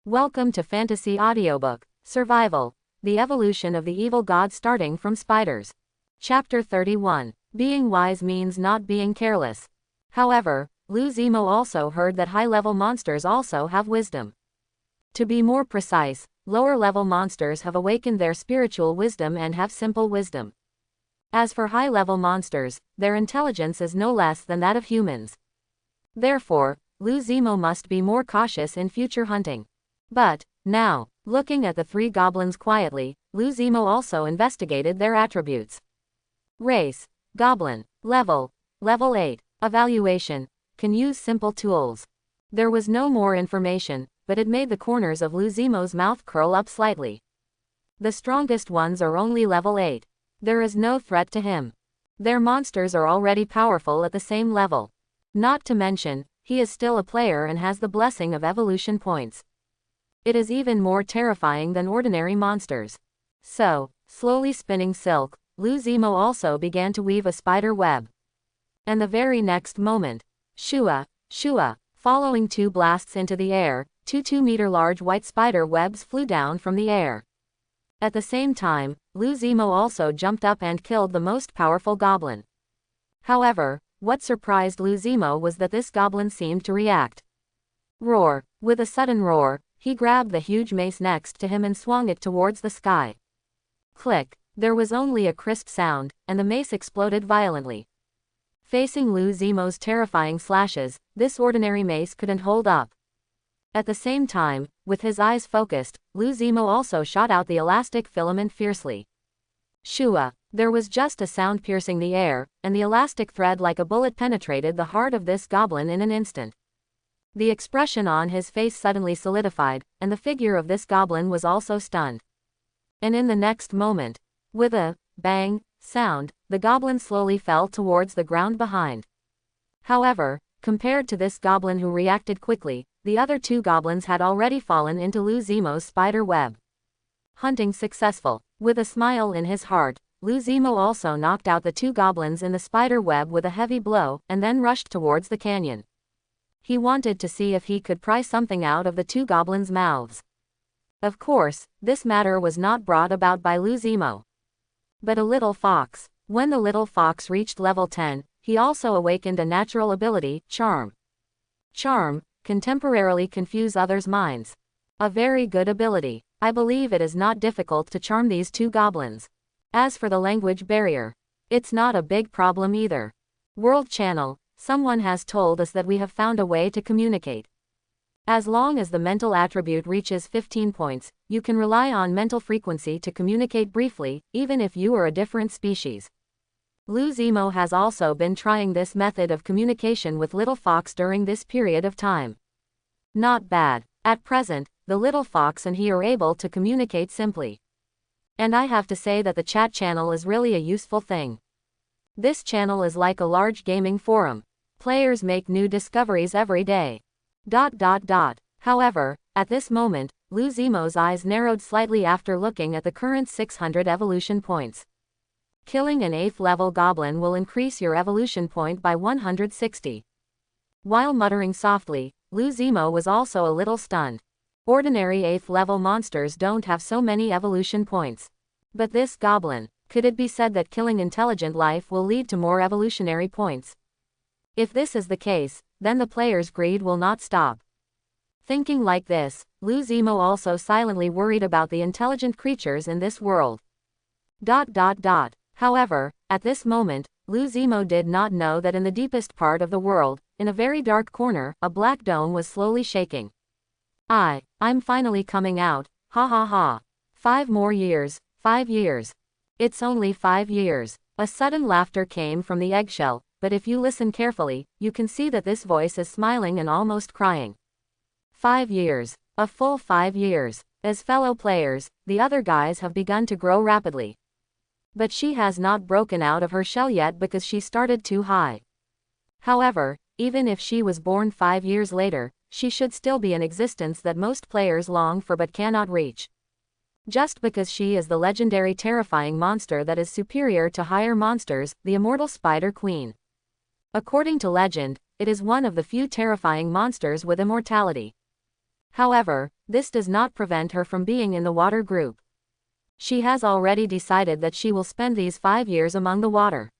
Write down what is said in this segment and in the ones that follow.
Welcome to Fantasy Audiobook, Survival, The Evolution of the Evil God starting from Spiders. Chapter 31. Being wise means not being careless. However, Lou Zemo also heard that high-level monsters also have wisdom. To be more precise, lower-level monsters have awakened their spiritual wisdom and have simple wisdom. As for high-level monsters, their intelligence is no less than that of humans. Therefore, Lou Zemo must be more cautious in future hunting. But, now, looking at the three goblins quietly, Lou Zemo also investigated their attributes. Race, Goblin. Level 8. Evaluation, can use simple tools. There was no more information, but it made the corners of Lou Zemo's mouth curl up slightly. The strongest ones are only level 8. There is no threat to him. Their monsters are already powerful at the same level. Not to mention, he is still a player and has the blessing of evolution points. It is even more terrifying than ordinary monsters. So, slowly spinning silk, Lou Zemo also began to weave a spider web. And the very next moment, shua, shua, following two blasts into the air, two 2-meter large white spider webs flew down from the air. At the same time, Lou Zemo also jumped up and killed the most powerful goblin. However, what surprised Lou Zemo was that this goblin seemed to react. Roar. With a sudden roar, he grabbed the huge mace next to him and swung it towards the sky. Click. There was only a crisp sound, and the mace exploded violently. Facing Lou Zemo's terrifying slashes, this ordinary mace couldn't hold up. At the same time, with his eyes focused, Lou Zemo also shot out the elastic filament fiercely. Shua. There was just a sound piercing the air, and the elastic thread like a bullet penetrated the heart of this goblin in an instant. The expression on his face suddenly solidified, and the figure of this goblin was also stunned. And in the next moment, with a bang sound, the goblin slowly fell towards the ground behind. However, compared to this goblin who reacted quickly, the other two goblins had already fallen into Lou Zemo's spider web. Hunting successful. With a smile in his heart, Lou Zemo also knocked out the two goblins in the spider web with a heavy blow, and then rushed towards the canyon. He wanted to see if he could pry something out of the two goblins' mouths. Of course, this matter was not brought about by Lou Zemo, but a little fox. When the little fox reached level 10, he also awakened a natural ability, Charm. Charm can temporarily confuse others' minds. A very good ability. I believe it is not difficult to charm these two goblins. As for the language barrier, it's not a big problem either. World Channel. Someone has told us that we have found a way to communicate. As long as the mental attribute reaches 15 points, you can rely on mental frequency to communicate briefly, even if you are a different species. Lou Zemo has also been trying this method of communication with Little Fox during this period of time. Not bad. At present, the Little Fox and he are able to communicate simply. And I have to say that the chat channel is really a useful thing. This channel is like a large gaming forum. Players make new discoveries every day. However, at this moment, Lou Zemo's eyes narrowed slightly after looking at the current 600 evolution points. Killing an 8th level goblin will increase your evolution point by 160. While muttering softly, Lou Zemo was also a little stunned. Ordinary 8th level monsters don't have so many evolution points. But this goblin, could it be said that killing intelligent life will lead to more evolutionary points? If this is the case, then the player's greed will not stop. Thinking like this, Lou Zemo also silently worried about the intelligent creatures in this world. However, at this moment, Lou Zemo did not know that in the deepest part of the world, in a very dark corner, a black dome was slowly shaking. I'm finally coming out, ha ha ha. 5 more years, 5 years. It's only 5 years. A sudden laughter came from the eggshell, but if you listen carefully, you can see that this voice is smiling and almost crying. 5 years. A full 5 years. As fellow players, the other guys have begun to grow rapidly. But she has not broken out of her shell yet because she started too high. However, even if she was born 5 years later, she should still be an existence that most players long for but cannot reach. Just because she is the legendary terrifying monster that is superior to higher monsters, the immortal Spider Queen. According to legend, it is one of the few terrifying monsters with immortality. However, This does not prevent her from being in the water group. She has already decided that she will spend these 5 years among the water.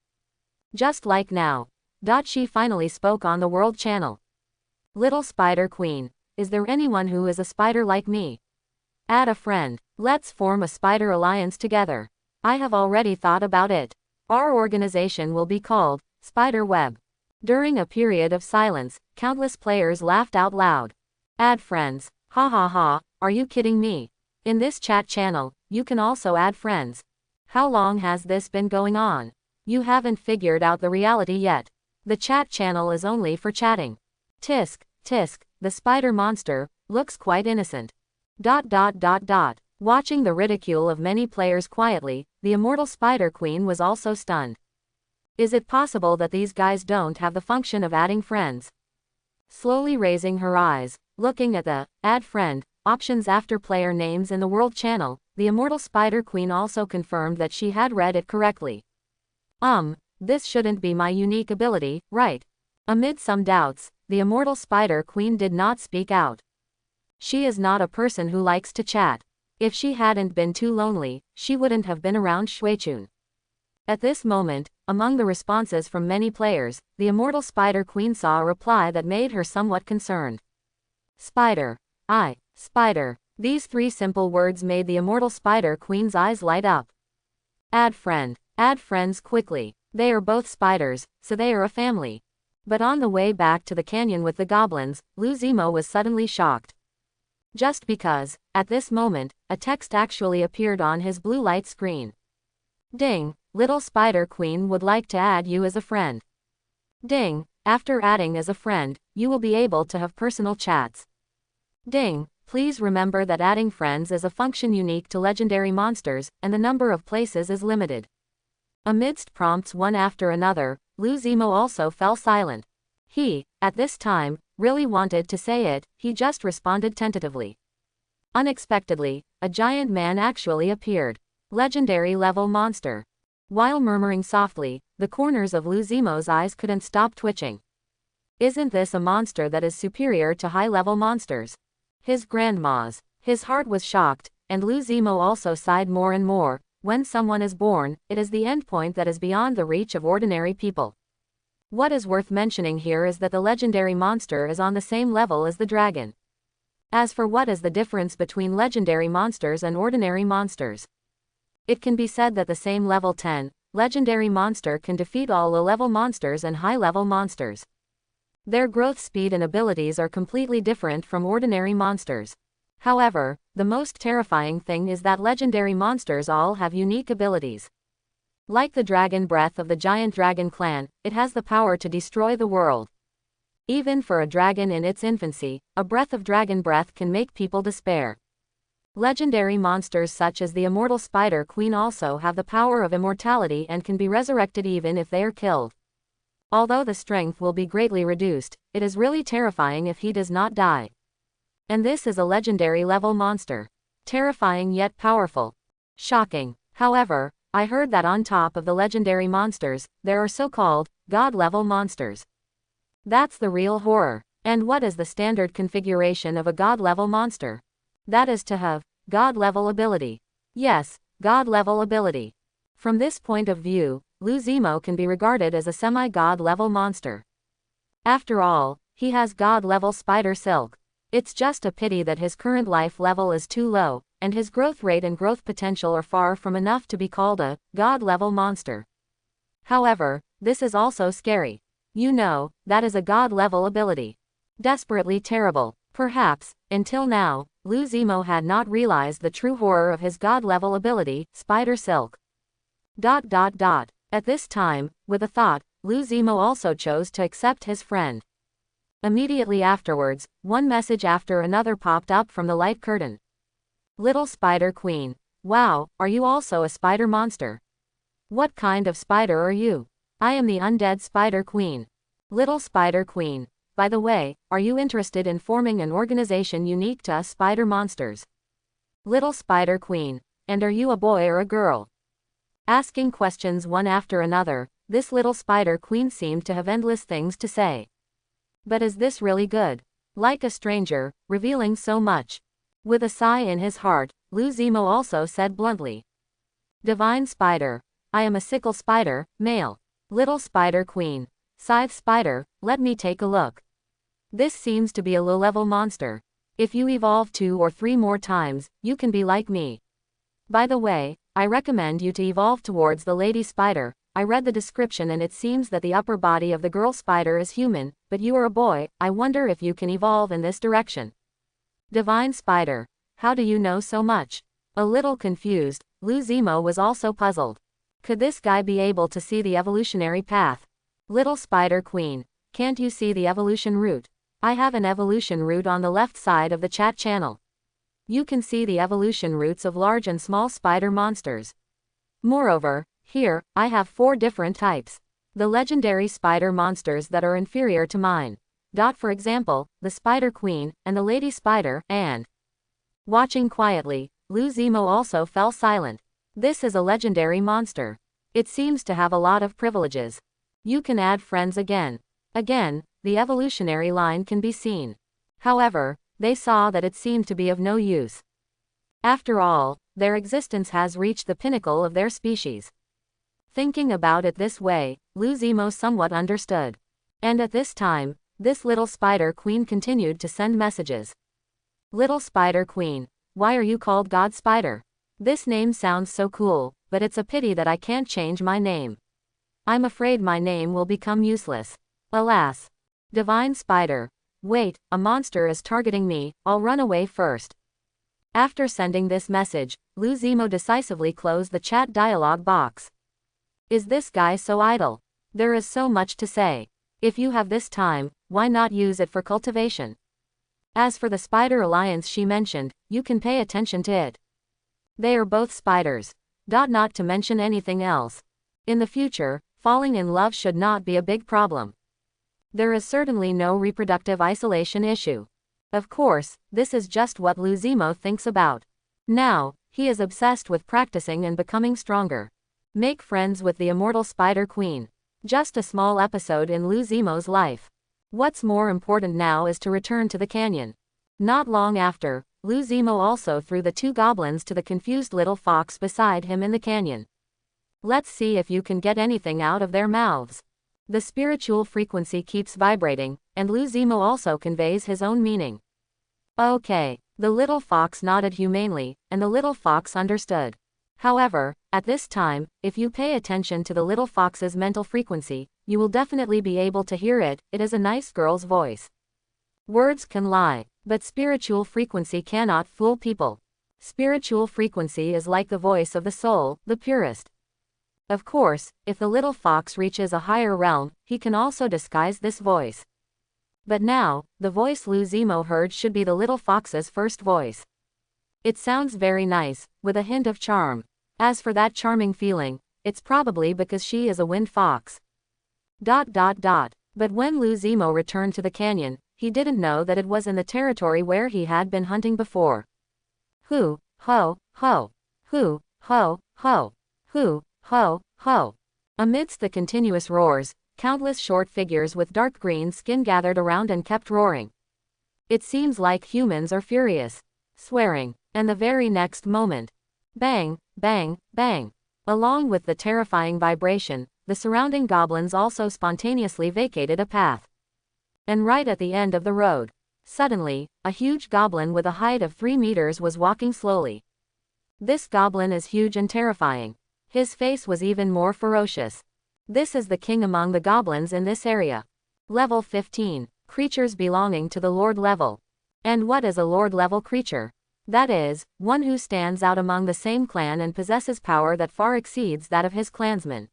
Just like now. She finally spoke on the World Channel. Little Spider Queen, is there anyone who is a spider like me? Add a friend. Let's form a spider alliance together. I have already thought about it. Our organization will be called Spider Web. During a period of silence, countless players laughed out loud. Add friends. Ha ha ha, are you kidding me? In this chat channel, you can also add friends. How long has this been going on? You haven't figured out the reality yet. The chat channel is only for chatting. Tisk, tisk, the spider monster, looks quite innocent. Watching the ridicule of many players quietly, the immortal Spider Queen was also stunned. Is it possible that these guys don't have the function of adding friends? Slowly raising her eyes, looking at the Add Friend options after player names in the World Channel, the immortal Spider Queen also confirmed that she had read it correctly. This shouldn't be my unique ability, right? Amid some doubts, the immortal Spider Queen did not speak out. She is not a person who likes to chat. If she hadn't been too lonely, she wouldn't have been around Shuichun. At this moment, among the responses from many players, the immortal Spider Queen saw a reply that made her somewhat concerned. Spider. Spider. These 3 simple words made the immortal Spider Queen's eyes light up. Add friend. Add friends quickly. They are both spiders, so they are a family. But on the way back to the canyon with the goblins, Luzimo was suddenly shocked. Just because, at this moment, a text actually appeared on his blue light screen. Ding, little Spider Queen would like to add you as a friend. Ding, after adding as a friend, you will be able to have personal chats. Ding, please remember that adding friends is a function unique to legendary monsters, and the number of places is limited. Amidst prompts one after another, Luzimo also fell silent. He, at this time, really wanted to say it, he just responded tentatively. Unexpectedly, a giant man actually appeared. Legendary level monster. While murmuring softly, the corners of Luzimo's eyes couldn't stop twitching. Isn't this a monster that is superior to high-level monsters? His grandma's. His heart was shocked, and Luzimo also sighed more and more. When someone is born, it is the endpoint that is beyond the reach of ordinary people. What is worth mentioning here is that the legendary monster is on the same level as the dragon. As for what is the difference between legendary monsters and ordinary monsters? It can be said that the same level 10, legendary monster can defeat all low-level monsters and high-level monsters. Their growth speed and abilities are completely different from ordinary monsters. However, the most terrifying thing is that legendary monsters all have unique abilities. Like the dragon breath of the giant dragon clan, it has the power to destroy the world. Even for a dragon in its infancy, a breath of dragon breath can make people despair. Legendary monsters such as the immortal Spider Queen also have the power of immortality and can be resurrected even if they are killed. Although the strength will be greatly reduced, it is really terrifying if he does not die. And this is a legendary level monster. Terrifying yet powerful. Shocking. However, I heard that on top of the legendary monsters, there are so-called god-level monsters. That's the real horror. And what is the standard configuration of a god-level monster? That is to have god-level ability. Yes, god-level ability. From this point of view, Luzimo can be regarded as a semi-god level monster. After all, he has god-level spider silk. It's just a pity that his current life level is too low, and his growth rate and growth potential are far from enough to be called a god-level monster. However, this is also scary. You know, that is a god-level ability. Desperately terrible. Perhaps, until now, Luzimo had not realized the true horror of his god-level ability, spider silk. At this time, with a thought, Luzimo also chose to accept his friend. Immediately afterwards, one message after another popped up from the light curtain. Little Spider Queen. Wow, are you also a spider monster? What kind of spider are you? I am the undead Spider Queen. Little Spider Queen. By the way, are you interested in forming an organization unique to us spider monsters? Little Spider Queen. And are you a boy or a girl? Asking questions one after another, this little Spider Queen seemed to have endless things to say. But is this really good? Like a stranger, revealing so much. With a sigh in his heart, Lou Zemo also said bluntly. Divine Spider. I am a sickle spider, male. Little Spider Queen. Scythe Spider, let me take a look. This seems to be a low-level monster. If you evolve 2 or 3 more times, you can be like me. By the way, I recommend you to evolve towards the Lady Spider. I read the description and it seems that the upper body of the girl spider is human, but you are a boy. I wonder if you can evolve in this direction. Divine Spider. How do you know so much? A little confused, Lou Zemo was also puzzled. Could this guy be able to see the evolutionary path? Little Spider Queen. Can't you see the evolution route? I have an evolution route on the left side of the chat channel. You can see the evolution routes of large and small spider monsters. Moreover, here, I have 4 different types. The legendary spider monsters that are inferior to mine. For example, the Spider Queen, and the Lady Spider, and... Watching quietly, Lou Zemo also fell silent. This is a legendary monster. It seems to have a lot of privileges. You can add friends again. Again, the evolutionary line can be seen. However, they saw that it seemed to be of no use. After all, their existence has reached the pinnacle of their species. Thinking about it this way, Lou Zemo somewhat understood. And at this time, this little Spider Queen continued to send messages. Little Spider Queen, why are you called God Spider? This name sounds so cool, but it's a pity that I can't change my name. I'm afraid my name will become useless. Alas. Divine Spider. Wait, a monster is targeting me, I'll run away first. After sending this message, Lou Zemo decisively closed the chat dialog box. Is this guy so idle? There is so much to say. If you have this time, why not use it for cultivation? As for the Spider Alliance she mentioned, you can pay attention to it. They are both spiders. Not to mention anything else. In the future, falling in love should not be a big problem. There is certainly no reproductive isolation issue. Of course, this is just what Lou Zemo thinks about. Now, he is obsessed with practicing and becoming stronger. Make friends with the immortal Spider Queen. Just a small episode in Lou Zemo's life. What's more important now is to return to the canyon. Not long after, Lou Zemo also threw the 2 goblins to the confused little fox beside him in the canyon. Let's see if you can get anything out of their mouths. The spiritual frequency keeps vibrating, and Lou Zemo also conveys his own meaning. Okay. The little fox nodded humanely, and the little fox understood. However, at this time, if you pay attention to the little fox's mental frequency, you will definitely be able to hear it. It is a nice girl's voice. Words can lie, but spiritual frequency cannot fool people. Spiritual frequency is like the voice of the soul, the purest. Of course, if the little fox reaches a higher realm, he can also disguise this voice. But now, the voice Lou Zemo heard should be the little fox's first voice. It sounds very nice, with a hint of charm. As for that charming feeling, it's probably because she is a wind fox. But when Lou Zemo returned to the canyon, he didn't know that it was in the territory where he had been hunting before. Hoo, ho, ho. Hoo, ho, ho. Hoo, ho, ho. Amidst the continuous roars, countless short figures with dark green skin gathered around and kept roaring. It seems like humans are furious. Swearing. And the very next moment. Bang, bang, bang. Along with the terrifying vibration, the surrounding goblins also spontaneously vacated a path. And right at the end of the road, suddenly, a huge goblin with a height of 3 meters was walking slowly. This goblin is huge and terrifying. His face was even more ferocious. This is the king among the goblins in this area. Level 15. Creatures belonging to the Lord level. And what is a Lord level creature? That is, one who stands out among the same clan and possesses power that far exceeds that of his clansmen.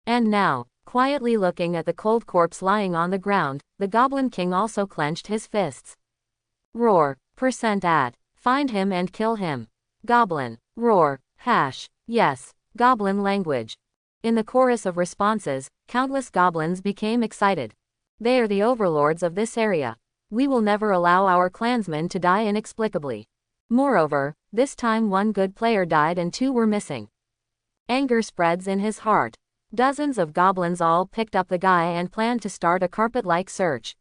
And now, quietly looking at the cold corpse lying on the ground, the Goblin King also clenched his fists. Roar. %at. Find him and kill him. Goblin. Roar. Yes. Goblin language. In the chorus of responses, countless goblins became excited. They are the overlords of this area. We will never allow our clansmen to die inexplicably. Moreover, this time 1 good player died and 2 were missing. Anger spreads in his heart. Dozens of goblins all picked up the guy and planned to start a carpet-like search.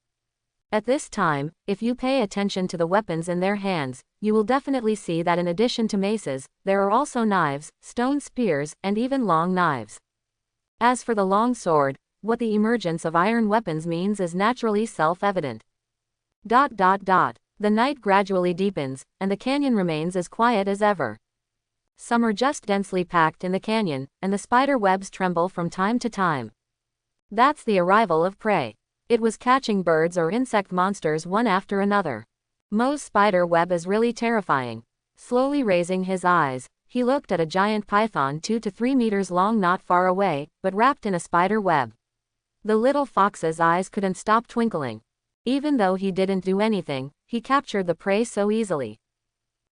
At this time, if you pay attention to the weapons in their hands, you will definitely see that in addition to maces, there are also knives, stone spears, and even long knives. As for the long sword, what the emergence of iron weapons means is naturally self-evident. The night gradually deepens, and the canyon remains as quiet as ever. Some are just densely packed in the canyon, and the spider webs tremble from time to time. That's the arrival of prey. It was catching birds or insect monsters one after another. Mo's spider web is really terrifying. Slowly raising his eyes, he looked at a giant python 2 to 3 meters long not far away, but wrapped in a spider web. The little fox's eyes couldn't stop twinkling. Even though he didn't do anything, he captured the prey so easily.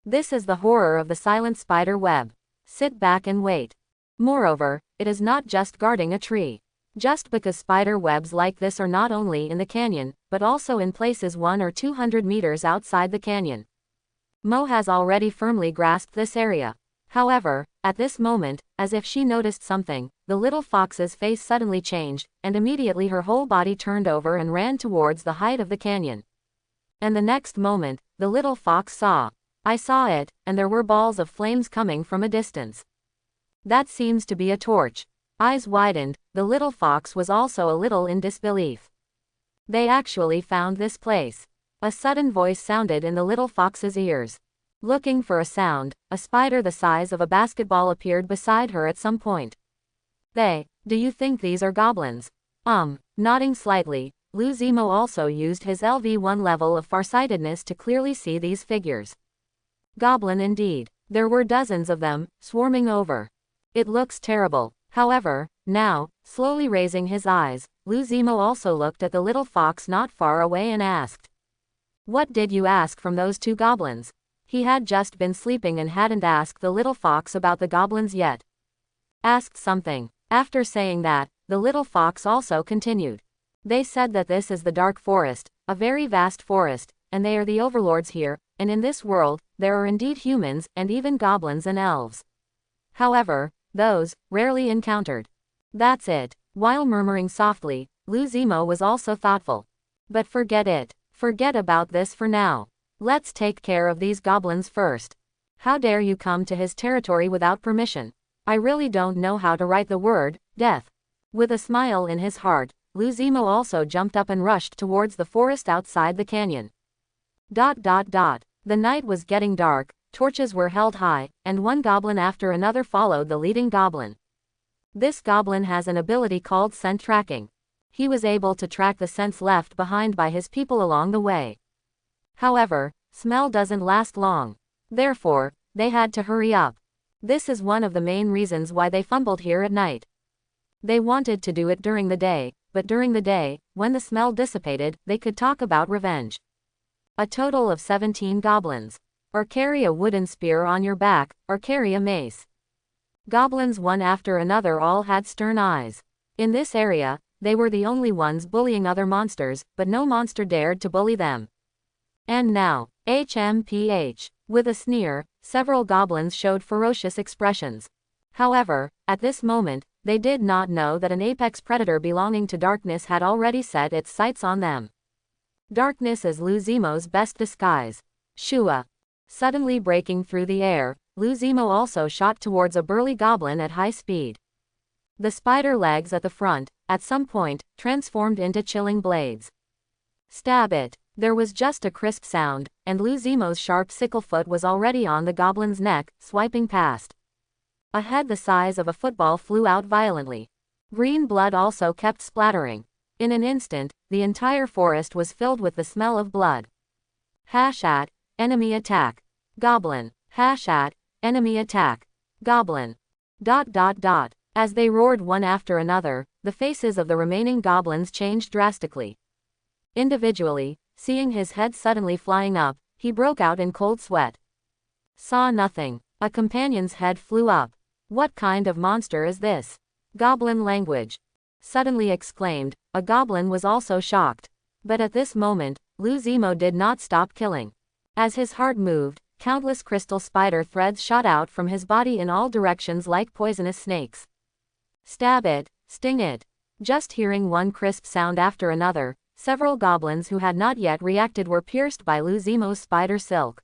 This is the horror of the silent spider web. Sit back and wait. Moreover, it is not just guarding a tree. Just because spider webs like this are not only in the canyon, but also in places 100 or 200 meters outside the canyon. Mo has already firmly grasped this area. However, at this moment, as if she noticed something, the little fox's face suddenly changed, and immediately her whole body turned over and ran towards the height of the canyon. And the next moment, the little fox saw. I saw it, and there were balls of flames coming from a distance. That seems to be a torch. Eyes widened, the little fox was also a little in disbelief. They actually found this place. A sudden voice sounded in the little fox's ears. Looking for a sound, a spider the size of a basketball appeared beside her at some point. Do you think these are goblins? Nodding slightly, Lu Zimo also used his LV1 level of farsightedness to clearly see these figures. Goblin indeed. There were dozens of them, swarming over. It looks terrible. However, now, slowly raising his eyes, Lu Zimo also looked at the little fox not far away and asked. What did you ask from those 2 goblins? He had just been sleeping and hadn't asked the little fox about the goblins yet. Asked something. After saying that, the little fox also continued. They said that this is the dark forest, a very vast forest, and they are the overlords here, and in this world, there are indeed humans, and even goblins and elves. However, those, rarely encountered. That's it. While murmuring softly, Lu Zimo was also thoughtful. But forget it. Forget about this for now. Let's take care of these goblins first. How dare you come to his territory without permission? I really don't know how to write the word, death. With a smile in his heart, Lu Zimo also jumped up and rushed towards the forest outside the canyon. The night was getting dark. Torches were held high, and one goblin after another followed the leading goblin. This goblin has an ability called scent tracking. He was able to track the scents left behind by his people along the way. However, smell doesn't last long. Therefore, they had to hurry up. This is one of the main reasons why they fumbled here at night. They wanted to do it during the day, but during the day, when the smell dissipated, they could talk about revenge. A total of 17 goblins. Or carry a wooden spear on your back, or carry a mace. Goblins one after another all had stern eyes. In this area, they were the only ones bullying other monsters, but no monster dared to bully them. And now, HMPH. With a sneer, several goblins showed ferocious expressions. However, at this moment, they did not know that an apex predator belonging to darkness had already set its sights on them. Darkness is Lu Zimo's best disguise. Shua. Suddenly breaking through the air, Lu Zimo also shot towards a burly goblin at high speed. The spider legs at the front, at some point, transformed into chilling blades. Stab it. There was just a crisp sound, and Lu Zimo's sharp sickle foot was already on the goblin's neck, swiping past. A head the size of a football flew out violently. Green blood also kept splattering. In an instant, the entire forest was filled with the smell of blood. Enemy attack. Goblin. Enemy attack. Goblin. As they roared one after another, the faces of the remaining goblins changed drastically. Individually, seeing his head suddenly flying up, he broke out in cold sweat. Saw nothing. A companion's head flew up. What kind of monster is this? Goblin language. Suddenly exclaimed, a goblin was also shocked. But at this moment, Lu Zimo did not stop killing. As his heart moved, countless crystal spider threads shot out from his body in all directions like poisonous snakes. Stab it, sting it. Just hearing one crisp sound after another, several goblins who had not yet reacted were pierced by Lu Zimo's spider silk.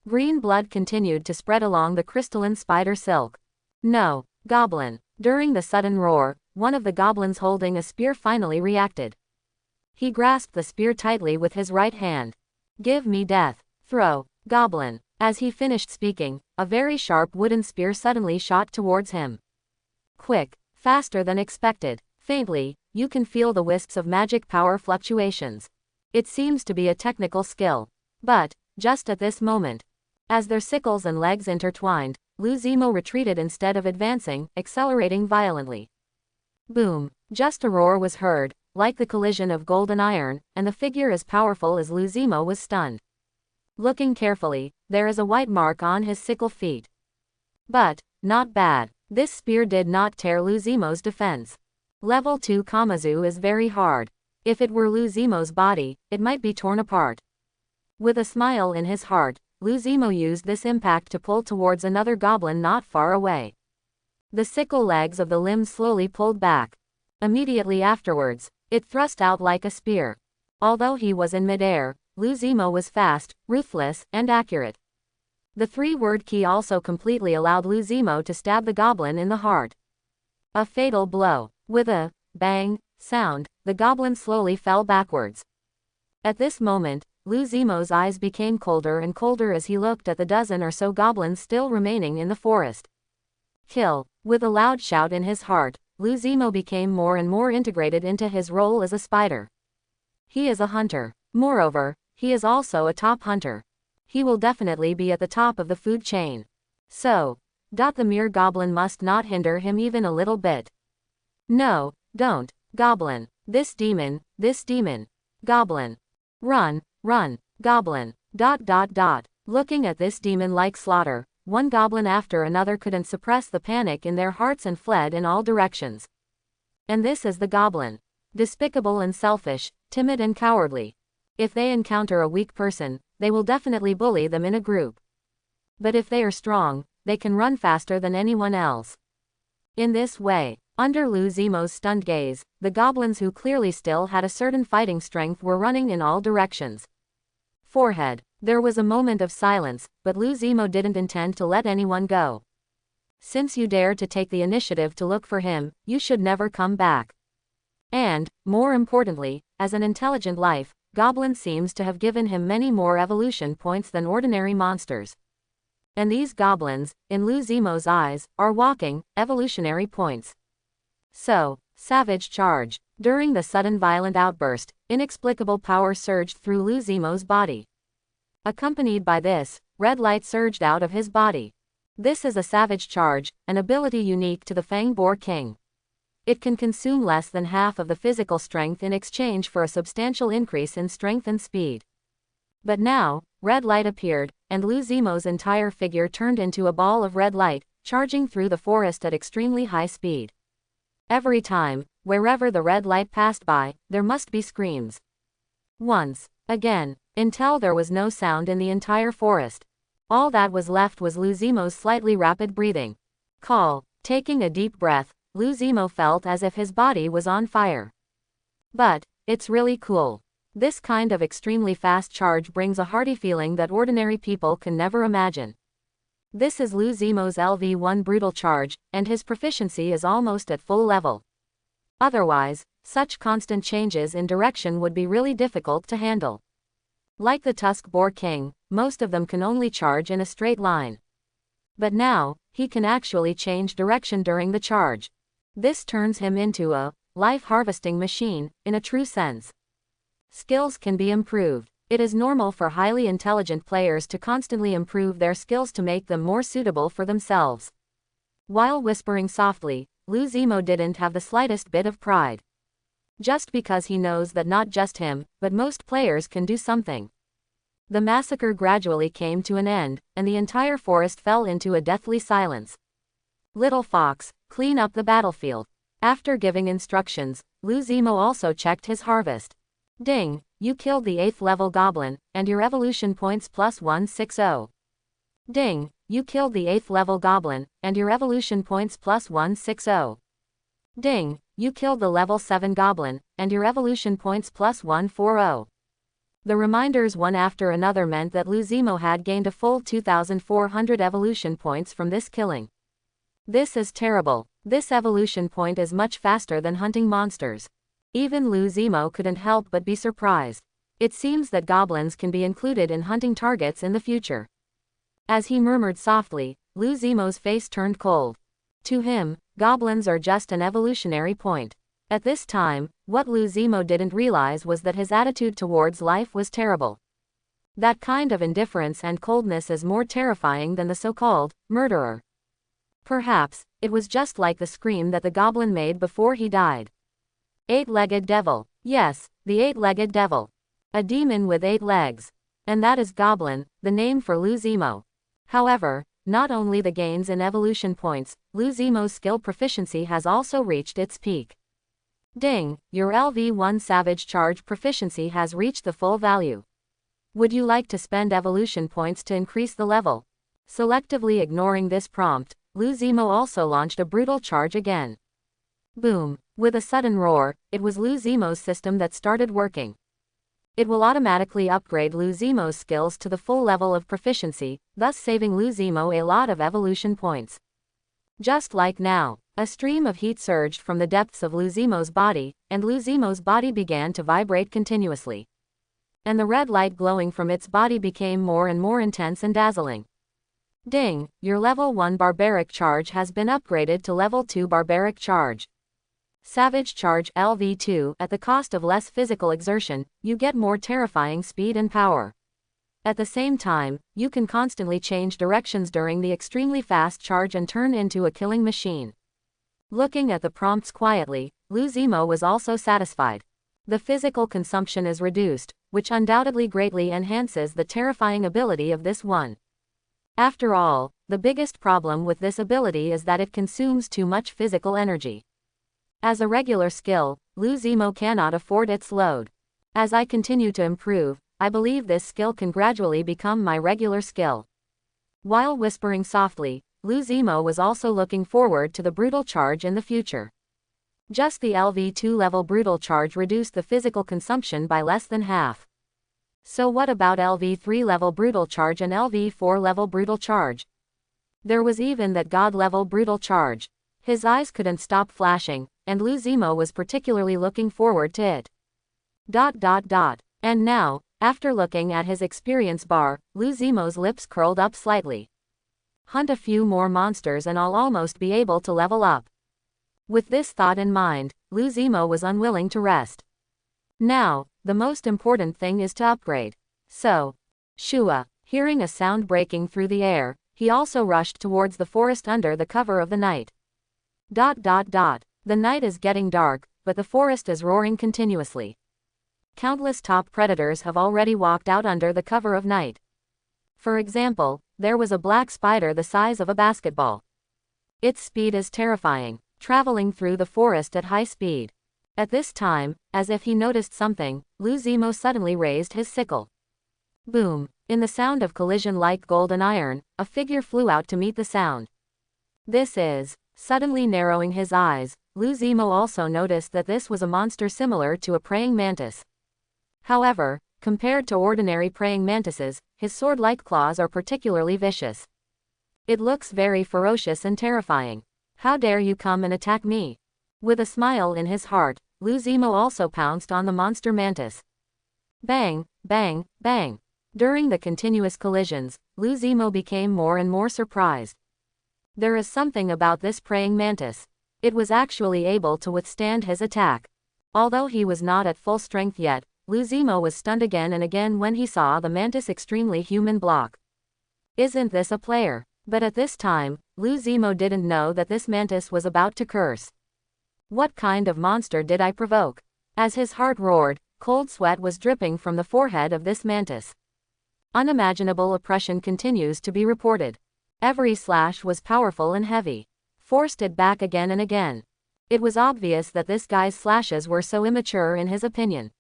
Green blood continued to spread along the crystalline spider silk. No, goblin. During the sudden roar, one of the goblins holding a spear finally reacted. He grasped the spear tightly with his right hand. Give me death. Throw, goblin. As he finished speaking, a very sharp wooden spear suddenly shot towards him. Quick, faster than expected. Faintly, you can feel the wisps of magic power fluctuations. It seems to be a technical skill. But, just at this moment, as their sickles and legs intertwined, Lu Zimo retreated instead of advancing, accelerating violently. Boom! Just a roar was heard, like the collision of gold and iron, and the figure as powerful as Lu Zimo was stunned. Looking carefully, there is a white mark on his sickle feet. But, not bad. This spear did not tear Lu Zimo's defense. Level 2 Kamazu is very hard. If it were Lu Zimo's body, it might be torn apart. With a smile in his heart, Lu Zimo used this impact to pull towards another goblin not far away. The sickle legs of the limbs slowly pulled back. Immediately afterwards, it thrust out like a spear. Although he was in midair, Lu Zimo was fast, ruthless, and accurate. The three-word key also completely allowed Lu Zimo to stab the goblin in the heart. A fatal blow. With a bang sound, the goblin slowly fell backwards. At this moment, Lu Zimo's eyes became colder and colder as he looked at the dozen or so goblins still remaining in the forest. Kill. With a loud shout in his heart, Lu Zimo became more and more integrated into his role as a spider. He is a hunter. Moreover, he is also a top hunter. He will definitely be at the top of the food chain. So, the mere goblin must not hinder him even a little bit. No, don't, goblin. This demon, goblin. Run, goblin. Looking at this demon-like slaughter, one goblin after another couldn't suppress the panic in their hearts and fled in all directions. And this is the goblin. Despicable and selfish, timid and cowardly. If they encounter a weak person, they will definitely bully them in a group. But if they are strong, they can run faster than anyone else. In this way, under Lu Zimo's stunned gaze, the goblins who clearly still had a certain fighting strength were running in all directions. Forehead. There was a moment of silence, but Lu Zimo didn't intend to let anyone go. Since you dared to take the initiative to look for him, you should never come back. And, more importantly, as an intelligent life, Goblin seems to have given him many more evolution points than ordinary monsters. And these goblins, in Lu Zimo's eyes, are walking, evolutionary points. So, savage charge. During the sudden violent outburst, inexplicable power surged through Lu Zimo's body. Accompanied by this, red light surged out of his body. This is a savage charge, an ability unique to the Fang Boar King. It can consume less than half of the physical strength in exchange for a substantial increase in strength and speed. But now, red light appeared, and Lu Zimo's entire figure turned into a ball of red light, charging through the forest at extremely high speed. Every time, wherever the red light passed by, there must be screams. Once, again, until there was no sound in the entire forest. All that was left was Lu Zimo's slightly rapid breathing. Call. Taking a deep breath, Lu Zimo felt as if his body was on fire. But, it's really cool. This kind of extremely fast charge brings a hearty feeling that ordinary people can never imagine. This is Lu Zimo's LV1 brutal charge, and his proficiency is almost at full level. Otherwise, such constant changes in direction would be really difficult to handle. Like the Tusk Boar King, most of them can only charge in a straight line. But now, he can actually change direction during the charge. This turns him into a life harvesting machine, in a true sense. Skills can be improved. It is normal for highly intelligent players to constantly improve their skills to make them more suitable for themselves. While whispering softly, Lu Zimo didn't have the slightest bit of pride. Just because he knows that not just him, but most players can do something. The massacre gradually came to an end, and the entire forest fell into a deathly silence. Little Fox, clean up the battlefield. After giving instructions, Lu Zimo also checked his harvest. Ding, you killed the 8th level goblin, and your evolution points plus 160. Ding, you killed the 8th level goblin, and your evolution points plus 160. Ding, you killed the level 7 goblin, and your evolution points plus 140. The reminders one after another meant that Luzimo had gained a full 2,400 evolution points from this killing. This is terrible. This evolution point is much faster than hunting monsters. Even Luzimo couldn't help but be surprised. It seems that goblins can be included in hunting targets in the future. As he murmured softly, Luzimo's face turned cold. To him, goblins are just an evolutionary point. At this time, what Luzimo didn't realize was that his attitude towards life was terrible. That kind of indifference and coldness is more terrifying than the so-called murderer. Perhaps, it was just like the scream that the goblin made before he died. Eight-legged devil. Yes, the eight-legged devil. A demon with 8 legs. And that is Goblin, the name for Luzimo. However, not only the gains in evolution points, Luzimo's skill proficiency has also reached its peak. Ding, your LV1 Savage Charge proficiency has reached the full value. Would you like to spend evolution points to increase the level? Selectively ignoring this prompt, Luzimo also launched a brutal charge again. Boom. With a sudden roar, it was Luzimo's system that started working. It will automatically upgrade Luzimo's skills to the full level of proficiency, thus saving Luzimo a lot of evolution points. Just like now, a stream of heat surged from the depths of Luzimo's body, and Luzimo's body began to vibrate continuously. And the red light glowing from its body became more and more intense and dazzling. Ding, your level 1 barbaric charge has been upgraded to level 2 barbaric charge. Savage Charge LV2. At the cost of less physical exertion, you get more terrifying speed and power. At the same time, you can constantly change directions during the extremely fast charge and turn into a killing machine. Looking at the prompts quietly, Luzimo was also satisfied. The physical consumption is reduced, which undoubtedly greatly enhances the terrifying ability of this one. After all, the biggest problem with this ability is that it consumes too much physical energy. As a regular skill, Luzimo cannot afford its load. As I continue to improve, I believe this skill can gradually become my regular skill. While whispering softly, Luzimo was also looking forward to the brutal charge in the future. Just the LV2 level brutal charge reduced the physical consumption by less than half. So what about LV3 level brutal charge and LV4 level brutal charge? There was even that god level brutal charge. His eyes couldn't stop flashing, and Luzimo was particularly looking forward to it. And now, after looking at his experience bar, Luzimo's lips curled up slightly. Hunt a few more monsters and I'll almost be able to level up. With this thought in mind, Luzimo was unwilling to rest. Now, the most important thing is to upgrade. So, Shua, hearing a sound breaking through the air, he also rushed towards the forest under the cover of the night. The night is getting dark, but the forest is roaring continuously. Countless top predators have already walked out under the cover of night. For example, there was a black spider the size of a basketball. Its speed is terrifying, traveling through the forest at high speed. At this time, as if he noticed something, Luzimo suddenly raised his sickle. Boom! In the sound of collision like golden iron, a figure flew out to meet the sound. This is. Suddenly narrowing his eyes, Luzimo also noticed that this was a monster similar to a praying mantis. However, compared to ordinary praying mantises, his sword-like claws are particularly vicious. It looks very ferocious and terrifying. How dare you come and attack me? With a smile in his heart, Luzimo also pounced on the monster mantis. Bang, bang, bang. During the continuous collisions, Luzimo became more and more surprised. There is something about this praying mantis. It was actually able to withstand his attack. Although he was not at full strength yet, Luzimo was stunned again and again when he saw the mantis' extremely human block. Isn't this a player? But at this time, Luzimo didn't know that this mantis was about to curse. What kind of monster did I provoke? As his heart roared, cold sweat was dripping from the forehead of this mantis. Unimaginable oppression continues to be reported. Every slash was powerful and heavy. Forced it back again and again. It was obvious that this guy's slashes were so immature in his opinion.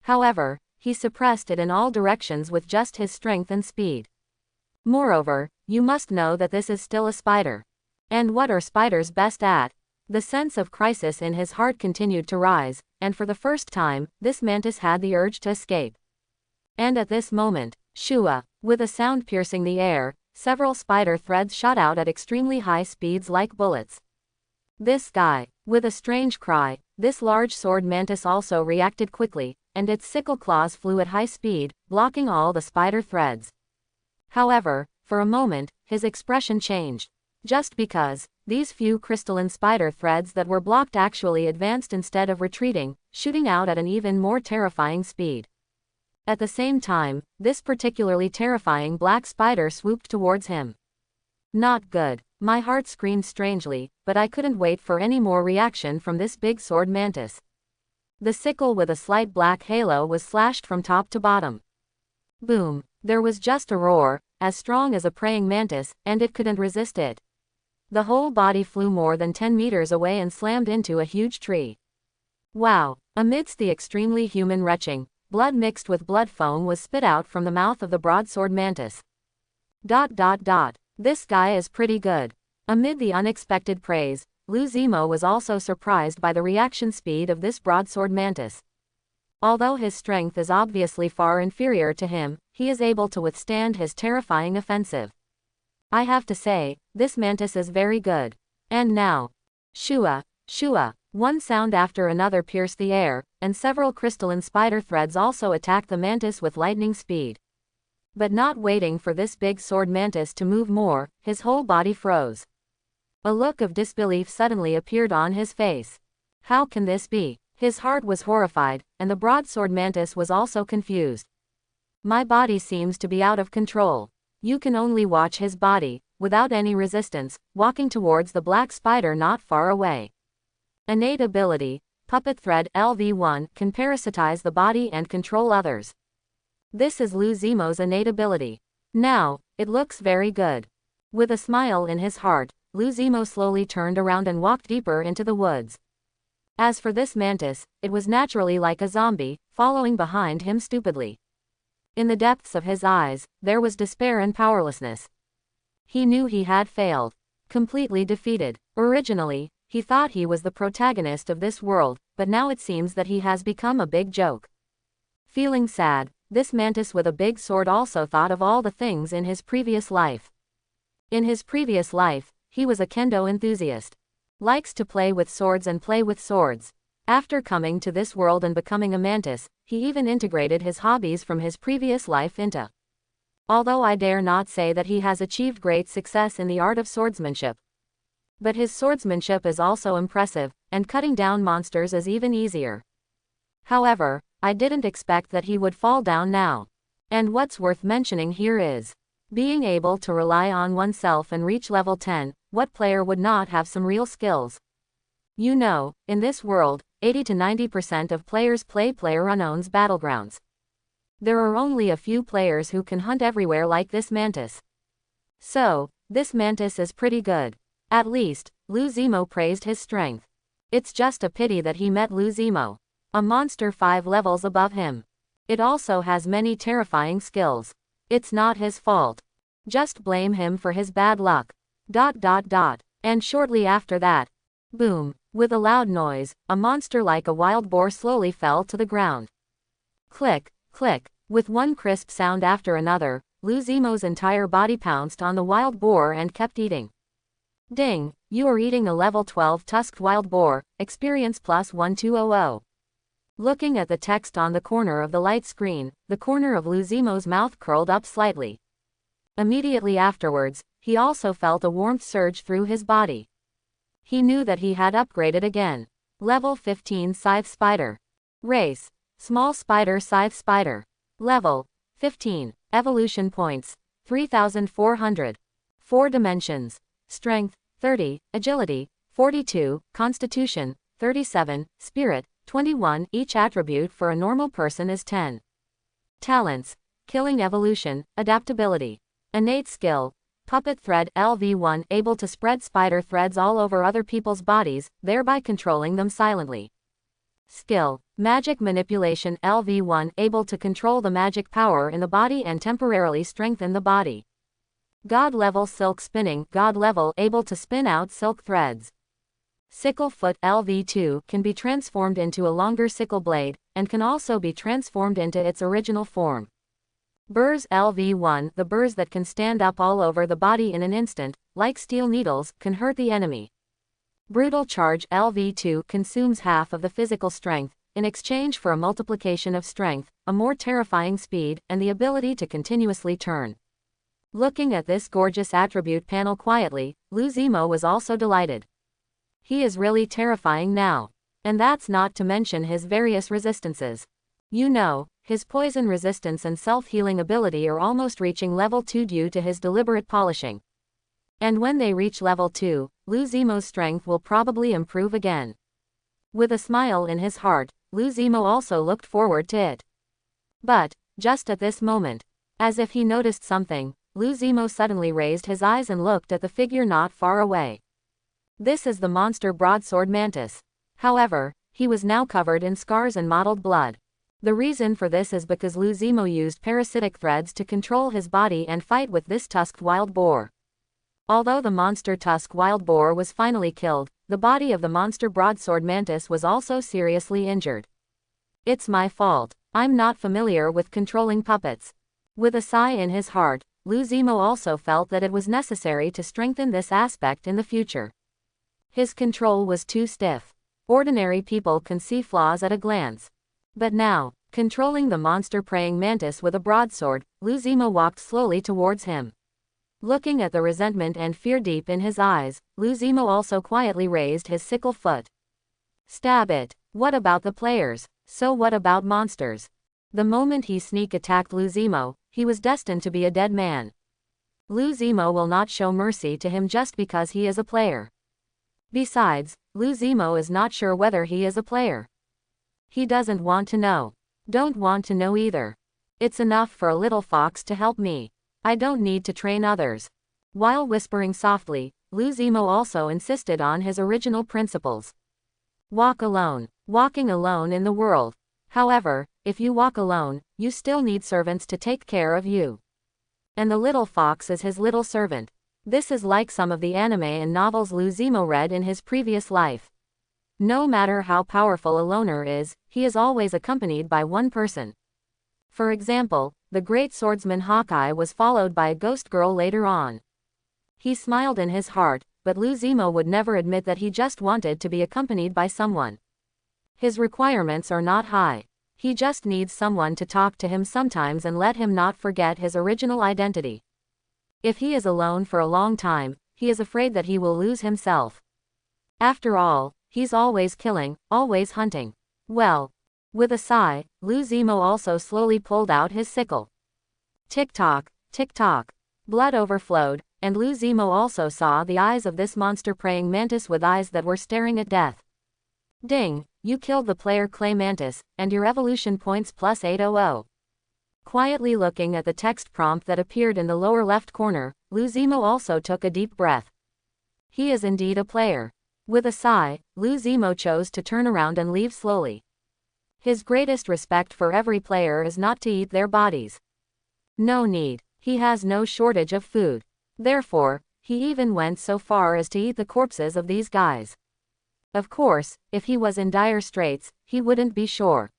However, he suppressed it in all directions with just his strength and speed. Moreover, you must know that this is still a spider. And what are spiders best at? The sense of crisis in his heart continued to rise, and for the first time, this mantis had the urge to escape. And at this moment, shua, with a sound piercing the air, several spider threads shot out at extremely high speeds like bullets. This guy, with a strange cry, this large sword mantis also reacted quickly, and its sickle claws flew at high speed, blocking all the spider threads. However, for a moment, his expression changed. Just because, these few crystalline spider threads that were blocked actually advanced instead of retreating, shooting out at an even more terrifying speed. At the same time, this particularly terrifying black spider swooped towards him. Not good. My heart screamed strangely, but I couldn't wait for any more reaction from this big sword mantis. The sickle with a slight black halo was slashed from top to bottom. Boom. There was just a roar, as strong as a praying mantis, and it couldn't resist it. The whole body flew more than 10 meters away and slammed into a huge tree. Wow. Amidst the extremely human retching, blood mixed with blood foam was spit out from the mouth of the broadsword mantis. ... This guy is pretty good. Amid the unexpected praise, Lu Zemo was also surprised by the reaction speed of this broadsword mantis. Although his strength is obviously far inferior to him, he is able to withstand his terrifying offensive. I have to say, this mantis is very good. And now, shua, shua, one sound after another pierced the air, and several crystalline spider threads also attacked the mantis with lightning speed. But not waiting for this big sword mantis to move more, his whole body froze. A look of disbelief suddenly appeared on his face. How can this be? His heart was horrified, and the broadsword mantis was also confused. My body seems to be out of control. You can only watch his body, without any resistance, walking towards the black spider not far away. Innate ability, Puppet Thread LV1 can parasitize the body and control others. This is Lu Zemo's innate ability. Now, it looks very good. With a smile in his heart, Lu Zemo slowly turned around and walked deeper into the woods. As for this mantis, it was naturally like a zombie, following behind him stupidly. In the depths of his eyes, there was despair and powerlessness. He knew he had failed. Completely defeated. Originally, he thought he was the protagonist of this world, but now it seems that he has become a big joke. Feeling sad, this mantis with a big sword also thought of all the things in his previous life. In his previous life, he was a kendo enthusiast. Likes to play with swords and play with swords. After coming to this world and becoming a mantis, he even integrated his hobbies from his previous life into. Although I dare not say that he has achieved great success in the art of swordsmanship. But his swordsmanship is also impressive, and cutting down monsters is even easier. However, I didn't expect that he would fall down now. And what's worth mentioning here is being able to rely on oneself and reach level 10, what player would not have some real skills? You know, in this world, 80 to 90% of players play PlayerUnknown's Battlegrounds. There are only a few players who can hunt everywhere like this mantis. So, this mantis is pretty good. At least, Lu Zemo praised his strength. It's just a pity that he met Lu Zemo, a monster 5 levels above him. It also has many terrifying skills. It's not his fault. Just blame him for his bad luck. ... And shortly after that, boom, with a loud noise, a monster like a wild boar slowly fell to the ground. Click, click, with one crisp sound after another, Lu Zemo's entire body pounced on the wild boar and kept eating. Ding, you are eating a level 12 tusked wild boar, experience plus 1200. Looking at the text on the corner of the light screen, the corner of Lu Zemo's mouth curled up slightly. Immediately afterwards, he also felt a warmth surge through his body. He knew that he had upgraded again. Level 15 Scythe Spider. Race: Small Spider Scythe Spider. Level 15. Evolution points: 3,400. 4 dimensions: Strength 30, Agility 42, Constitution 37, Spirit 21. Each attribute for a normal person is 10. Talents: Killing Evolution, Adaptability. Innate Skill: Puppet Thread LV1, able to spread spider threads all over other people's bodies, thereby controlling them silently. Skill: Magic Manipulation LV1, able to control the magic power in the body and temporarily strengthen the body. God Level Silk Spinning, God Level, able to spin out silk threads. Sickle Foot LV2 can be transformed into a longer sickle blade, and can also be transformed into its original form. Burrs LV1, the burrs that can stand up all over the body in an instant, like steel needles, can hurt the enemy. Brutal Charge LV2 consumes half of the physical strength, in exchange for a multiplication of strength, a more terrifying speed, and the ability to continuously turn. Looking at this gorgeous attribute panel quietly, Lou Zemo was also delighted. He is really terrifying now. And that's not to mention his various resistances. You know, his poison resistance and self-healing ability are almost reaching level 2 due to his deliberate polishing. And when they reach level 2, Lou Zemo's strength will probably improve again. With a smile in his heart, Lou Zemo also looked forward to it. But, just at this moment, as if he noticed something, Lou Zemo suddenly raised his eyes and looked at the figure not far away. This is the monster broadsword mantis. However, he was now covered in scars and mottled blood. The reason for this is because Lou Zemo used parasitic threads to control his body and fight with this tusked wild boar. Although the monster tusk wild boar was finally killed, the body of the monster broadsword mantis was also seriously injured. It's my fault. I'm not familiar with controlling puppets. With a sigh in his heart, Lou Zemo also felt that it was necessary to strengthen this aspect in the future. His control was too stiff. Ordinary people can see flaws at a glance. But now, controlling the monster praying mantis with a broadsword, Lou Zemo walked slowly towards him. Looking at the resentment and fear deep in his eyes, Lou Zemo also quietly raised his sickle foot. Stab it. What about the players? So what about monsters? The moment he sneak attacked Lou Zemo, he was destined to be a dead man. Lou Zemo will not show mercy to him just because he is a player. Besides, Lou Zemo is not sure whether he is a player. He doesn't want to know. Don't want to know either. It's enough for a little fox to help me. I don't need to train others. While whispering softly, Lou Zemo also insisted on his original principles. Walk alone. Walking alone in the world. However, if you walk alone, you still need servants to take care of you. And the little fox is his little servant. This is like some of the anime and novels Lou Zemo read in his previous life. No matter how powerful a loner is, he is always accompanied by one person. For example, the great swordsman Hawkeye was followed by a ghost girl later on. He smiled in his heart, but Lou Zemo would never admit that he just wanted to be accompanied by someone. His requirements are not high. He just needs someone to talk to him sometimes and let him not forget his original identity. If he is alone for a long time, he is afraid that he will lose himself. After all, he's always killing, always hunting. Well. With a sigh, Lou Zemo also slowly pulled out his sickle. Tick-tock, tick-tock. Blood overflowed, and Lou Zemo also saw the eyes of this monster praying mantis with eyes that were staring at death. Ding, you killed the player Clay Mantis, and your evolution points plus 800. Quietly looking at the text prompt that appeared in the lower left corner, Lou Zemo also took a deep breath. He is indeed a player. With a sigh, Lou Zemo chose to turn around and leave slowly. His greatest respect for every player is not to eat their bodies. No need. He has no shortage of food. Therefore, he even went so far as to eat the corpses of these guys. Of course, if he was in dire straits, he wouldn't be sure.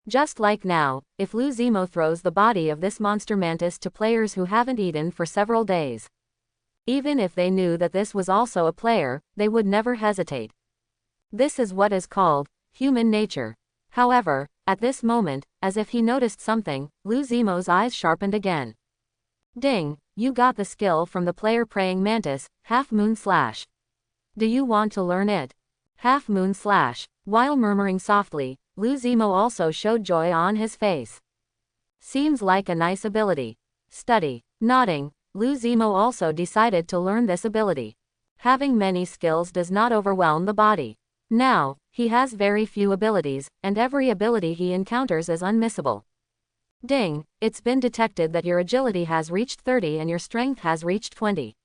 Just like now, if Lou Zemo throws the body of this monster mantis to players who haven't eaten for several days. Even if they knew that this was also a player, they would never hesitate. This is what is called human nature. However, at this moment, as if he noticed something, Lou Zemo's eyes sharpened again. Ding, you got the skill from the player praying mantis, Half Moon Slash. Do you want to learn it? Half Moon Slash. While murmuring softly, Lou Zemo also showed joy on his face. Seems like a nice ability. Study. Nodding, Lou Zemo also decided to learn this ability. Having many skills does not overwhelm the body. Now, he has very few abilities, and every ability he encounters is unmissable. Ding, it's been detected that your agility has reached 30 and your strength has reached 20.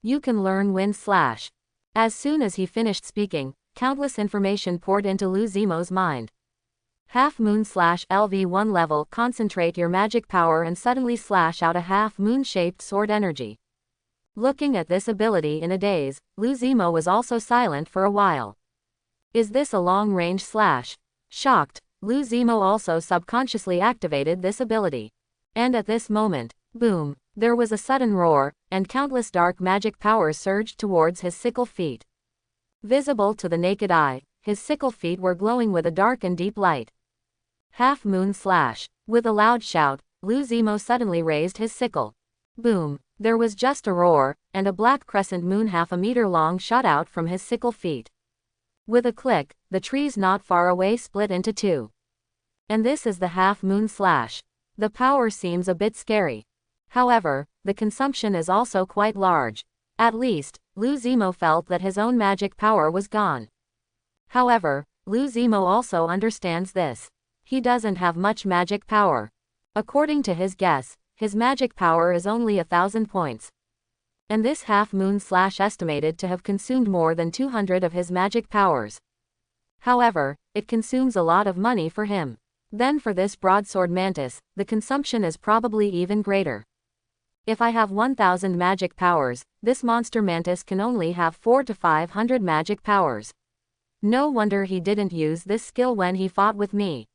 You can learn Wind Slash. As soon as he finished speaking, countless information poured into Lou Zemo's mind. Half Moon Slash LV1 level. Concentrate your magic power and suddenly slash out a half-moon-shaped sword energy. Looking at this ability in a daze, Lu Zimo was also silent for a while. Is this a long-range slash? Shocked, Lu Zimo also subconsciously activated this ability. And at this moment, boom, there was a sudden roar, and countless dark magic powers surged towards his sickle feet. Visible to the naked eye, his sickle feet were glowing with a dark and deep light. Half Moon Slash. With a loud shout, Lu Zimo suddenly raised his sickle. Boom, there was just a roar, and a black crescent moon half a meter long shot out from his sickle feet. With a click, the trees not far away split into two. And this is the Half Moon Slash. The power seems a bit scary. However, the consumption is also quite large. At least, Lu Zimo felt that his own magic power was gone. However, Lu Zimo also understands this. He doesn't have much magic power. According to his guess, his magic power is only 1,000 points. And this Half Moon Slash estimated to have consumed more than 200 of his magic powers. However, it consumes a lot of money for him. Then for this broadsword mantis, the consumption is probably even greater. If I have 1,000 magic powers, this monster mantis can only have 400 to 500 magic powers. No wonder he didn't use this skill when he fought with me.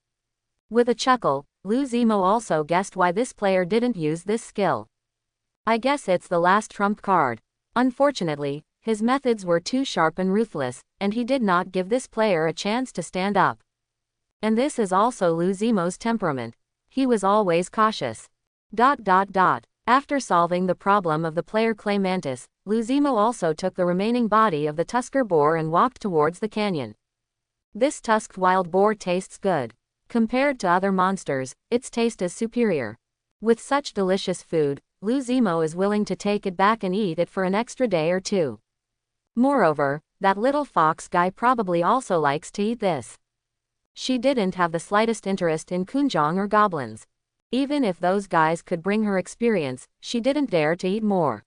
With a chuckle, Lu Zimo also guessed why this player didn't use this skill. I guess it's the last trump card. Unfortunately, his methods were too sharp and ruthless, and he did not give this player a chance to stand up. And this is also Lu Zimo's temperament. He was always cautious. After solving the problem of the player clay mantis, Lu Zimo also took the remaining body of the tusker boar and walked towards the canyon. This tusked wild boar tastes good. Compared to other monsters, its taste is superior. With such delicious food, Lu Zimo is willing to take it back and eat it for an extra day or two. Moreover, that little fox guy probably also likes to eat this. She didn't have the slightest interest in Kunjong or goblins. Even if those guys could bring her experience, she didn't dare to eat more.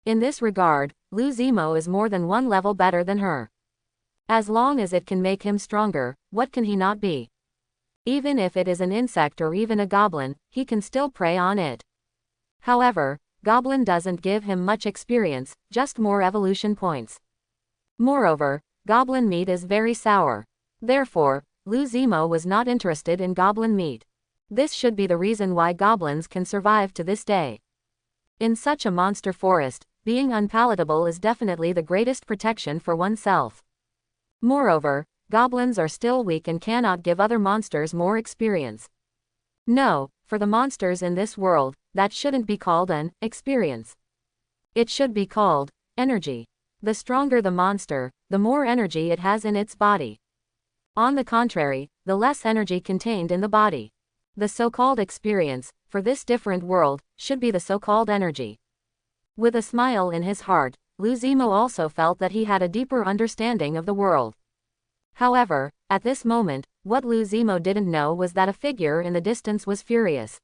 In this regard, Lu Zimo is more than one level better than her. As long as it can make him stronger, what can he not be? Even if it is an insect or even a goblin, he can still prey on it. However, goblin doesn't give him much experience, just more evolution points. Moreover, goblin meat is very sour. Therefore, Lu Zimo was not interested in goblin meat. This should be the reason why goblins can survive to this day. In such a monster forest, being unpalatable is definitely the greatest protection for oneself. Moreover, goblins are still weak and cannot give other monsters more experience. No, for the monsters in this world, that shouldn't be called an experience. It should be called energy. The stronger the monster, the more energy it has in its body. On the contrary, the less energy contained in the body. The so-called experience, for this different world, should be the so-called energy. With a smile in his heart, Lu Zimo also felt that he had a deeper understanding of the world. However, at this moment, what Lu Zimo didn't know was that a figure in the distance was furious.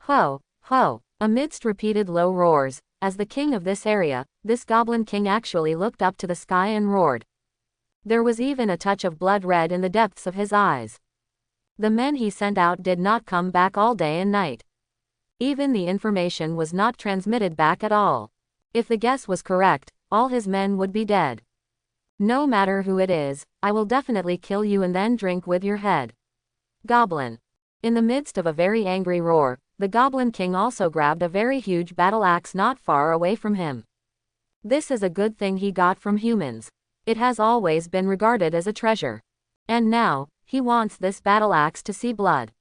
Ho, ho, amidst repeated low roars, as the king of this area, this goblin king actually looked up to the sky and roared. There was even a touch of blood red in the depths of his eyes. The men he sent out did not come back all day and night. Even the information was not transmitted back at all. If the guess was correct, all his men would be dead. No matter who it is, I will definitely kill you and then drink with your head. Goblin. In the midst of a very angry roar, the Goblin King also grabbed a very huge battle axe not far away from him. This is a good thing he got from humans. It has always been regarded as a treasure. And now, he wants this battle axe to see blood.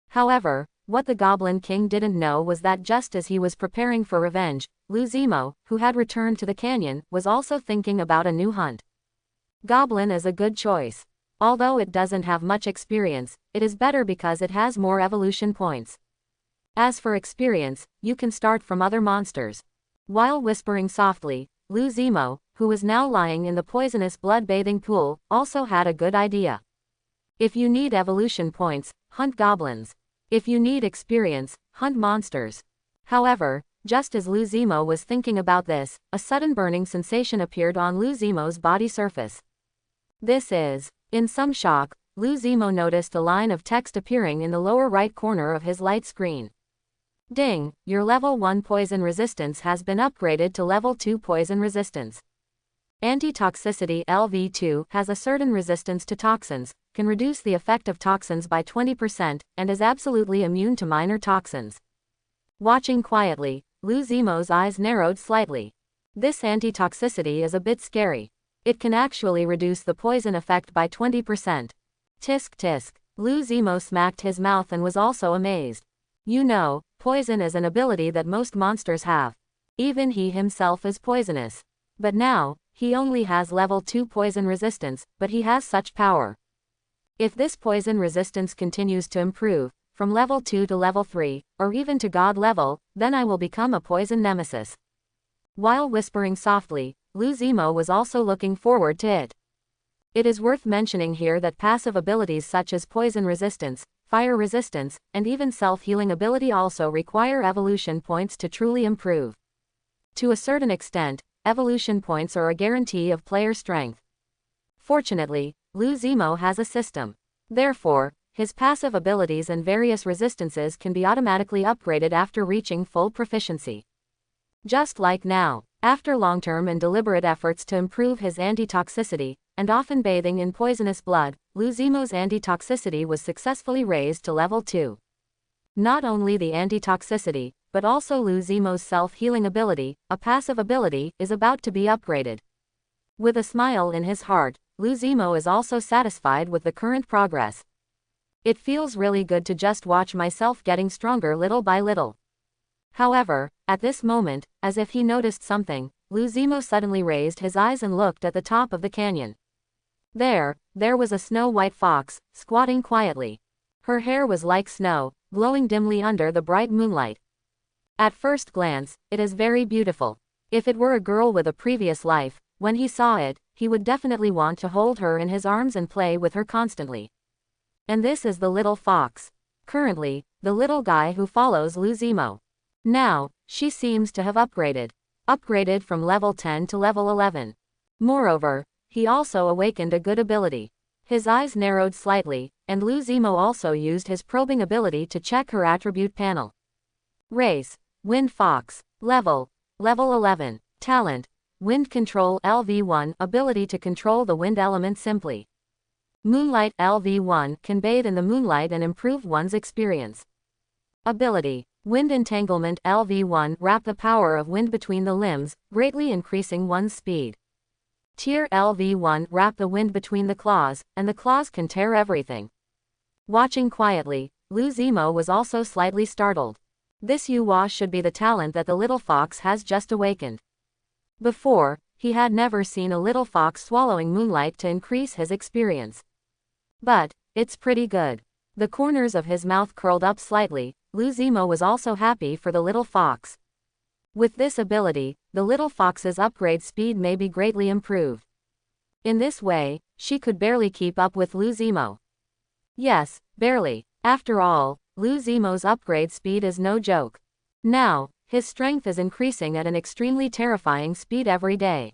However, what the Goblin King didn't know was that just as he was preparing for revenge, Lu Zimo, who had returned to the canyon, was also thinking about a new hunt. Goblin is a good choice. Although it doesn't have much experience, it is better because it has more evolution points. As for experience, you can start from other monsters. While whispering softly, Lu Zimo, who was now lying in the poisonous blood-bathing pool, also had a good idea. If you need evolution points, hunt goblins. If you need experience, hunt monsters. However, just as Lu Zimo was thinking about this, a sudden burning sensation appeared on Lu Zimo's body surface. This is. In some shock, Lu Zimo noticed a line of text appearing in the lower right corner of his light screen. Ding, your level 1 poison resistance has been upgraded to level 2 poison resistance. Antitoxicity LV2 has a certain resistance to toxins, can reduce the effect of toxins by 20%, and is absolutely immune to minor toxins. Watching quietly, Lu Zimo's eyes narrowed slightly. This antitoxicity is a bit scary. It can actually reduce the poison effect by 20%. Tisk tisk. Lu Zimo smacked his mouth and was also amazed. You know, poison is an ability that most monsters have. Even he himself is poisonous. But now, he only has level 2 poison resistance, but he has such power. If this poison resistance continues to improve, from level 2 to level 3, or even to God level, then I will become a poison nemesis. While whispering softly, Lu Zimo was also looking forward to it. It is worth mentioning here that passive abilities such as poison resistance, fire resistance, and even self-healing ability also require evolution points to truly improve. To a certain extent, evolution points are a guarantee of player strength. Fortunately, Lu Zimo has a system. Therefore, his passive abilities and various resistances can be automatically upgraded after reaching full proficiency. Just like now, after long-term and deliberate efforts to improve his antitoxicity, and often bathing in poisonous blood, Lu Zimo's antitoxicity was successfully raised to level 2. Not only the antitoxicity, but also Lu Zimo's self-healing ability, a passive ability, is about to be upgraded. With a smile in his heart, Lu Zimo is also satisfied with the current progress. It feels really good to just watch myself getting stronger little by little. However, at this moment, as if he noticed something, Lu Zimo suddenly raised his eyes and looked at the top of the canyon. There was a snow-white fox, squatting quietly. Her hair was like snow, glowing dimly under the bright moonlight. At first glance, it is very beautiful. If it were a girl with a previous life, when he saw it, he would definitely want to hold her in his arms and play with her constantly. And this is the little fox. Currently, the little guy who follows Lu Zimo. Now, she seems to have upgraded. Upgraded from level 10 to level 11. Moreover, he also awakened a good ability. His eyes narrowed slightly, and Lu Zimo also used his probing ability to check her attribute panel. Race, Wind Fox. Level 11. Talent, Wind Control LV1, ability to control the wind element simply. Moonlight LV1, can bathe in the moonlight and improve one's experience. Ability, Wind Entanglement LV1, wrap the power of wind between the limbs, greatly increasing one's speed. Tier LV1, wrap the wind between the claws, and the claws can tear everything. Watching quietly, Lu Zimo was also slightly startled. This Yuwa should be the talent that the little fox has just awakened. Before, he had never seen a little fox swallowing moonlight to increase his experience. But, it's pretty good. The corners of his mouth curled up slightly. Lu Zimo was also happy for the little fox. With this ability, the little fox's upgrade speed may be greatly improved. In this way, she could barely keep up with Lu Zimo. Yes, barely. After all, Lu Zimo's upgrade speed is no joke. Now, his strength is increasing at an extremely terrifying speed every day.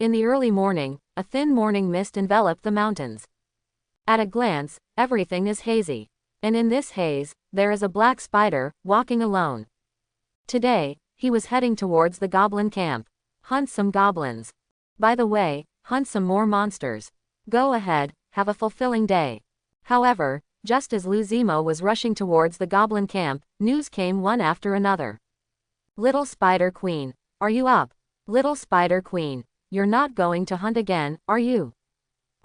In the early morning, a thin morning mist enveloped the mountains. At a glance, everything is hazy. And in this haze, there is a black spider, walking alone. Today, he was heading towards the goblin camp. Hunt some goblins. By the way, hunt some more monsters. Go ahead, have a fulfilling day. However, just as Lu Zimo was rushing towards the goblin camp, news came one after another. Little Spider Queen, are you up? Little Spider Queen, you're not going to hunt again, are you?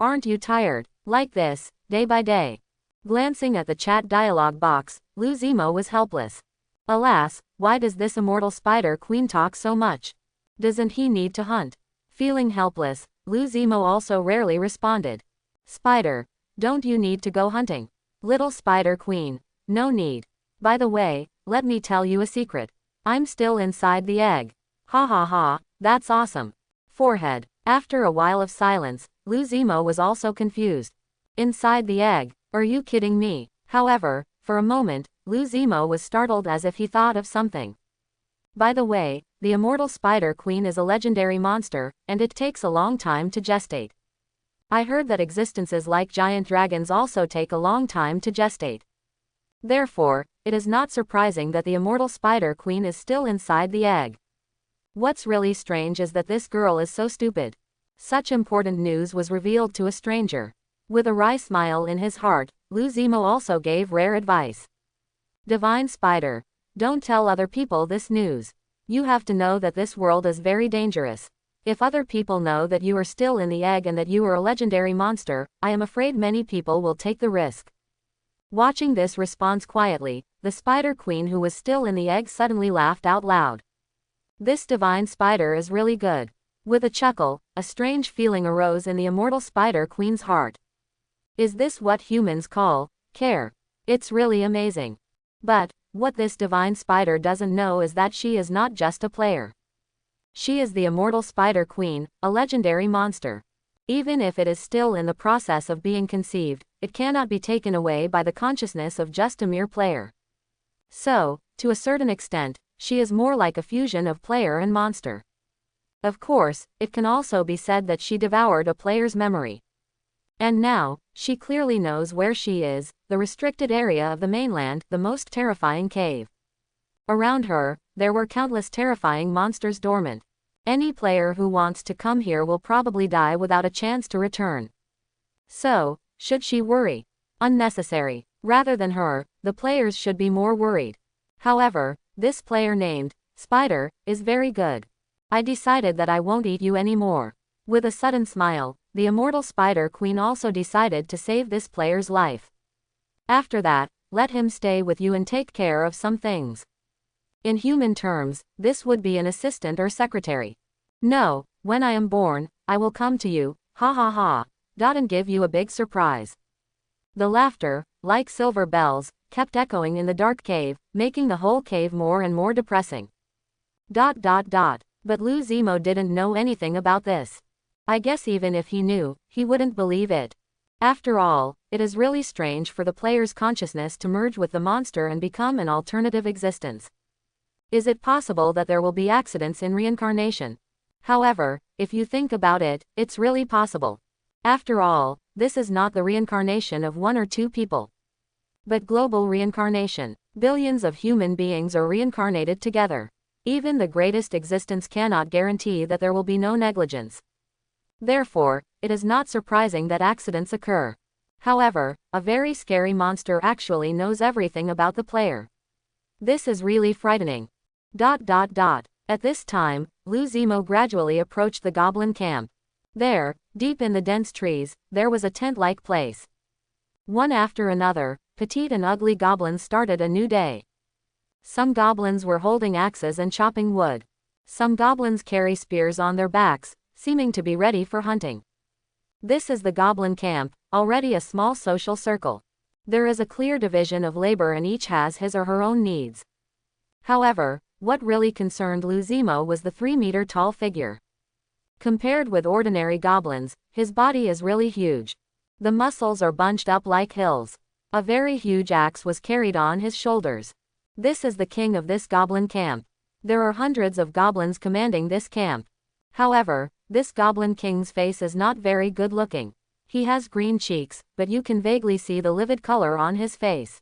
Aren't you tired? Like this, day by day. Glancing at the chat dialogue box, Lu Zimo was helpless. Alas, why does this immortal Spider Queen talk so much? Doesn't he need to hunt? Feeling helpless, Lu Zimo also rarely responded. Spider, don't you need to go hunting? Little Spider Queen, no need. By the way, let me tell you a secret. I'm still inside the egg. Ha ha ha, that's awesome. Forehead. After a while of silence, Lu Zimo was also confused. Inside the egg? Are you kidding me? However, for a moment, Lu Zimo was startled as if he thought of something. By the way, the immortal Spider Queen is a legendary monster, and it takes a long time to gestate. I heard that existences like giant dragons also take a long time to gestate. Therefore, it is not surprising that the immortal Spider Queen is still inside the egg. What's really strange is that this girl is so stupid. Such important news was revealed to a stranger. With a wry smile in his heart, Lu Zimo also gave rare advice. Divine Spider, don't tell other people this news. You have to know that this world is very dangerous. If other people know that you are still in the egg and that you are a legendary monster, I am afraid many people will take the risk. Watching this response quietly, the Spider Queen who was still in the egg suddenly laughed out loud. This divine spider is really good. With a chuckle, a strange feeling arose in the immortal Spider Queen's heart. Is this what humans call care? It's really amazing. But what this divine spider doesn't know is that she is not just a player. She is the immortal Spider Queen, a legendary monster. Even if it is still in the process of being conceived, it cannot be taken away by the consciousness of just a mere player. So, to a certain extent, she is more like a fusion of player and monster. Of course, it can also be said that she devoured a player's memory. And now, she clearly knows where she is, the restricted area of the mainland, the most terrifying cave. Around her, there were countless terrifying monsters dormant. Any player who wants to come here will probably die without a chance to return. So, should she worry? Unnecessary. Rather than her, the players should be more worried. However, this player named Spider is very good. I decided that I won't eat you anymore. With a sudden smile, the immortal Spider Queen also decided to save this player's life. After that, let him stay with you and take care of some things. In human terms, this would be an assistant or secretary. No, when I am born, I will come to you, ha ha ha, and give you a big surprise. The laughter, like silver bells, kept echoing in the dark cave, making the whole cave more and more depressing. But Lu Zimo didn't know anything about this. I guess even if he knew, he wouldn't believe it. After all, it is really strange for the player's consciousness to merge with the monster and become an alternative existence. Is it possible that there will be accidents in reincarnation? However, if you think about it, it's really possible. After all, this is not the reincarnation of one or two people, but global reincarnation. Billions of human beings are reincarnated together. Even the greatest existence cannot guarantee that there will be no negligence. Therefore, it is not surprising that accidents occur. However, a very scary monster actually knows everything about the player. This is really frightening. At this time, Lu Zimo gradually approached the goblin camp. There, deep in the dense trees, there was a tent-like place. One after another, petite and ugly goblins started a new day. Some goblins were holding axes and chopping wood. Some goblins carry spears on their backs, seeming to be ready for hunting. This is the goblin camp, already a small social circle. There is a clear division of labor and each has his or her own needs. However, what really concerned Lu Zimo was the 3-meter-tall figure. Compared with ordinary goblins, his body is really huge. The muscles are bunched up like hills. A very huge axe was carried on his shoulders. This is the king of this goblin camp. There are hundreds of goblins commanding this camp. However, this goblin king's face is not very good looking. He has green cheeks, but you can vaguely see the livid color on his face.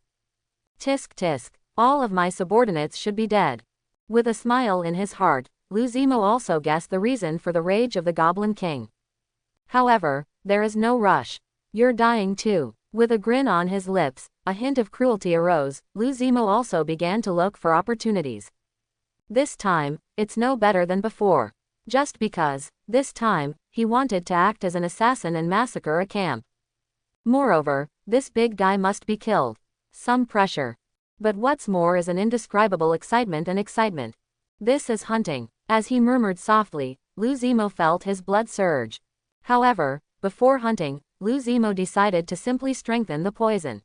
Tisk tisk, all of my subordinates should be dead. With a smile in his heart, Lu Zimo also guessed the reason for the rage of the Goblin King. However, there is no rush. You're dying too. With a grin on his lips, a hint of cruelty arose. Lu Zimo also began to look for opportunities. This time, it's no better than before. Just because, this time, he wanted to act as an assassin and massacre a camp. Moreover, this big guy must be killed. Some pressure. But what's more is an indescribable excitement and excitement. This is hunting. As he murmured softly, Lu Zimo felt his blood surge. However, before hunting, Lu Zimo decided to simply strengthen the poison.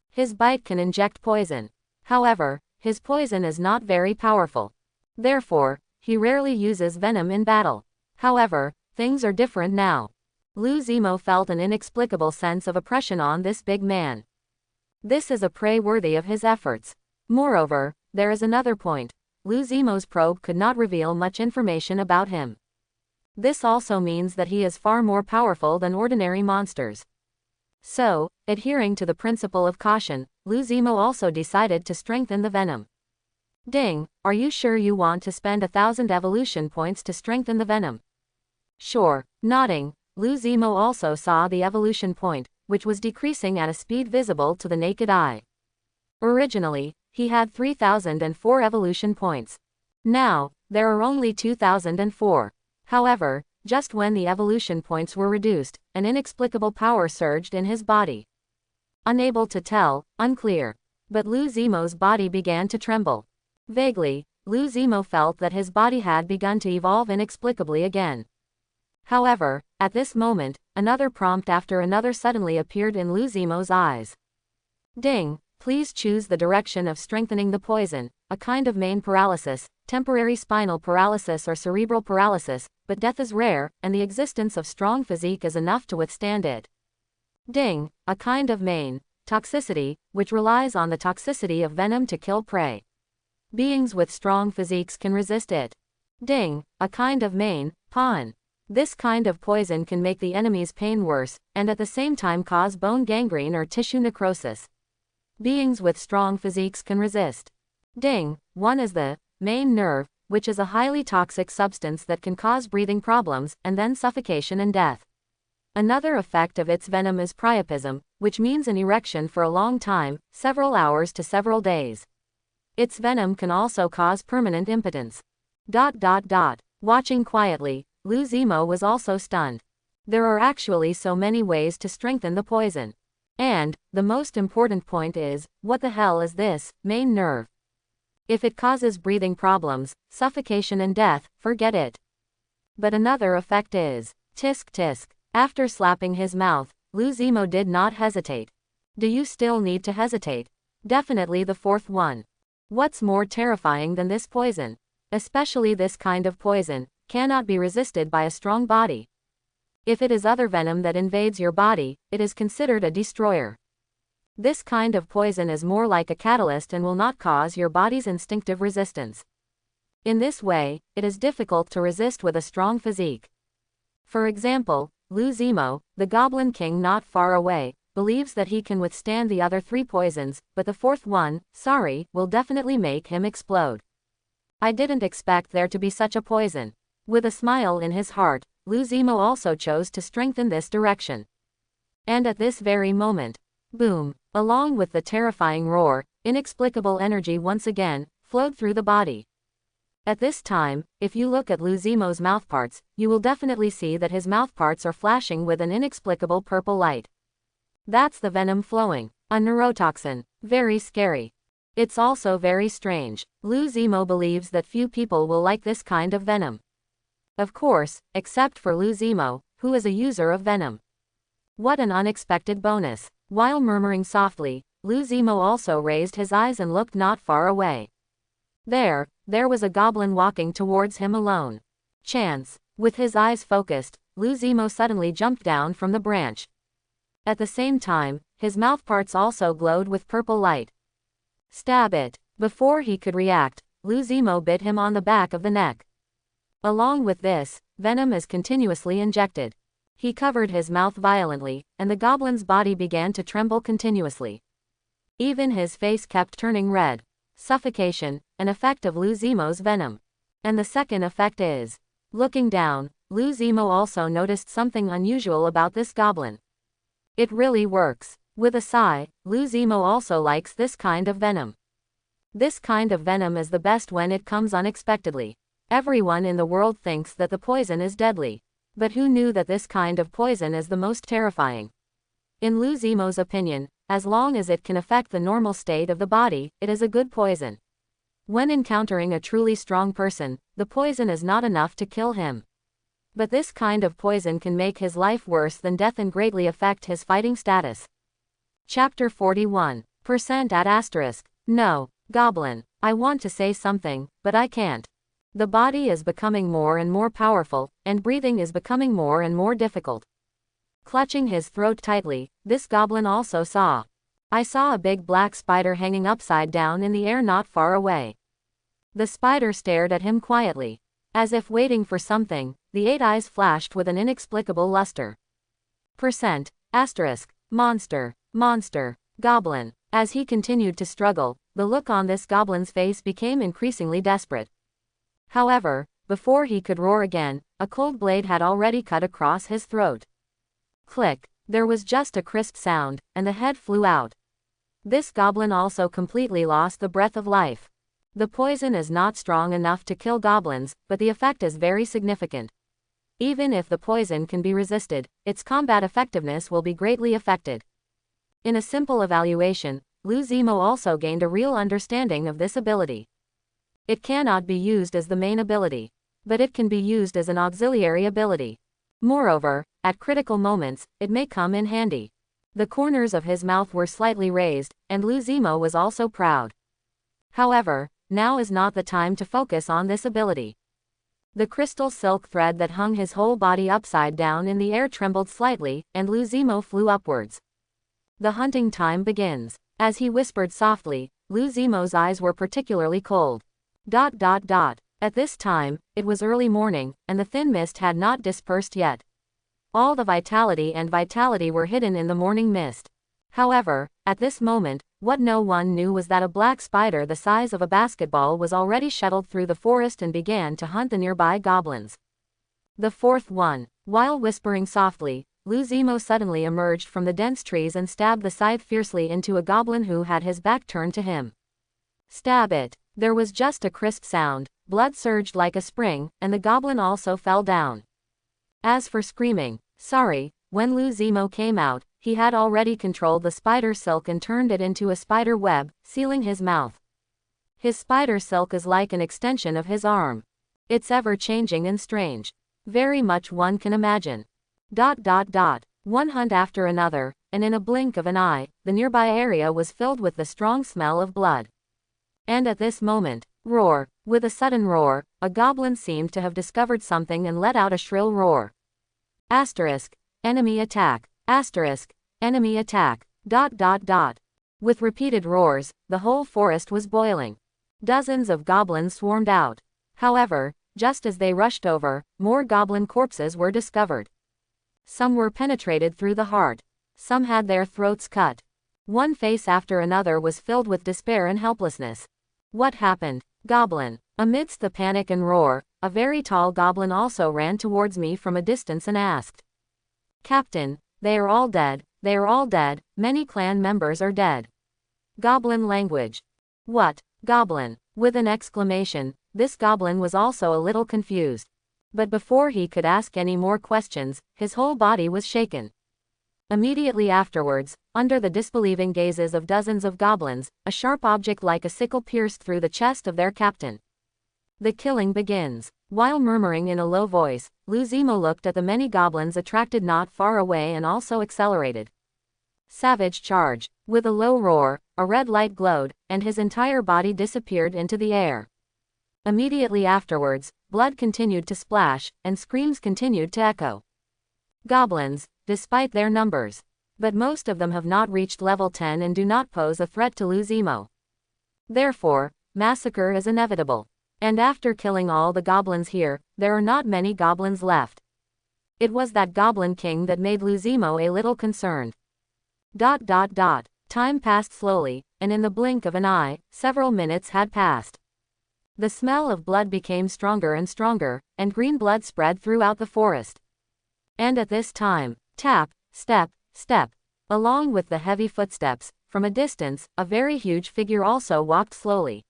His bite can inject poison. However, his poison is not very powerful. Therefore, he rarely uses venom in battle. However, things are different now. Lu Zimo felt an inexplicable sense of oppression on this big man. This is a prey worthy of his efforts. Moreover, there is another point. Lu Zimo's probe could not reveal much information about him. This also means that he is far more powerful than ordinary monsters. So, adhering to the principle of caution, Lu Zimo also decided to strengthen the venom. Ding, are you sure you want to spend 1,000 evolution points to strengthen the venom? Sure. Nodding, Lu Zimo also saw the evolution point, which was decreasing at a speed visible to the naked eye. Originally, he had 3,004 evolution points. Now, there are only 2,004. However, just when the evolution points were reduced, an inexplicable power surged in his body. Unable to tell, unclear. But Lu Zimo's body began to tremble. Vaguely, Lu Zimo felt that his body had begun to evolve inexplicably again. However, at this moment, another prompt after another suddenly appeared in Lu Zimo's eyes. Ding, please choose the direction of strengthening the poison, a kind of main paralysis, temporary spinal paralysis or cerebral paralysis, but death is rare, and the existence of strong physique is enough to withstand it. Ding, a kind of main toxicity, which relies on the toxicity of venom to kill prey. Beings with strong physiques can resist it. Ding, a kind of main pawn. This kind of poison can make the enemy's pain worse, and at the same time cause bone gangrene or tissue necrosis. Beings with strong physiques can resist. Ding, one is the main nerve, which is a highly toxic substance that can cause breathing problems, and then suffocation and death. Another effect of its venom is priapism, which means an erection for a long time, several hours to several days. Its venom can also cause permanent impotence. Watching quietly, Lu Zimo was also stunned. There are actually so many ways to strengthen the poison. And, the most important point is, what the hell is this main nerve? If it causes breathing problems, suffocation and death, forget it. But another effect is, tisk tisk. After slapping his mouth, Lu Zimo did not hesitate. Do you still need to hesitate? Definitely the fourth one. What's more terrifying than this poison? Especially this kind of poison, cannot be resisted by a strong body. If it is other venom that invades your body, it is considered a destroyer. This kind of poison is more like a catalyst and will not cause your body's instinctive resistance. In this way, it is difficult to resist with a strong physique. For example, Lu Zimo, the Goblin King not far away, believes that he can withstand the other three poisons, but the fourth one, will definitely make him explode. I didn't expect there to be such a poison. With a smile in his heart, Lu Zimo also chose to strengthen this direction. And at this very moment, boom, along with the terrifying roar, inexplicable energy once again flowed through the body. At this time, if you look at Lu Zimo's mouthparts, you will definitely see that his mouthparts are flashing with an inexplicable purple light. That's the venom flowing. A neurotoxin. Very scary. It's also very strange. Lu Zimo believes that few people will like this kind of venom. Of course, except for Lu Zimo, who is a user of venom. What an unexpected bonus. While murmuring softly, Lu Zimo also raised his eyes and looked not far away. There was a goblin walking towards him alone. Chance. With his eyes focused, Lu Zimo suddenly jumped down from the branch. At the same time, his mouthparts also glowed with purple light. Stab it. Before he could react, Lu Zimo bit him on the back of the neck. Along with this, venom is continuously injected. He covered his mouth violently, and the goblin's body began to tremble continuously. Even his face kept turning red. Suffocation, an effect of Lu Zimo's venom. And the second effect is, looking down, Lu Zimo also noticed something unusual about this goblin. It really works. With a sigh, Lu Zimo also likes this kind of venom. This kind of venom is the best when it comes unexpectedly. Everyone in the world thinks that the poison is deadly. But who knew that this kind of poison is the most terrifying? In Lu Zimo's opinion, as long as it can affect the normal state of the body, it is a good poison. When encountering a truly strong person, the poison is not enough to kill him. But this kind of poison can make his life worse than death and greatly affect his fighting status. Chapter 41. %*. No, Goblin. I want to say something, but I can't. The body is becoming more and more powerful, and breathing is becoming more and more difficult. Clutching his throat tightly, this goblin also saw. I saw a big black spider hanging upside down in the air not far away. The spider stared at him quietly. As if waiting for something, the 8 eyes flashed with an inexplicable luster. %*. Monster, monster, goblin. As he continued to struggle, the look on this goblin's face became increasingly desperate. However, before he could roar again, a cold blade had already cut across his throat. Click, there was just a crisp sound, and the head flew out. This goblin also completely lost the breath of life. The poison is not strong enough to kill goblins, but the effect is very significant. Even if the poison can be resisted, its combat effectiveness will be greatly affected. In a simple evaluation, Lu Zimo also gained a real understanding of this ability. It cannot be used as the main ability, but it can be used as an auxiliary ability. Moreover, at critical moments, it may come in handy. The corners of his mouth were slightly raised, and Lu Zimo was also proud. However, now is not the time to focus on this ability. The crystal silk thread that hung his whole body upside down in the air trembled slightly, and Lu Zimo flew upwards. The hunting time begins. As he whispered softly, Lu Zimo's eyes were particularly cold. At this time, it was early morning, and the thin mist had not dispersed yet. All the vitality were hidden in the morning mist. However, at this moment, what no one knew was that a black spider the size of a basketball was already shuttled through the forest and began to hunt the nearby goblins. The fourth one. While whispering softly, Lu Zimo suddenly emerged from the dense trees and stabbed the scythe fiercely into a goblin who had his back turned to him. Stab it. There was just a crisp sound, blood surged like a spring, and the goblin also fell down. As for screaming, sorry, when Lu Zimo came out, he had already controlled the spider silk and turned it into a spider web, sealing his mouth. His spider silk is like an extension of his arm. It's ever-changing and strange. Very much one can imagine. One hunt after another, and in a blink of an eye, the nearby area was filled with the strong smell of blood. And at this moment, roar, with a sudden roar, a goblin seemed to have discovered something and let out a shrill roar. Asterisk, enemy attack. Asterisk, enemy attack. With repeated roars, the whole forest was boiling. Dozens of goblins swarmed out. However, just as they rushed over, more goblin corpses were discovered. Some were penetrated through the heart. Some had their throats cut. One face after another was filled with despair and helplessness. What happened? Goblin. Amidst the panic and roar, a very tall goblin also ran towards me from a distance and asked, Captain, they are all dead, they are all dead, many clan members are dead. Goblin language. What? Goblin. With an exclamation, this goblin was also a little confused. But before he could ask any more questions, his whole body was shaken. Immediately afterwards, under the disbelieving gazes of dozens of goblins, a sharp object like a sickle pierced through the chest of their captain. The killing begins. While murmuring in a low voice, Lu Zimo looked at the many goblins attracted not far away and also accelerated. Savage charge. With a low roar, a red light glowed, and his entire body disappeared into the air. Immediately afterwards, blood continued to splash, and screams continued to echo. Goblins, despite their numbers. But most of them have not reached level 10 and do not pose a threat to Lu Zimo. Therefore, massacre is inevitable. And after killing all the goblins here, there are not many goblins left. It was that Goblin King that made Lu Zimo a little concerned. Time passed slowly, and in the blink of an eye, several minutes had passed. The smell of blood became stronger and stronger, and green blood spread throughout the forest. And at this time, tap, step, step. Along with the heavy footsteps, from a distance, a very huge figure also walked slowly.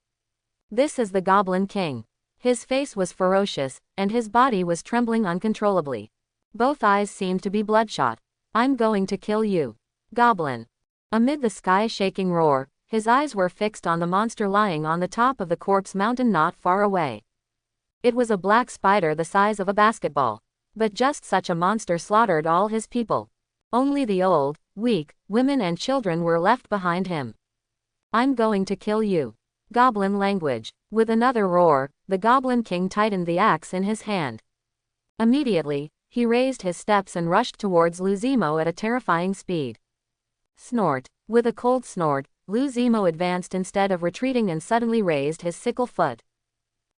This is the Goblin King. His face was ferocious, and his body was trembling uncontrollably. Both eyes seemed to be bloodshot. I'm going to kill you. Goblin. Amid the sky-shaking roar, his eyes were fixed on the monster lying on the top of the corpse mountain not far away. It was a black spider the size of a basketball. But just such a monster slaughtered all his people. Only the old, weak, women and children were left behind him. I'm going to kill you. Goblin language. With another roar, the Goblin King tightened the axe in his hand. Immediately, he raised his steps and rushed towards Lu Zimo at a terrifying speed. Snort. With a cold snort, Lu Zimo advanced instead of retreating and suddenly raised his sickle foot.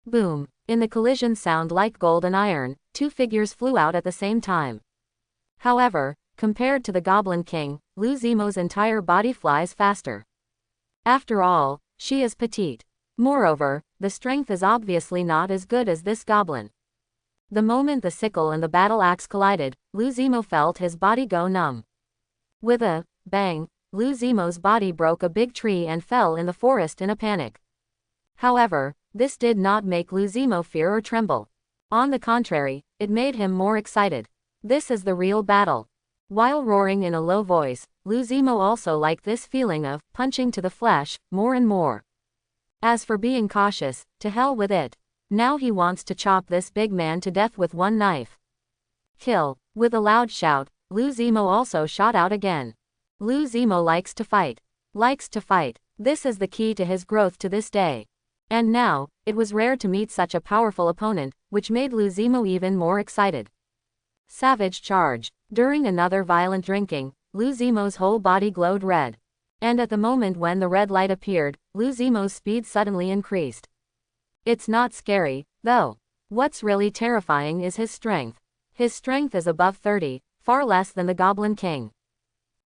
Boom. In the collision sound like gold and iron, two figures flew out at the same time. However, compared to the Goblin King, Lou Zemo's entire body flies faster. After all, she is petite. Moreover, the strength is obviously not as good as this goblin. The moment the sickle and the battle axe collided, Lou Zemo felt his body go numb. With a bang, Lou Zemo's body broke a big tree and fell in the forest in a panic. However, this did not make Lou Zemo fear or tremble. On the contrary, it made him more excited. This is the real battle. While roaring in a low voice, Lou Zemo also liked this feeling of punching to the flesh more and more. As for being cautious, to hell with it. Now he wants to chop this big man to death with one knife. Kill. With a loud shout, Lou Zemo also shot out again. Lou Zemo likes to fight. Likes to fight. This is the key to his growth to this day. And now, it was rare to meet such a powerful opponent, which made Lou Zemo even more excited. Savage charge. During another violent drinking, Lou Zemo's whole body glowed red. And at the moment when the red light appeared, Lou Zemo's speed suddenly increased. It's not scary, though. What's really terrifying is his strength. His strength is above 30, far less than the Goblin King.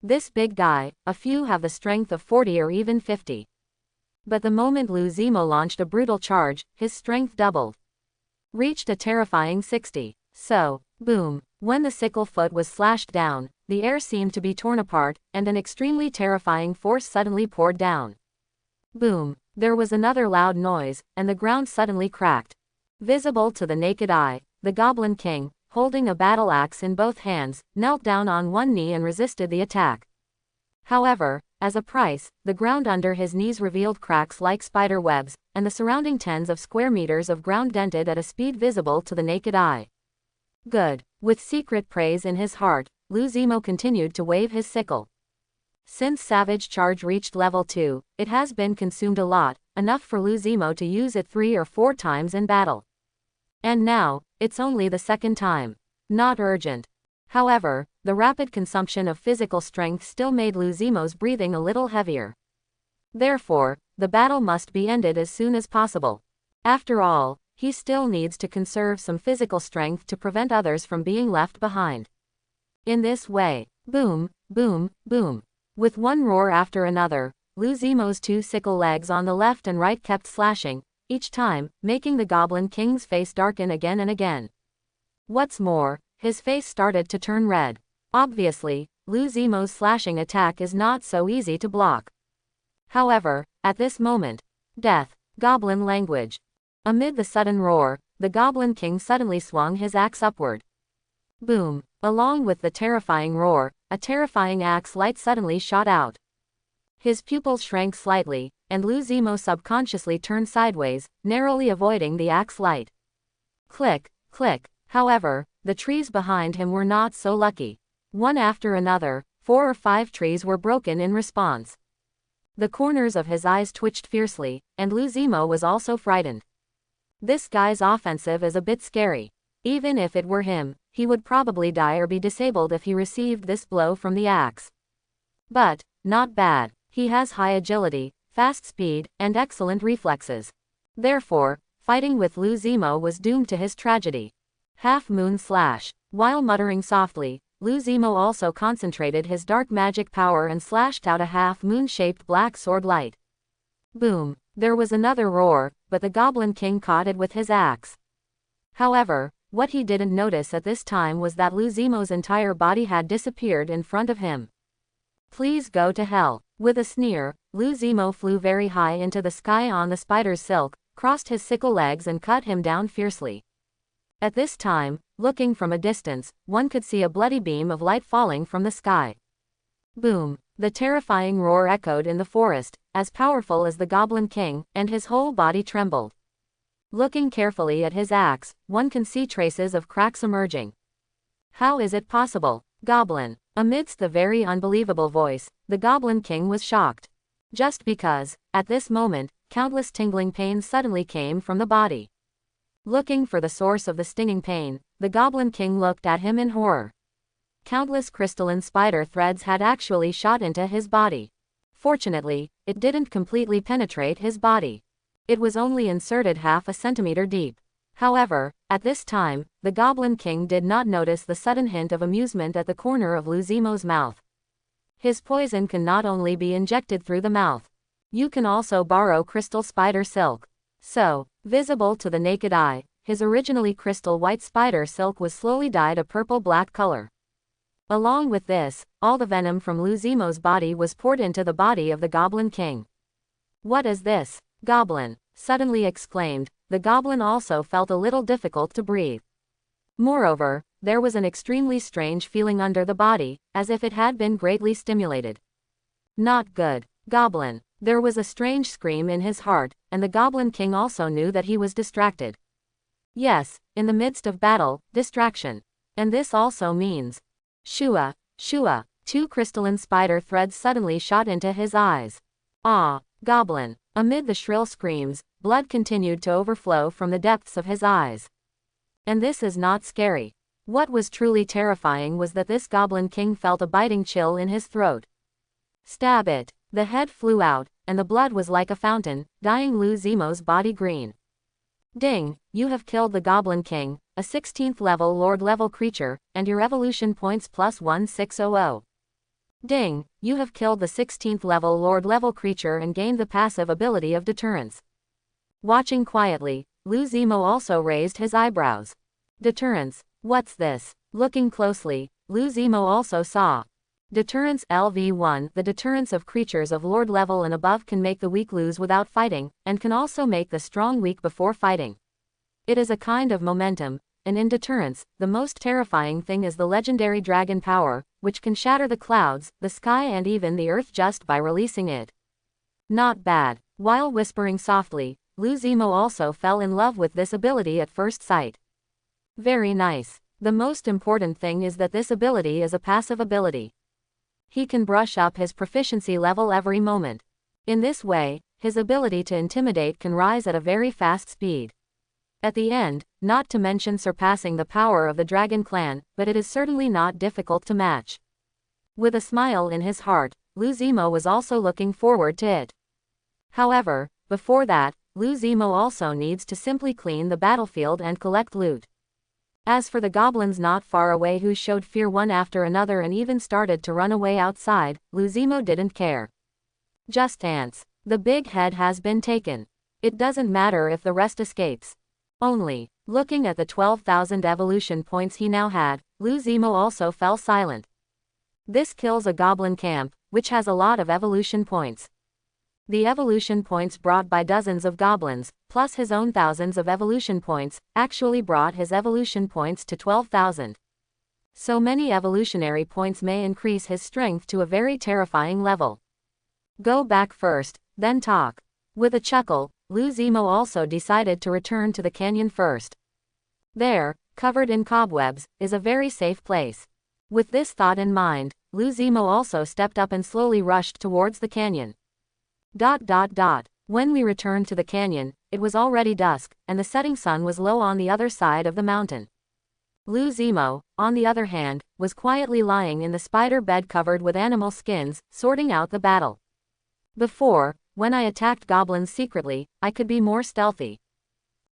This big guy, a few have the strength of 40 or even 50. But the moment Lou Zemo launched a brutal charge, his strength doubled. Reached a terrifying 60. So, boom. When the sickle foot was slashed down, the air seemed to be torn apart, and an extremely terrifying force suddenly poured down. Boom. There was another loud noise, and the ground suddenly cracked. Visible to the naked eye, the Goblin King, holding a battle axe in both hands, knelt down on one knee and resisted the attack. However, as a price, the ground under his knees revealed cracks like spider webs, and the surrounding tens of square meters of ground dented at a speed visible to the naked eye. Good. With secret praise in his heart, Lou Zemo continued to wave his sickle. Since Savage Charge reached level 2, it has been consumed a lot, enough for Lou Zemo to use it 3 or 4 times in battle. And now, it's only the second time. Not urgent. However, the rapid consumption of physical strength still made Lou Zemo's breathing a little heavier. Therefore, the battle must be ended as soon as possible. After all, he still needs to conserve some physical strength to prevent others from being left behind. In this way, boom, boom, boom. With one roar after another, Lou Zemo's 2 sickle legs on the left and right kept slashing, each time, making the Goblin King's face darken again and again. What's more, his face started to turn red. Obviously, Lou Zemo's slashing attack is not so easy to block. However, at this moment, death, Goblin language. Amid the sudden roar, the Goblin King suddenly swung his axe upward. Boom. Along with the terrifying roar, a terrifying axe light suddenly shot out. His pupils shrank slightly, and Lou Zemo subconsciously turned sideways, narrowly avoiding the axe light. Click, click. However, the trees behind him were not so lucky. One after another, 4 or 5 trees were broken in response. The corners of his eyes twitched fiercely, and Lou Zemo was also frightened. This guy's offensive is a bit scary. Even if it were him, he would probably die or be disabled if he received this blow from the axe. But, not bad. He has high agility, fast speed, and excellent reflexes. Therefore, fighting with Lou Zemo was doomed to his tragedy. Half Moon Slash. While muttering softly, Lou Zemo also concentrated his dark magic power and slashed out a half-moon-shaped black sword light. Boom. There was another roar, but the Goblin King caught it with his axe. However, what he didn't notice at this time was that Lou Zemo's entire body had disappeared in front of him. Please go to hell. With a sneer, Lou Zemo flew very high into the sky on the spider's silk, crossed his sickle legs and cut him down fiercely. At this time, looking from a distance, one could see a bloody beam of light falling from the sky. Boom. The terrifying roar echoed in the forest, as powerful as the Goblin King, and his whole body trembled. Looking carefully at his axe, one can see traces of cracks emerging. How is it possible? Goblin. Amidst the very unbelievable voice, the Goblin King was shocked. Just because, at this moment, countless tingling pains suddenly came from the body. Looking for the source of the stinging pain, the Goblin King looked at him in horror. Countless crystalline spider threads had actually shot into his body. Fortunately, it didn't completely penetrate his body. It was only inserted half a centimeter deep. However, at this time, the Goblin King did not notice the sudden hint of amusement at the corner of Lou Zemo's mouth. His poison can not only be injected through the mouth. You can also borrow crystal spider silk. So, visible to the naked eye, his originally crystal white spider silk was slowly dyed a purple-black color. Along with this, all the venom from Lu Zimo's body was poured into the body of the Goblin King. "What is this, Goblin?" suddenly exclaimed. The goblin also felt a little difficult to breathe. Moreover, there was an extremely strange feeling under the body, as if it had been greatly stimulated. Not good, Goblin. There was a strange scream in his heart, and the Goblin King also knew that he was distracted. Yes, in the midst of battle, distraction. And this also means, Shua, Shua, 2 crystalline spider threads suddenly shot into his eyes. Ah, Goblin. Amid the shrill screams, blood continued to overflow from the depths of his eyes. And this is not scary. What was truly terrifying was that this Goblin King felt a biting chill in his throat. Stab it. The head flew out, and the blood was like a fountain, dyeing Lu Zimo's body green. Ding, you have killed the Goblin King, a 16th level Lord level creature, and your evolution points plus 1600. Ding, you have killed the 16th level Lord level creature and gained the passive ability of deterrence. Watching quietly, Lu Zimo also raised his eyebrows. Deterrence, what's this? Looking closely, Lu Zimo also saw. Deterrence LV1. The deterrence of creatures of Lord level and above can make the weak lose without fighting, and can also make the strong weak before fighting. It is a kind of momentum, and in deterrence, the most terrifying thing is the legendary dragon power, which can shatter the clouds, the sky and even the earth just by releasing it. Not bad. While whispering softly, Lu Zimo also fell in love with this ability at first sight. Very nice. The most important thing is that this ability is a passive ability. He can brush up his proficiency level every moment. In this way, his ability to intimidate can rise at a very fast speed. At the end, not to mention surpassing the power of the Dragon Clan, but it is certainly not difficult to match. With a smile in his heart, Lu Zimo was also looking forward to it. However, before that, Lu Zimo also needs to simply clean the battlefield and collect loot. As for the goblins not far away who showed fear one after another and even started to run away outside, Lu Zimo didn't care. Just ants. The big head has been taken. It doesn't matter if the rest escapes. Only, looking at the 12,000 evolution points he now had, Lu Zimo also fell silent. This kills a goblin camp, which has a lot of evolution points. The evolution points brought by dozens of goblins, plus his own thousands of evolution points, actually brought his evolution points to 12,000. So many evolutionary points may increase his strength to a very terrifying level. Go back first, then talk. With a chuckle, Lu Zimo also decided to return to the canyon first. There, covered in cobwebs, is a very safe place. With this thought in mind, Lu Zimo also stepped up and slowly rushed towards the canyon. When we returned to the canyon, it was already dusk, and the setting sun was low on the other side of the mountain. Lu Zimo, on the other hand, was quietly lying in the spider bed covered with animal skins, sorting out the battle. Before, when I attacked goblins secretly, I could be more stealthy.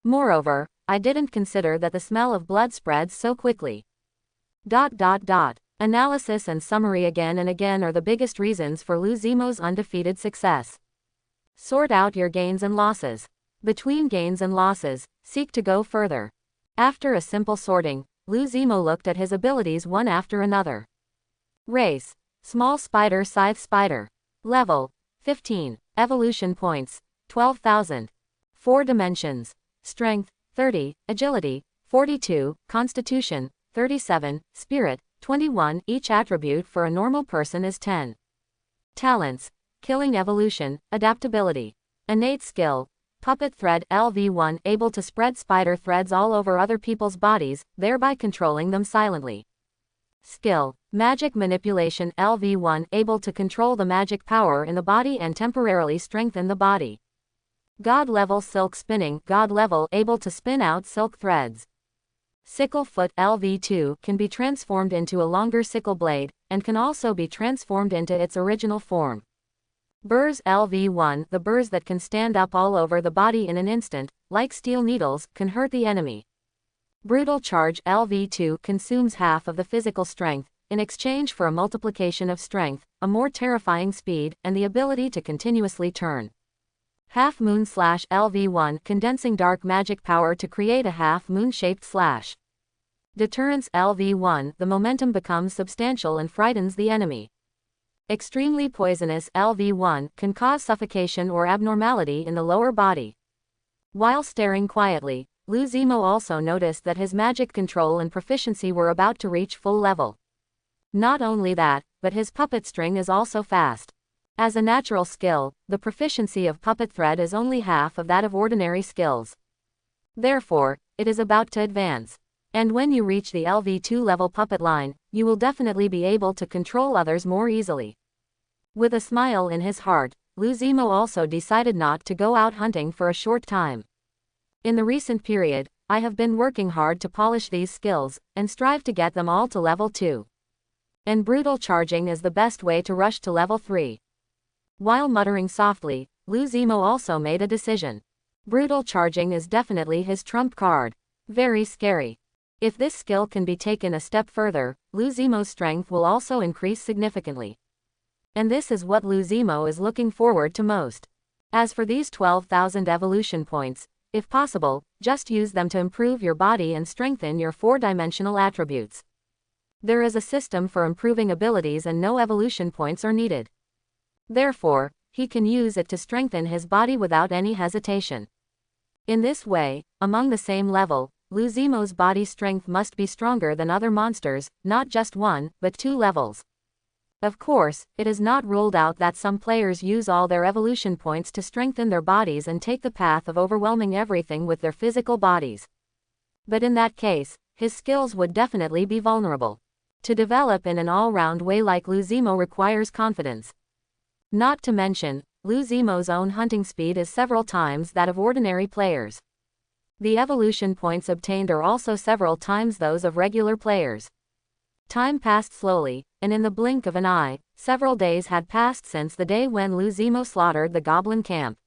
Moreover, I didn't consider that the smell of blood spreads so quickly. Analysis and summary again and again are the biggest reasons for Lu Zimo's undefeated success. Sort out your gains and losses. Between gains and losses, seek to go further. After a simple sorting, Lu Zimo looked at his abilities one after another. Race: Small Spider Scythe Spider. Level: 15. Evolution points: 12,000. 4 dimensions: Strength: 30, Agility: 42, Constitution: 37, Spirit: 21. Each attribute for a normal person is 10. Talents: Killing Evolution, Adaptability. Innate Skill: Puppet Thread LV1, able to spread spider threads all over other people's bodies, thereby controlling them silently. Skill: Magic Manipulation LV1, able to control the magic power in the body and temporarily strengthen the body. God Level Silk Spinning, God Level, able to spin out silk threads. Sickle Foot LV2 can be transformed into a longer sickle blade, and can also be transformed into its original form. Burrs LV1, the burrs that can stand up all over the body in an instant, like steel needles, can hurt the enemy. Brutal Charge LV2 consumes half of the physical strength, in exchange for a multiplication of strength, a more terrifying speed, and the ability to continuously turn. Half Moon / LV1 condensing dark magic power to create a half moon shaped slash. Deterrence LV1 the momentum becomes substantial and frightens the enemy. Extremely poisonous LV1 can cause suffocation or abnormality in the lower body. While staring quietly, Lu Zimo also noticed that his magic control and proficiency were about to reach full level. Not only that, but his puppet string is also fast. As a natural skill, the proficiency of puppet thread is only half of that of ordinary skills. Therefore, it is about to advance. And when you reach the LV2 level puppet line, you will definitely be able to control others more easily. With a smile in his heart, Lu Zimo also decided not to go out hunting for a short time. In the recent period, I have been working hard to polish these skills, and strive to get them all to level 2. And brutal charging is the best way to rush to level 3. While muttering softly, Lu Zimo also made a decision. Brutal charging is definitely his trump card. Very scary. If this skill can be taken a step further, Lu Zimo's strength will also increase significantly. And this is what Lu Zimo is looking forward to most. As for these 12,000 evolution points, if possible, just use them to improve your body and strengthen your 4-dimensional attributes. There is a system for improving abilities and no evolution points are needed. Therefore, he can use it to strengthen his body without any hesitation. In this way, among the same level, Lu Zimo's body strength must be stronger than other monsters, not just 1, but 2 levels. Of course, it is not ruled out that some players use all their evolution points to strengthen their bodies and take the path of overwhelming everything with their physical bodies. But in that case, his skills would definitely be vulnerable. To develop in an all-round way like Lu Zimo requires confidence. Not to mention, Lu Zimo's own hunting speed is several times that of ordinary players. The evolution points obtained are also several times those of regular players. Time passed slowly, and in the blink of an eye, several days had passed since the day when Lu Zimo slaughtered the goblin camp.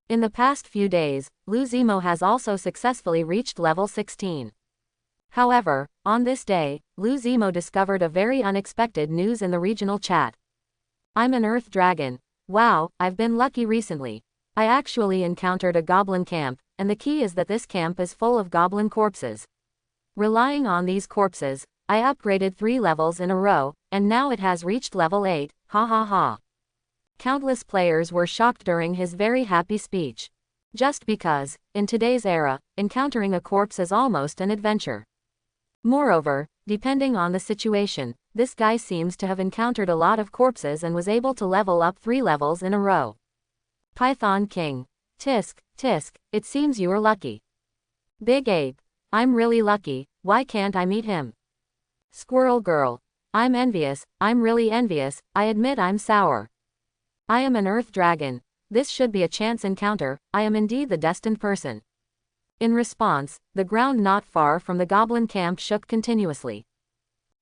In the past few days, Lu Zimo has also successfully reached level 16. However, on this day, Lu Zimo discovered a very unexpected news in the regional chat. I'm an earth dragon. Wow, I've been lucky recently. I actually encountered a goblin camp, and the key is that this camp is full of goblin corpses. Relying on these corpses, I upgraded 3 levels in a row, and now it has reached level 8, ha ha ha. Countless players were shocked during his very happy speech. Just because, in today's era, encountering a corpse is almost an adventure. Moreover, depending on the situation, this guy seems to have encountered a lot of corpses and was able to level up 3 levels in a row. Python King. Tisk, tisk, it seems you are lucky. Big Ape. I'm really lucky, why can't I meet him? Squirrel Girl. I'm envious, I'm really envious, I admit I'm sour. I am an earth dragon. This should be a chance encounter, I am indeed the destined person. In response, the ground not far from the goblin camp shook continuously.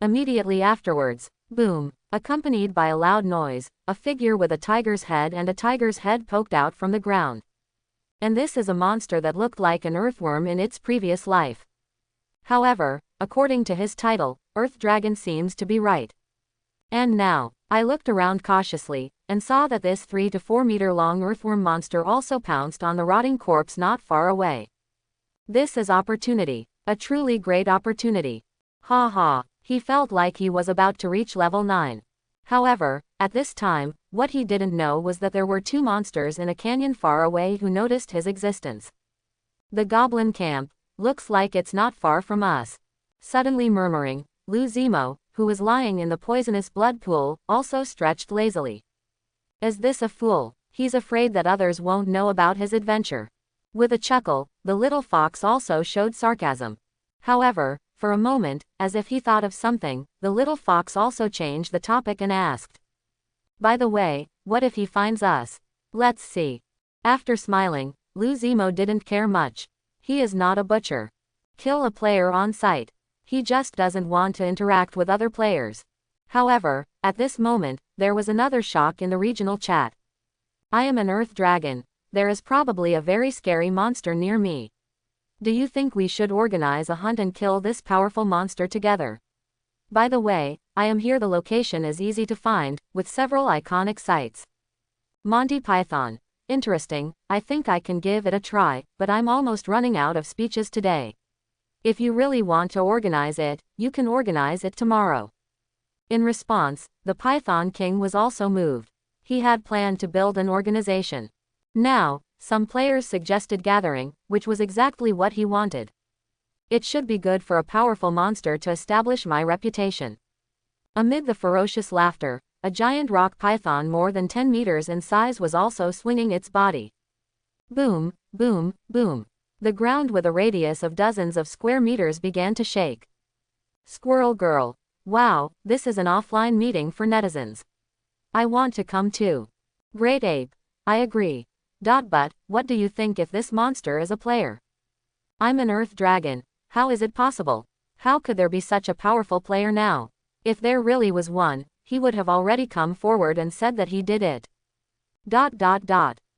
Immediately afterwards, boom, accompanied by a loud noise, a figure with a tiger's head and a tiger's head poked out from the ground. And this is a monster that looked like an earthworm in its previous life. However, according to his title, Earth Dragon seems to be right. And now, I looked around cautiously, and saw that this 3 to 4 meter long earthworm monster also pounced on the rotting corpse not far away. This is opportunity, a truly great opportunity. Ha ha, he felt like he was about to reach level 9. However, at this time, what he didn't know was that there were 2 monsters in a canyon far away who noticed his existence. The goblin camp, looks like it's not far from us. Suddenly murmuring, Lu Zimo, who was lying in the poisonous blood pool, also stretched lazily. Is this a fool? He's afraid that others won't know about his adventure. With a chuckle, the little fox also showed sarcasm. However, for a moment, as if he thought of something, the little fox also changed the topic and asked. By the way, what if he finds us? Let's see. After smiling, Lu Zimo didn't care much. He is not a butcher. Kill a player on sight. He just doesn't want to interact with other players. However, at this moment, there was another shock in the regional chat. I am an earth dragon. There is probably a very scary monster near me. Do you think we should organize a hunt and kill this powerful monster together? By the way, I am here. The location is easy to find, with several iconic sites. Monty Python. Interesting, I think I can give it a try, but I'm almost running out of speeches today. If you really want to organize it, you can organize it tomorrow. In response, the Python King was also moved. He had planned to build an organization. Now, some players suggested gathering, which was exactly what he wanted. It should be good for a powerful monster to establish my reputation. Amid the ferocious laughter, a giant rock python more than 10 meters in size was also swinging its body. Boom, boom, boom. The ground with a radius of dozens of square meters began to shake. Squirrel Girl. Wow, this is an offline meeting for netizens. I want to come too. Great Ape. I agree. But, what do you think if this monster is a player? I'm an Earth Dragon. How is it possible? How could there be such a powerful player now? If there really was one, he would have already come forward and said that he did it.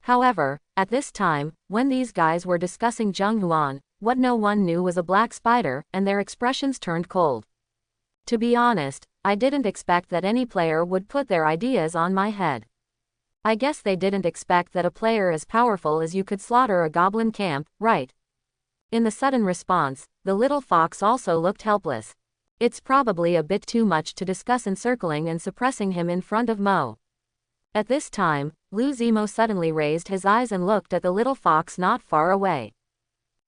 However, at this time, when these guys were discussing Zhenghuan, what no one knew was a black spider, and their expressions turned cold. To be honest, I didn't expect that any player would put their ideas on my head. I guess they didn't expect that a player as powerful as you could slaughter a goblin camp, right? In the sudden response, the little fox also looked helpless. It's probably a bit too much to discuss encircling and suppressing him in front of Mo. At this time, Lu Zemo suddenly raised his eyes and looked at the little fox not far away.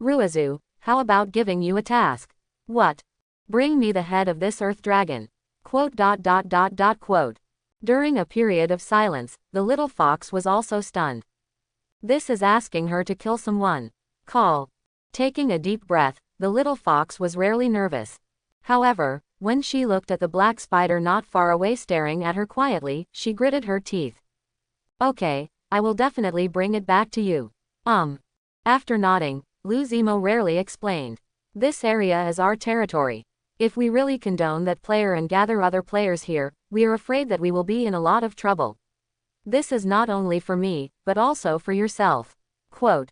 Ruizu, how about giving you a task? What? Bring me the head of this Earth Dragon. Quote. During a period of silence, the little fox was also stunned. This is asking her to kill someone. Call. Taking a deep breath, the little fox was rarely nervous. However, when she looked at the black spider not far away staring at her quietly, she gritted her teeth. Okay, I will definitely bring it back to you. After nodding, Lu Zemo rarely explained. This area is our territory. If we really condone that player and gather other players here, we are afraid that we will be in a lot of trouble. This is not only for me, but also for yourself. Quote.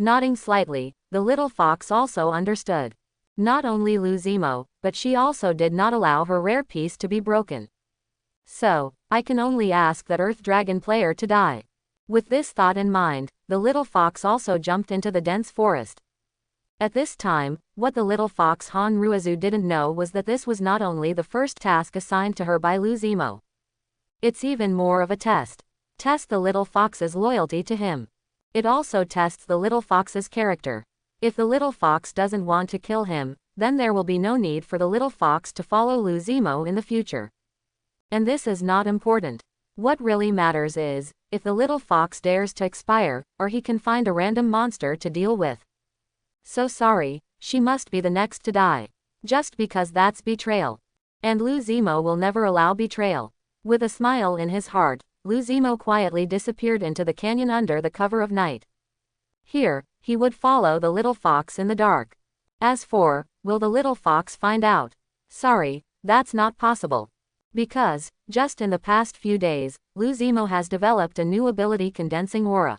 Nodding slightly, the little fox also understood. Not only Lu Zemo, but she also did not allow her rare piece to be broken. So, I can only ask that Earth Dragon player to die. With this thought in mind, the little fox also jumped into the dense forest. At this time, what the little fox Han Ruizu didn't know was that this was not only the first task assigned to her by Lu Zemo. It's even more of a test. Test the little fox's loyalty to him. It also tests the little fox's character. If the little fox doesn't want to kill him, then there will be no need for the little fox to follow Lu Zemo in the future. And this is not important. What really matters is, if the little fox dares to expire, or he can find a random monster to deal with. So sorry, she must be the next to die. Just because that's betrayal. And Lu Zemo will never allow betrayal. With a smile in his heart, Lu Zemo quietly disappeared into the canyon under the cover of night. Here, he would follow the little fox in the dark. As for, will the little fox find out? Sorry, that's not possible. Because, just in the past few days, Lu Zemo has developed a new ability, condensing aura.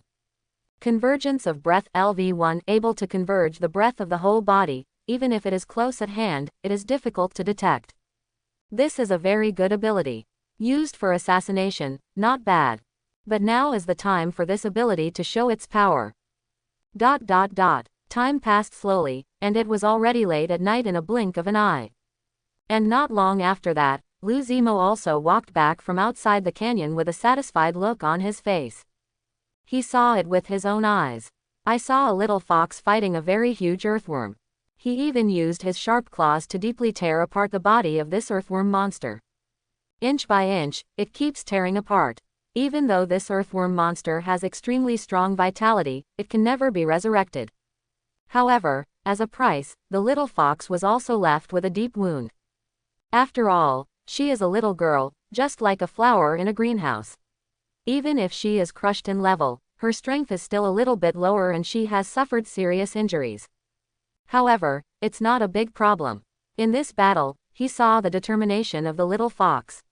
Convergence of breath LV1, able to converge the breath of the whole body, even if it is close at hand, it is difficult to detect. This is a very good ability. Used for assassination, not bad. But now is the time for this ability to show its power. Time passed slowly, and it was already late at night in a blink of an eye. And not long after that, Lu Zemo also walked back from outside the canyon with a satisfied look on his face. He saw it with his own eyes. I saw a little fox fighting a very huge earthworm. He even used his sharp claws to deeply tear apart the body of this earthworm monster. Inch by inch, it keeps tearing apart. Even though this earthworm monster has extremely strong vitality, it can never be resurrected. However, as a price, the little fox was also left with a deep wound. After all, she is a little girl, just like a flower in a greenhouse. Even if she is crushed in level, her strength is still a little bit lower and she has suffered serious injuries. However, it's not a big problem. In this battle, he saw the determination of the little fox.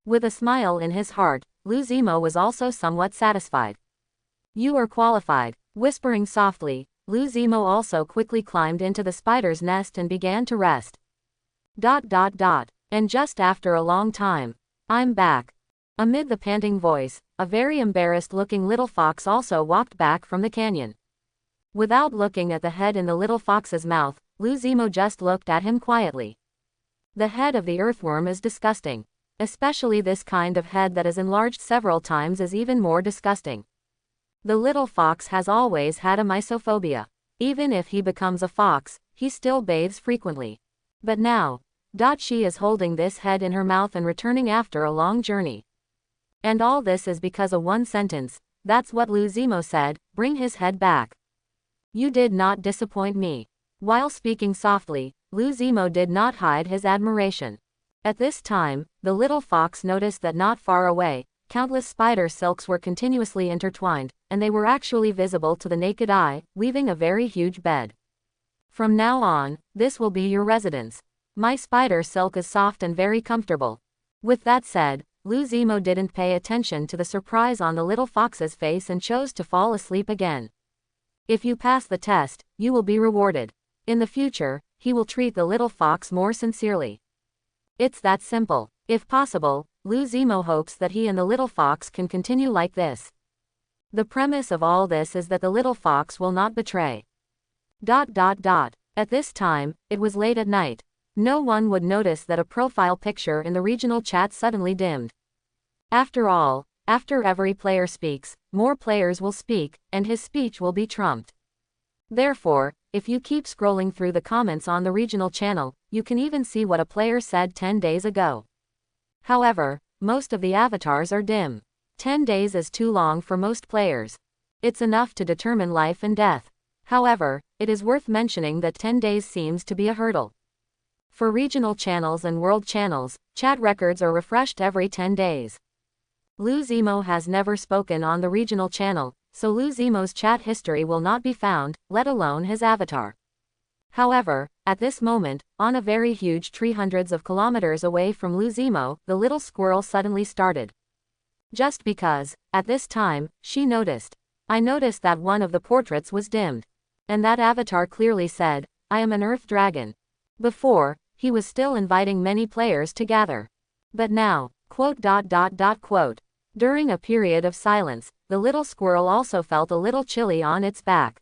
With a smile in his heart, Lu Zemo was also somewhat satisfied. You are qualified. Whispering softly, Lu Zemo also quickly climbed into the spider's nest and began to rest. And just after a long time. I'm back. Amid the panting voice, a very embarrassed-looking little fox also walked back from the canyon. Without looking at the head in the little fox's mouth, Luzimo just looked at him quietly. The head of the earthworm is disgusting. Especially this kind of head that is enlarged several times is even more disgusting. The little fox has always had a mysophobia. Even if he becomes a fox, he still bathes frequently. But now, she is holding this head in her mouth and returning after a long journey. And all this is because of one sentence. That's what Luzimo said, bring his head back. You did not disappoint me. While speaking softly, Luzimo did not hide his admiration. At this time, the little fox noticed that not far away, countless spider silks were continuously intertwined, and they were actually visible to the naked eye, weaving a very huge bed. From now on, this will be your residence. My spider silk is soft and very comfortable. With that said, Luzimo didn't pay attention to the surprise on the little fox's face and chose to fall asleep again. If you pass the test, you will be rewarded. In the future, he will treat the little fox more sincerely. It's that simple. If possible, Luzimo hopes that he and the little fox can continue like this. The premise of all this is that the little fox will not betray. At this time, it was late at night. No one would notice that a profile picture in the regional chat suddenly dimmed. After all, after every player speaks, more players will speak, and his speech will be trumped. Therefore, if you keep scrolling through the comments on the regional channel, you can even see what a player said 10 days ago. However, most of the avatars are dim. 10 days is too long for most players. It's enough to determine life and death. However, it is worth mentioning that 10 days seems to be a hurdle. For regional channels and world channels, chat records are refreshed every 10 days. Luzimo has never spoken on the regional channel, so Luzimo's chat history will not be found, let alone his avatar. However, at this moment, on a very huge tree hundreds of kilometers away from Luzimo, the little squirrel suddenly started. Just because, at this time, she noticed. I noticed that one of the portraits was dimmed. And that avatar clearly said, I am an earth dragon. Before, he was still inviting many players to gather. But now, During a period of silence, the little squirrel also felt a little chilly on its back.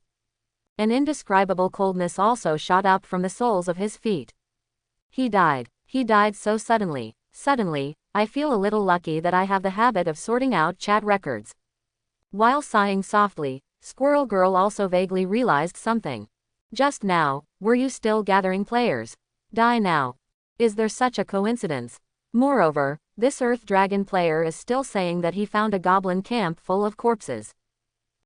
An indescribable coldness also shot up from the soles of his feet. He died. He died so suddenly. Suddenly, I feel a little lucky that I have the habit of sorting out chat records. While sighing softly, Squirrel Girl also vaguely realized something. Just now, were you still gathering players? Die now. Is there such a coincidence? Moreover, this Earth Dragon player is still saying that he found a goblin camp full of corpses.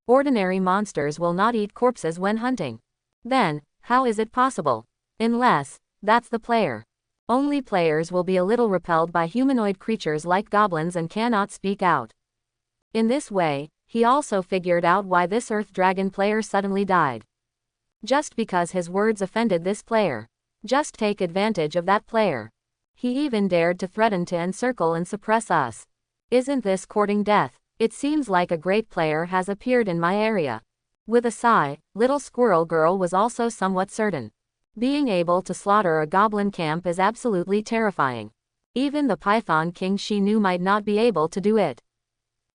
Ordinary monsters will not eat corpses when hunting. Then, how is it possible? Unless, that's the player. Only players will be a little repelled by humanoid creatures like goblins and cannot speak out. In this way, he also figured out why this Earth Dragon player suddenly died. Just because his words offended this player. Just take advantage of that player. He even dared to threaten to encircle and suppress us. Isn't this courting death? It seems like a great player has appeared in my area. With a sigh, little Squirrel Girl was also somewhat certain. Being able to slaughter a goblin camp is absolutely terrifying. Even the Python King she knew might not be able to do it.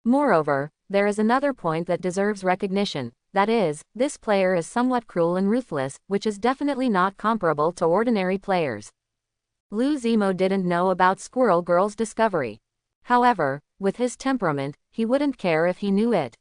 Moreover, there is another point that deserves recognition. That is, this player is somewhat cruel and ruthless, which is definitely not comparable to ordinary players. Luzimo didn't know about Squirrel Girl's discovery. However, with his temperament, he wouldn't care if he knew it.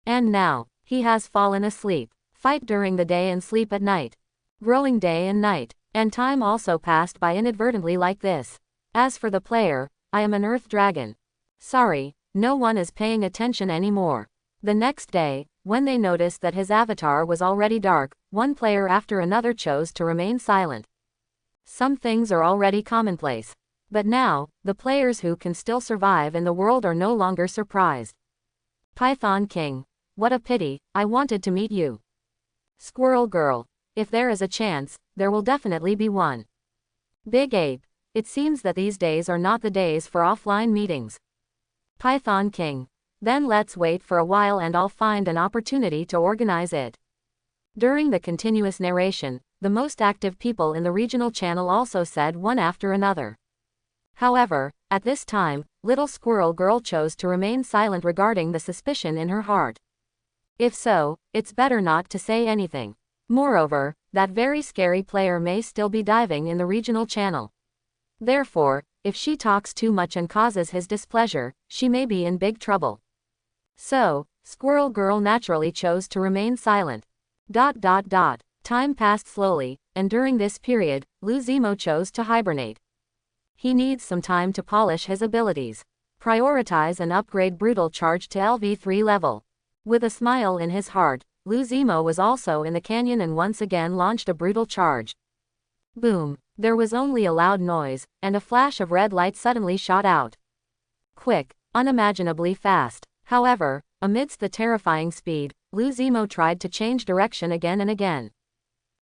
And now, he has fallen asleep. Fight during the day and sleep at night. Growing day and night. And time also passed by inadvertently like this. As for the player, I am an Earth Dragon. Sorry, no one is paying attention anymore. The next day, when they noticed that his avatar was already dark, one player after another chose to remain silent. Some things are already commonplace. But now, the players who can still survive in the world are no longer surprised. Python King. What a pity, I wanted to meet you. Squirrel Girl. If there is a chance, there will definitely be one. Big Ape. It seems that these days are not the days for offline meetings. Python King. Then let's wait for a while and I'll find an opportunity to organize it. During the continuous narration, the most active people in the regional channel also said one after another. However, at this time, little squirrel girl chose to remain silent regarding the suspicion in her heart. If so, it's better not to say anything. Moreover, that very scary player may still be diving in the regional channel. Therefore, if she talks too much and causes his displeasure, she may be in big trouble. So, Squirrel Girl naturally chose to remain silent. Time passed slowly, and during this period, Lou Zemo chose to hibernate. He needs some time to polish his abilities. Prioritize and upgrade Brutal Charge to LV3 level. With a smile in his heart, Lou Zemo was also in the canyon and once again launched a Brutal Charge. Boom! There was only a loud noise, and a flash of red light suddenly shot out. Quick, unimaginably fast. However, amidst the terrifying speed, Lou Zemo tried to change direction again and again.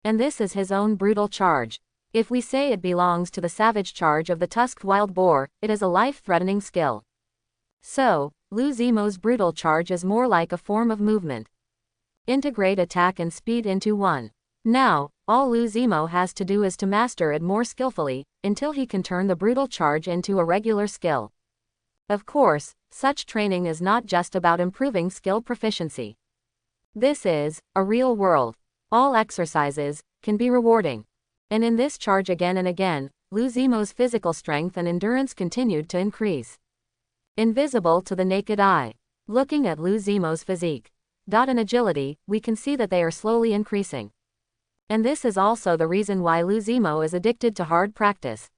And this is his own Brutal Charge. If we say it belongs to the Savage Charge of the Tusked Wild Boar, it is a life-threatening skill. So, Lou Zemo's Brutal Charge is more like a form of movement. Integrate attack and speed into one. Now, all Lou Zemo has to do is to master it more skillfully, until he can turn the Brutal Charge into a regular skill. Of course, such training is not just about improving skill proficiency. This is a real world. All exercises can be rewarding. And in this charge again and again, Lou Zemo's physical strength and endurance continued to increase. Invisible to the naked eye. Looking at Lou Zemo's physique and agility, we can see that they are slowly increasing. And this is also the reason why Lou Zemo is addicted to hard practice.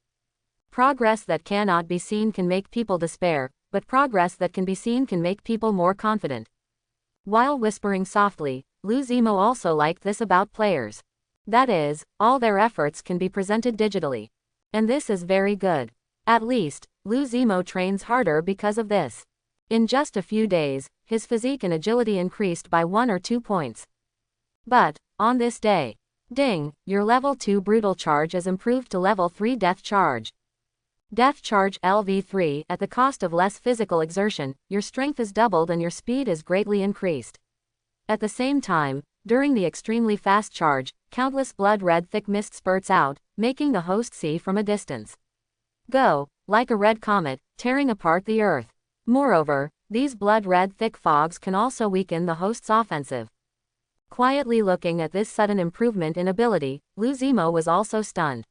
Progress that cannot be seen can make people despair, but progress that can be seen can make people more confident. While whispering softly, Lou Zemo also liked this about players. That is, all their efforts can be presented digitally. And this is very good. At least, Lou Zemo trains harder because of this. In just a few days, his physique and agility increased by 1 or 2 points. But, on this day, ding, your level 2 Brutal Charge is improved to level 3 Death Charge. Death Charge LV3. At the cost of less physical exertion, your strength is doubled and your speed is greatly increased. At the same time, during the extremely fast charge, countless blood-red thick mist spurts out, making the host see from a distance. Go, like a red comet, tearing apart the earth. Moreover, these blood-red thick fogs can also weaken the host's offensive. Quietly looking at this sudden improvement in ability, Lou Zemo was also stunned.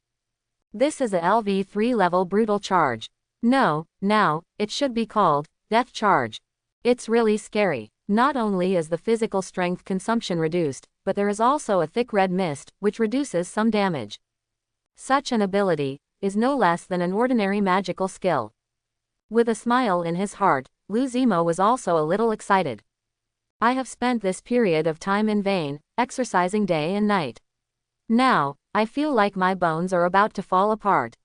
This is a LV3 level Brutal Charge. No, now, it should be called Death Charge. It's really scary. Not only is the physical strength consumption reduced, but there is also a thick red mist, which reduces some damage. Such an ability is no less than an ordinary magical skill. With a smile in his heart, Lou Zemo was also a little excited. I have spent this period of time in vain, exercising day and night. Now, I feel like my bones are about to fall apart.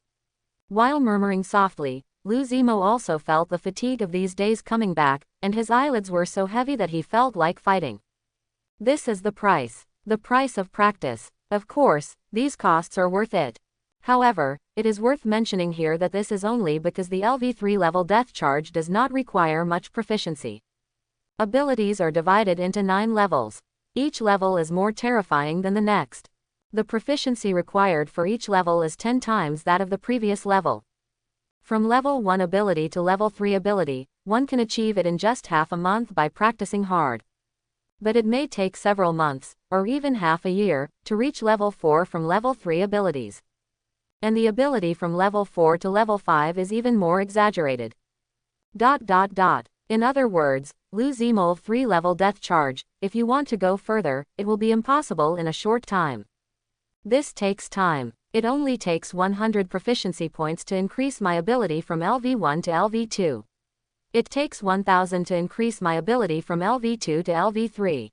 While murmuring softly, Lou Zemo also felt the fatigue of these days coming back, and his eyelids were so heavy that he felt like fighting. This is the price of practice. Of course, these costs are worth it. However, it is worth mentioning here that this is only because the LV3 level Death Charge does not require much proficiency. Abilities are divided into 9 levels. Each level is more terrifying than the next. The proficiency required for each level is 10 times that of the previous level. From level 1 ability to level 3 ability, one can achieve it in just half a month by practicing hard. But it may take several months, or even half a year, to reach level 4 from level 3 abilities. And the ability from level 4 to level 5 is even more exaggerated. In other words, Lou Zemo 3 level Death Charge, if you want to go further, it will be impossible in a short time. This takes time. It only takes 100 proficiency points to increase my ability from LV1 to LV2. It takes 1000 to increase my ability from LV2 to LV3.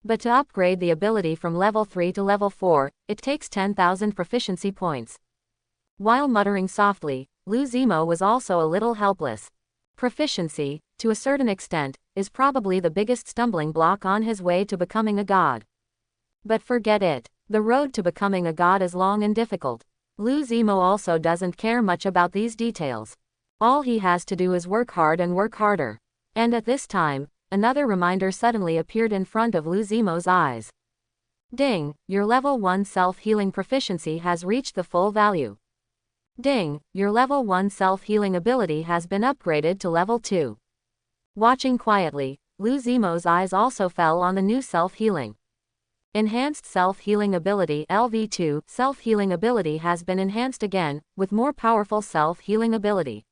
But to upgrade the ability from level 3 to level 4, it takes 10,000 proficiency points. While muttering softly, Lou Zemo was also a little helpless. Proficiency, to a certain extent, is probably the biggest stumbling block on his way to becoming a god. But forget it. The road to becoming a god is long and difficult. Lou Zemo also doesn't care much about these details. All he has to do is work hard and work harder. And at this time, another reminder suddenly appeared in front of Lou Zemo's eyes. Ding, your level 1 self-healing proficiency has reached the full value. Ding, your level 1 self-healing ability has been upgraded to level 2. Watching quietly, Lu Zimo's eyes also fell on the new self-healing. Enhanced self-healing ability LV2. Self-healing ability has been enhanced again, with more powerful self-healing ability.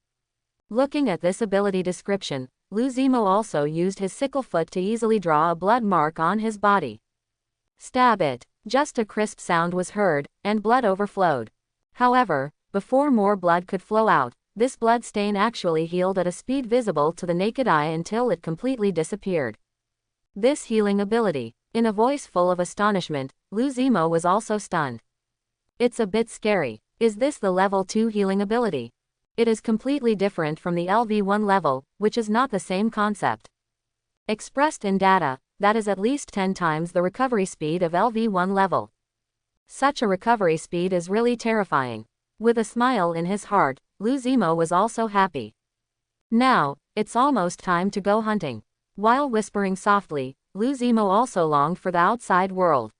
Looking at this ability description, Lu Zimo also used his sickle foot to easily draw a blood mark on his body. Stab it. Just a crisp sound was heard, and blood overflowed. However, before more blood could flow out, this blood stain actually healed at a speed visible to the naked eye until it completely disappeared. This healing ability. In a voice full of astonishment, Lu Zimo was also stunned. It's a bit scary. Is this the level 2 healing ability? It is completely different from the LV1 level, which is not the same concept. Expressed in data, that is at least 10 times the recovery speed of LV1 level. Such a recovery speed is really terrifying. With a smile in his heart, Lu Zimo was also happy. Now, it's almost time to go hunting. While whispering softly, Lu Zimo also longed for the outside world.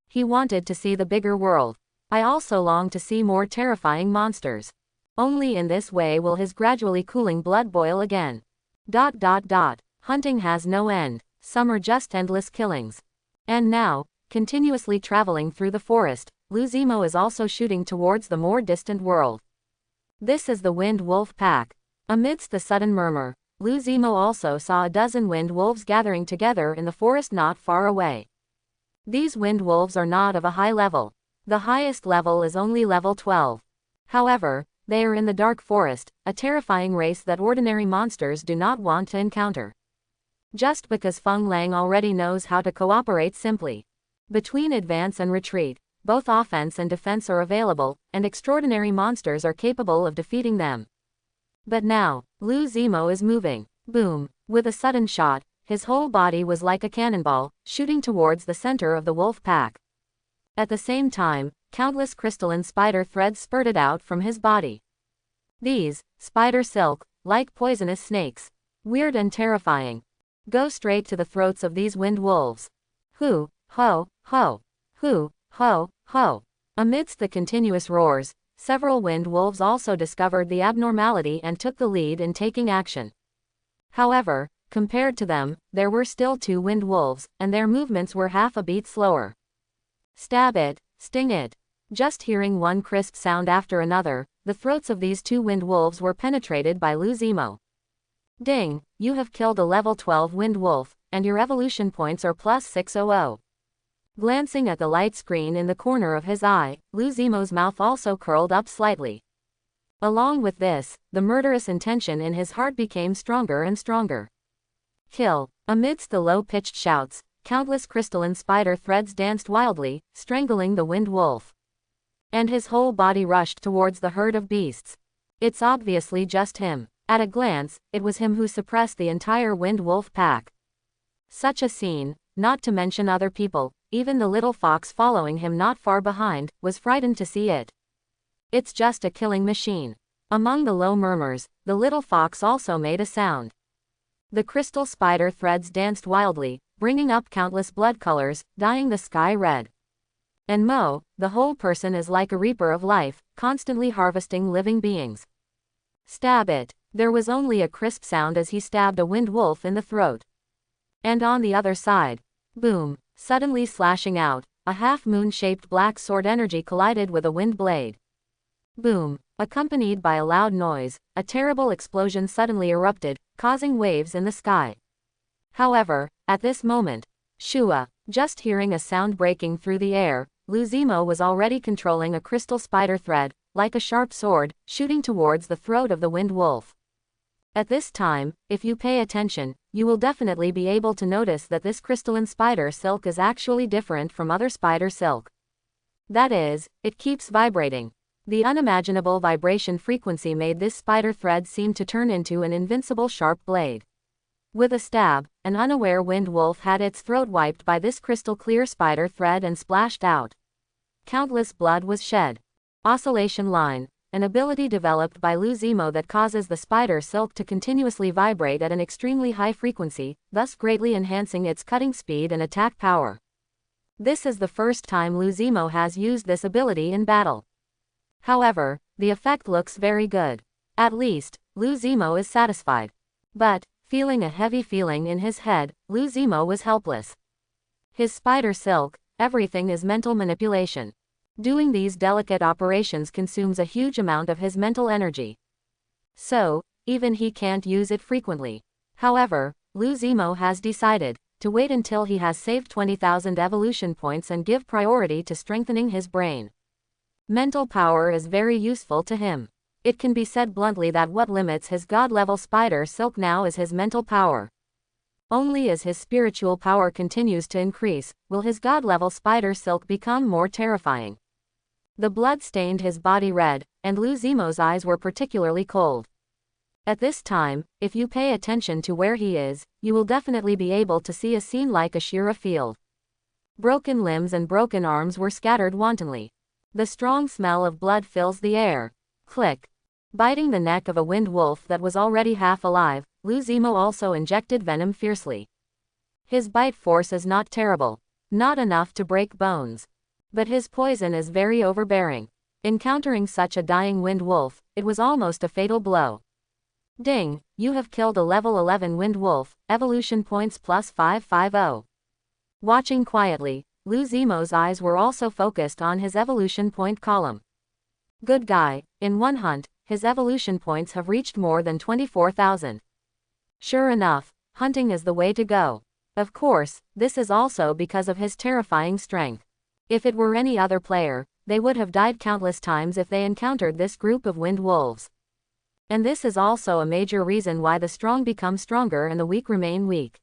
He wanted to see the bigger world. I also long to see more terrifying monsters. Only in this way will his gradually cooling blood boil again. Hunting has no end. Some are just endless killings. And now, continuously traveling through the forest, Lu Zimo is also shooting towards the more distant world. This is the Wind Wolf Pack. Amidst the sudden murmur, Lu Zimo also saw a dozen wind wolves gathering together in the forest not far away. These wind wolves are not of a high level. The highest level is only level 12. However, they are in the dark forest, a terrifying race that ordinary monsters do not want to encounter. Just because Feng Lang already knows how to cooperate simply. Between advance and retreat, both offense and defense are available, and extraordinary monsters are capable of defeating them. But now, Lu Zimo is moving. Boom. With a sudden shot, his whole body was like a cannonball, shooting towards the center of the wolf pack. At the same time, countless crystalline spider threads spurted out from his body. These, spider silk, like poisonous snakes. Weird and terrifying. Go straight to the throats of these wind wolves. Hoo, ho, ho. Hoo, ho, ho. Amidst the continuous roars, several wind wolves also discovered the abnormality and took the lead in taking action. However, compared to them, there were still 2 wind wolves, and their movements were half a beat slower. Stab it, sting it. Just hearing one crisp sound after another, the throats of these 2 wind wolves were penetrated by Lu Zimo. Ding, you have killed a level 12 wind wolf, and your evolution points are plus 600. Glancing at the light screen in the corner of his eye, Lu Zimo's mouth also curled up slightly. Along with this, the murderous intention in his heart became stronger and stronger. Kill. Amidst the low-pitched shouts, countless crystalline spider threads danced wildly, strangling the wind wolf. And his whole body rushed towards the herd of beasts. It's obviously just him. At a glance, it was him who suppressed the entire wind wolf pack. Such a scene, not to mention other people, even the little fox following him not far behind, was frightened to see it. It's just a killing machine. Among the low murmurs, the little fox also made a sound. The crystal spider threads danced wildly, bringing up countless blood colors, dyeing the sky red. And Mo, the whole person is like a reaper of life, constantly harvesting living beings. Stab it. There was only a crisp sound as he stabbed a wind wolf in the throat. And on the other side, boom, suddenly slashing out, a half-moon-shaped black sword energy collided with a wind blade. Boom, accompanied by a loud noise, a terrible explosion suddenly erupted, causing waves in the sky. However, at this moment, Shua, just hearing a sound breaking through the air, Lu Zimo was already controlling a crystal spider thread, like a sharp sword, shooting towards the throat of the wind wolf. At this time, if you pay attention, you will definitely be able to notice that this crystalline spider silk is actually different from other spider silk. That is, it keeps vibrating. The unimaginable vibration frequency made this spider thread seem to turn into an invincible sharp blade. With a stab, an unaware wind wolf had its throat wiped by this crystal clear spider thread and splashed out. Countless blood was shed. Oscillation line, an ability developed by Lu Zimo that causes the spider silk to continuously vibrate at an extremely high frequency, thus greatly enhancing its cutting speed and attack power. This is the first time Luzimo has used this ability in battle. However, the effect looks very good. At least, Luzimo is satisfied. But, feeling a heavy feeling in his head, Luzimo was helpless. His spider silk, everything is mental manipulation. Doing these delicate operations consumes a huge amount of his mental energy. So, even he can't use it frequently. However, Luzimo has decided to wait until he has saved 20,000 evolution points and give priority to strengthening his brain. Mental power is very useful to him. It can be said bluntly that what limits his god-level spider silk now is his mental power. Only as his spiritual power continues to increase, will his god-level spider silk become more terrifying. The blood stained his body red, and Luzimo's eyes were particularly cold. At this time, if you pay attention to where he is, you will definitely be able to see a scene like a Shira field. Broken limbs and broken arms were scattered wantonly. The strong smell of blood fills the air. Click. Biting the neck of a wind wolf that was already half alive, Luzimo also injected venom fiercely. His bite force is not terrible. Not enough to break bones. But his poison is very overbearing. Encountering such a dying wind wolf, it was almost a fatal blow. Ding, you have killed a level 11 wind wolf, evolution points plus 550. Watching quietly, Luzimo's eyes were also focused on his evolution point column. Good guy, in one hunt, his evolution points have reached more than 24,000. Sure enough, hunting is the way to go. Of course, this is also because of his terrifying strength. If it were any other player, they would have died countless times if they encountered this group of wind wolves. And this is also a major reason why the strong become stronger and the weak remain weak.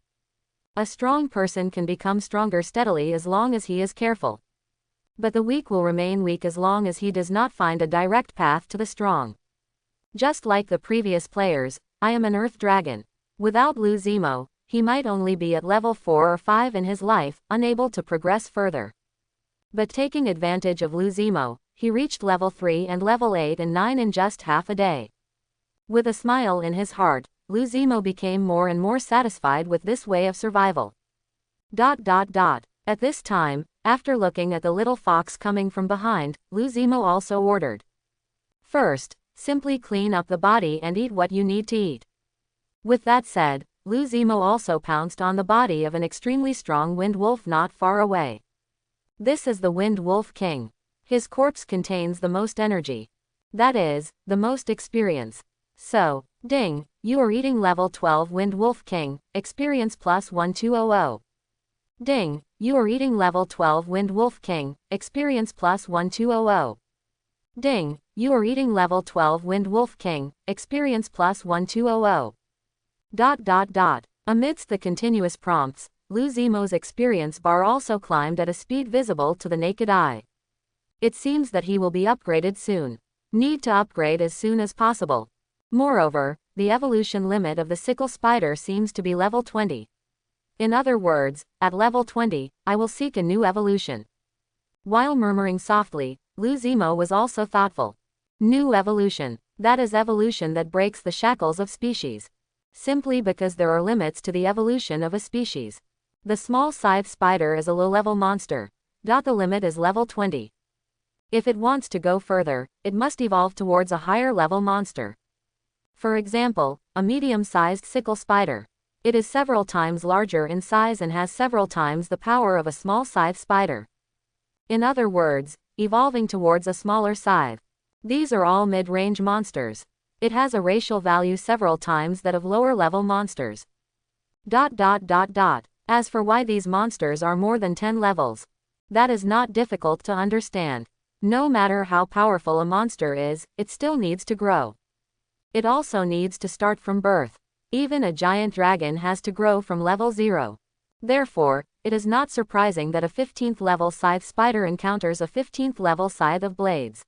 A strong person can become stronger steadily as long as he is careful. But the weak will remain weak as long as he does not find a direct path to the strong. Just like the previous players, I am an earth dragon. Without Luzimo, he might only be at level 4 or 5 in his life, unable to progress further. But taking advantage of Luzimo, he reached level 3 and level 8 and 9 in just half a day. With a smile in his heart, Luzimo became more and more satisfied with this way of survival. At this time, after looking at the little fox coming from behind, Luzimo also ordered. First, simply clean up the body and eat what you need to eat. With that said, Luzimo also pounced on the body of an extremely strong wind wolf not far away. This is the Wind Wolf King. His corpse contains the most energy. That is, the most experience. So, ding, you are eating level 12 Wind Wolf King, experience plus 1200. Ding, you are eating level 12 Wind Wolf King, experience plus 1200. Ding, you are eating level 12 Wind Wolf King, experience plus 1200. Amidst the continuous prompts, Luzimo's experience bar also climbed at a speed visible to the naked eye. It seems that he will be upgraded soon. Need to upgrade as soon as possible. Moreover, the evolution limit of the sickle spider seems to be level 20. In other words, at level 20, I will seek a new evolution. While murmuring softly, Luzimo was also thoughtful. New evolution. That is evolution that breaks the shackles of species. Simply because there are limits to the evolution of a species. The small scythe spider is a low-level monster. The limit is level 20. If it wants to go further, it must evolve towards a higher level monster. For example, a medium-sized sickle spider. It is several times larger in size and has several times the power of a small scythe spider. In other words, evolving towards a smaller scythe. These are all mid-range monsters. It has a racial value several times that of lower-level monsters. As for why these monsters are more than 10 levels, that is not difficult to understand. No matter how powerful a monster is, it still needs to grow. It also needs to start from birth. Even a giant dragon has to grow from level 0. Therefore, it is not surprising that a 15th level scythe spider encounters a 15th level scythe of blades.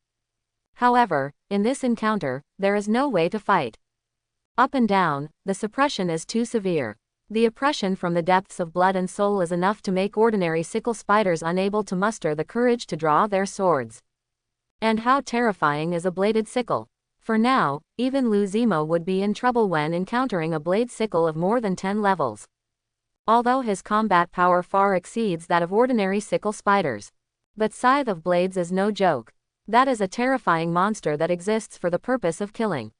However, in this encounter, there is no way to fight. Up and down, the suppression is too severe. The oppression from the depths of blood and soul is enough to make ordinary sickle spiders unable to muster the courage to draw their swords. And how terrifying is a bladed sickle? For now, even Luzimo would be in trouble when encountering a blade sickle of more than 10 levels. although his combat power far exceeds that of ordinary sickle spiders. But Scythe of Blades is no joke. That is a terrifying monster that exists for the purpose of killing.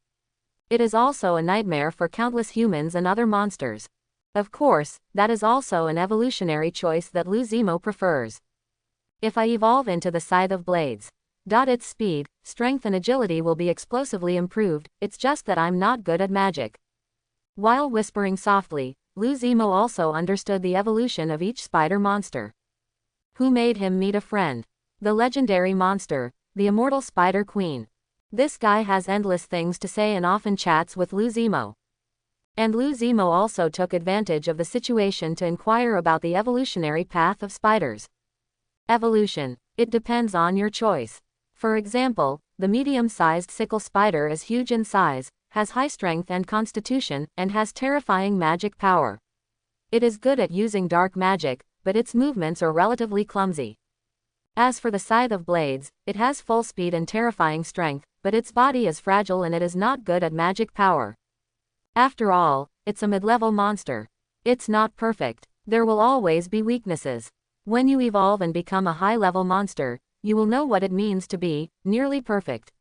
It is also a nightmare for countless humans and other monsters. Of course, that is also an evolutionary choice that Luzimo prefers. If I evolve into the Scythe of Blades, its speed, strength and agility will be explosively improved, it's just that I'm not good at magic. While whispering softly, Luzimo also understood the evolution of each spider monster. Who made him meet a friend? The legendary monster, the immortal Spider Queen. This guy has endless things to say and often chats with Luzimo. And Luzimo also took advantage of the situation to inquire about the evolutionary path of spiders. Evolution. It depends on your choice. For example, the medium-sized sickle spider is huge in size, has high strength and constitution, and has terrifying magic power. It is good at using dark magic, but its movements are relatively clumsy. As for the Scythe of Blades, it has full speed and terrifying strength, but its body is fragile and it is not good at magic power. After all, it's a mid-level monster. It's not perfect. There will always be weaknesses. When you evolve and become a high-level monster, you will know what it means to be nearly perfect.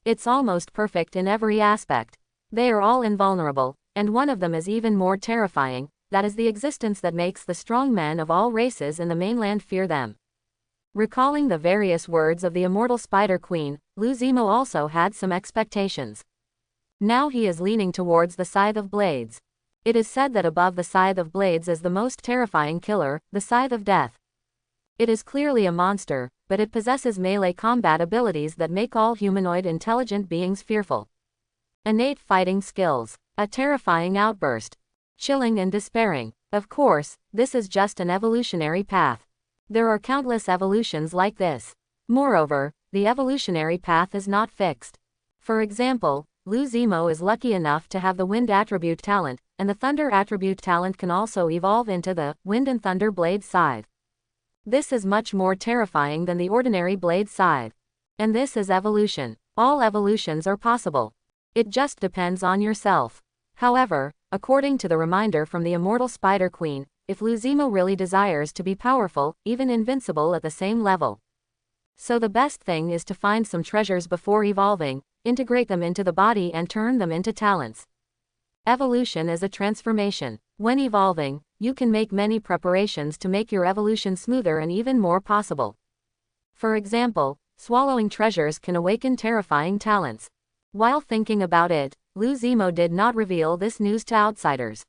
It's almost perfect in every aspect. They are all invulnerable, and one of them is even more terrifying, that is the existence that makes the strong men of all races in the mainland fear them. Recalling the various words of the immortal Spider Queen, Luzimo also had some expectations. Now he is leaning towards the Scythe of Blades. It is said that above the Scythe of Blades is the most terrifying killer, the Scythe of Death. It is clearly a monster, but it possesses melee combat abilities that make all humanoid intelligent beings fearful. Innate fighting skills. A terrifying outburst. Chilling and despairing. Of course, this is just an evolutionary path. There are countless evolutions like this. Moreover, the evolutionary path is not fixed. For example, Luzimo is lucky enough to have the Wind attribute talent, and the Thunder attribute talent can also evolve into the Wind and Thunder Blade Scythe. This is much more terrifying than the ordinary Blade Scythe. And this is evolution. All evolutions are possible. It just depends on yourself. However, according to the reminder from the immortal Spider Queen, if Luzimo really desires to be powerful, even invincible at the same level. So the best thing is to find some treasures before evolving, integrate them into the body and turn them into talents. Evolution is a transformation. When evolving, you can make many preparations to make your evolution smoother and even more possible. For example, swallowing treasures can awaken terrifying talents. While thinking about it, Luzimo did not reveal this news to outsiders.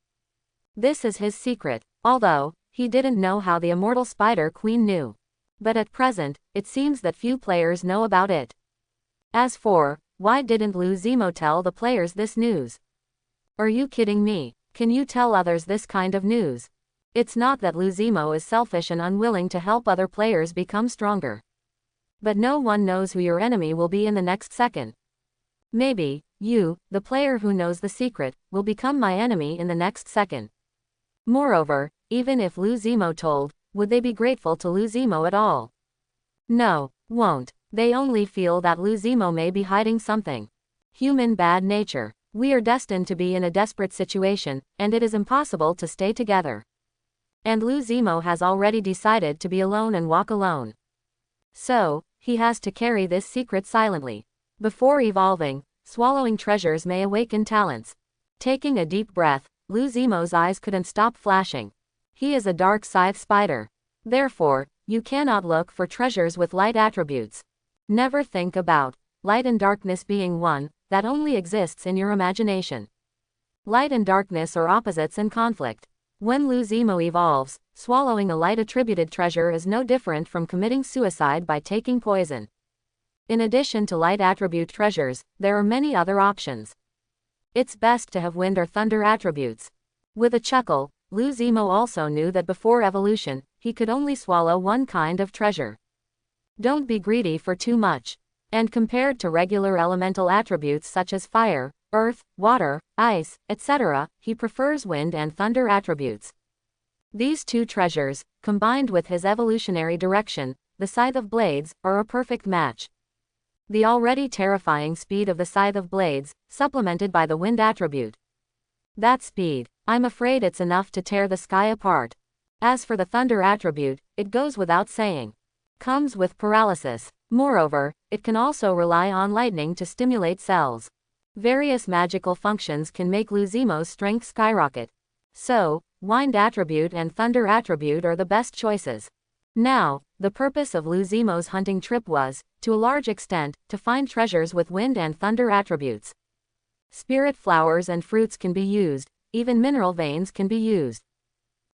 This is his secret, although he didn't know how the immortal Spider Queen knew. But at present, it seems that few players know about it. As for, why didn't Luzimo tell the players this news? Are you kidding me? Can you tell others this kind of news? It's not that Luzimo is selfish and unwilling to help other players become stronger. But no one knows who your enemy will be in the next second. Maybe, you, the player who knows the secret, will become my enemy in the next second. Moreover, even if Luzimo told, would they be grateful to Luzimo at all? No, won't. They only feel that Luzimo may be hiding something. Human bad nature. We are destined to be in a desperate situation, and it is impossible to stay together. And Luzimo has already decided to be alone and walk alone. So, he has to carry this secret silently. Before evolving, swallowing treasures may awaken talents. Taking a deep breath, Luzimo's eyes couldn't stop flashing. He is a dark scythe spider. Therefore, you cannot look for treasures with light attributes. Never think about light and darkness being one, that only exists in your imagination. Light and darkness are opposites in conflict. When Luzimo evolves, swallowing a light-attributed treasure is no different from committing suicide by taking poison. In addition to light attribute treasures, there are many other options. It's best to have wind or thunder attributes. With a chuckle, Luzimo also knew that before evolution, he could only swallow one kind of treasure. Don't be greedy for too much. And compared to regular elemental attributes such as fire, earth, water, ice, etc., he prefers wind and thunder attributes. These two treasures, combined with his evolutionary direction, the Scythe of Blades, are a perfect match. The already terrifying speed of the Scythe of Blades, supplemented by the wind attribute. That speed, I'm afraid it's enough to tear the sky apart. As for the thunder attribute, it goes without saying. Comes with paralysis. Moreover, it can also rely on lightning to stimulate cells. Various magical functions can make Luzimo's strength skyrocket. So, wind attribute and thunder attribute are the best choices. Now, the purpose of Luzimo's hunting trip was, to a large extent, to find treasures with wind and thunder attributes. Spirit flowers and fruits can be used, even mineral veins can be used.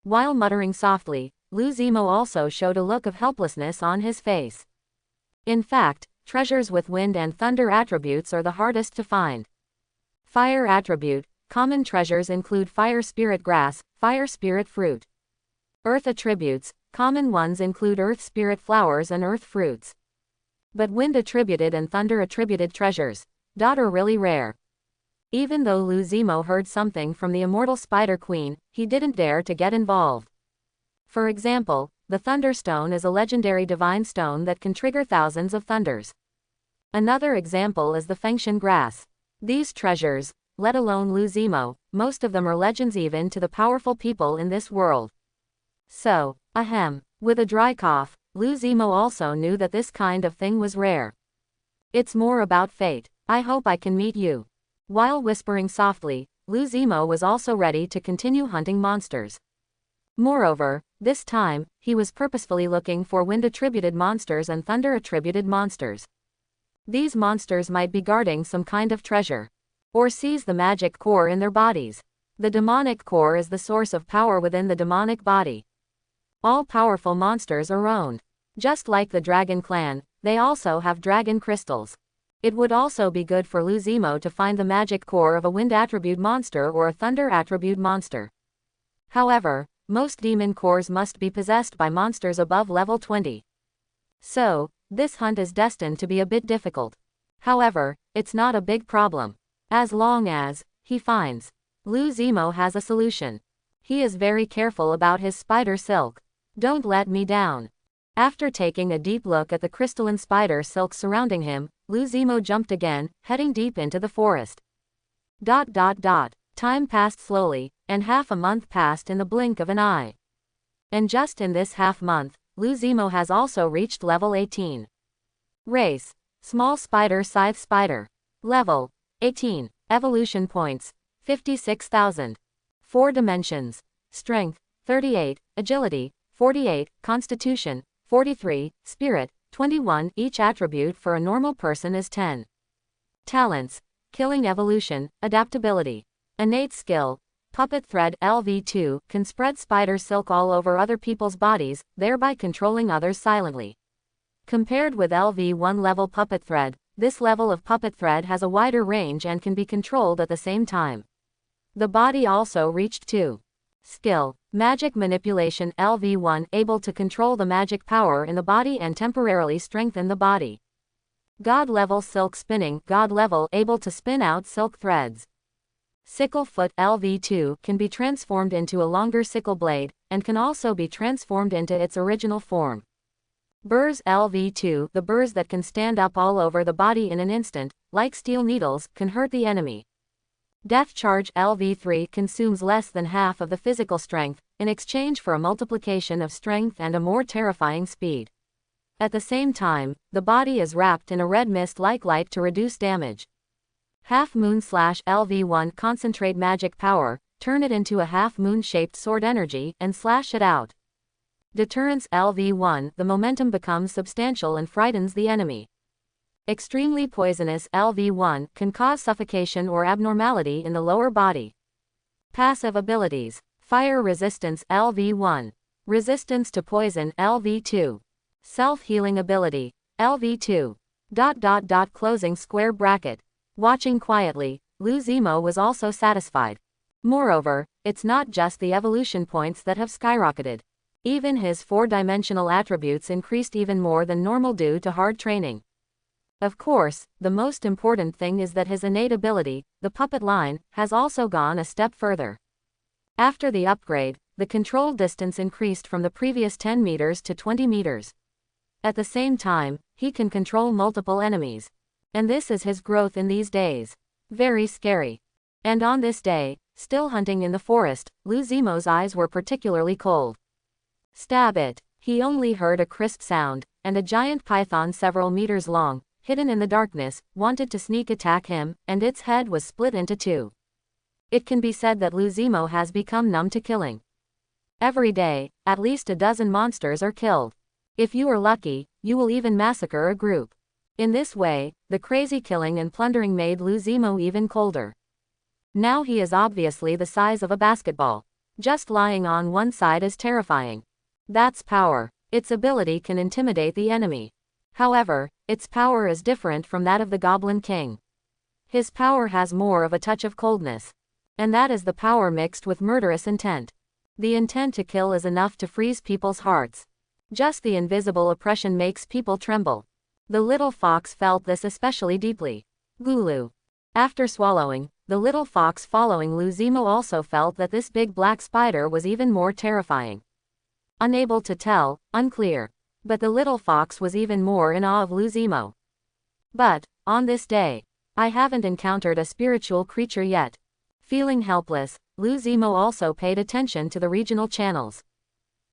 While muttering softly, Luzimo also showed a look of helplessness on his face. In fact, treasures with wind and thunder attributes are the hardest to find. Fire attribute. Common treasures include fire spirit grass, fire spirit fruit. Earth attributes. Common ones include earth spirit flowers and earth fruits. But wind attributed and thunder attributed treasures are really rare. Even though Luzimo heard something from the immortal Spider Queen, he didn't dare to get involved. For example, the Thunderstone is a legendary divine stone that can trigger thousands of thunders. Another example is the Fengshan grass. These treasures, let alone Luzimo, most of them are legends even to the powerful people in this world. So, with a dry cough, Luzimo also knew that this kind of thing was rare. It's more about fate. I hope I can meet you. While whispering softly, Luzimo was also ready to continue hunting monsters. Moreover, this time, he was purposefully looking for wind-attributed monsters and thunder-attributed monsters. These monsters might be guarding some kind of treasure, or seize the magic core in their bodies. The demonic core is the source of power within the demonic body. All powerful monsters are owned. Just like the Dragon Clan, they also have dragon crystals. It would also be good for Luzimo to find the magic core of a wind attribute monster or a thunder attribute monster. However, most demon cores must be possessed by monsters above level 20. So, this hunt is destined to be a bit difficult. However, it's not a big problem. As long as he finds. Luzimo has a solution. He is very careful about his spider silk. Don't let me down. After taking a deep look at the crystalline spider silk surrounding him, Luzimo jumped again, heading deep into the forest. Time passed slowly, and half a month passed in the blink of an eye. And just in this half month, Luzimo has also reached level 18. Race: Small Spider Scythe Spider. Level: 18. Evolution points: 56,000. 4 dimensions: Strength: 38, Agility: 48, Constitution: 43, Spirit: 21. Each attribute for a normal person is 10. Talents: Killing Evolution, Adaptability. Innate skill: Puppet Thread LV2 can spread spider silk all over other people's bodies, thereby controlling others silently. Compared with LV1 level Puppet Thread, this level of Puppet Thread has a wider range and can be controlled at the same time. The body also reached 2. Skill: Magic Manipulation LV1 able to control the magic power in the body and temporarily strengthen the body. God level Silk Spinning God level able to spin out silk threads. Sickle Foot LV2 can be transformed into a longer sickle blade, and can also be transformed into its original form. Burrs LV2 the burrs that can stand up all over the body in an instant, like steel needles, can hurt the enemy. Death Charge LV3 consumes less than half of the physical strength, in exchange for a multiplication of strength and a more terrifying speed. At the same time, the body is wrapped in a red mist-like light to reduce damage. Half Moon Slash LV1 concentrate magic power, turn it into a half-moon shaped sword energy, and slash it out. Deterrence LV1 the momentum becomes substantial and frightens the enemy. Extremely Poisonous LV1 can cause suffocation or abnormality in the lower body. Passive abilities: Fire Resistance LV1. Resistance to Poison LV2. Self-Healing Ability LV2. Closing square bracket. Watching quietly, Luzimo was also satisfied. Moreover, it's not just the evolution points that have skyrocketed. Even his 4-dimensional attributes increased even more than normal due to hard training. Of course, the most important thing is that his innate ability, the puppet line, has also gone a step further. After the upgrade, the control distance increased from the previous 10 meters to 20 meters. At the same time, he can control multiple enemies. And this is his growth in these days. Very scary. And on this day, Still hunting in the forest, Lu Zimo's eyes were particularly cold. Stab it! He only heard a crisp sound, and a giant python several meters long, hidden in the darkness, wanted to sneak attack him, and its head was split into two. It can be said that Lu Zimo has become numb to killing. Every day, at least a dozen monsters are killed. If you are lucky, you will even massacre a group. In this way, the crazy killing and plundering made Lu Zimo even colder. Now he is obviously the size of a basketball. Just lying on one side is terrifying. That's power. Its ability can intimidate the enemy. However, its power is different from that of the Goblin King. His power has more of a touch of coldness. And that is the power mixed with murderous intent. The intent to kill is enough to freeze people's hearts. Just the invisible oppression makes people tremble. The little fox felt this especially deeply. Gulu. After swallowing, the little fox following Lu Zimo also felt that this big black spider was even more terrifying. Unable to tell, unclear. But the little fox was even more in awe of Lu Zimo. But, on this day, I haven't encountered a spiritual creature yet. Feeling helpless, Lu Zimo also paid attention to the regional channels.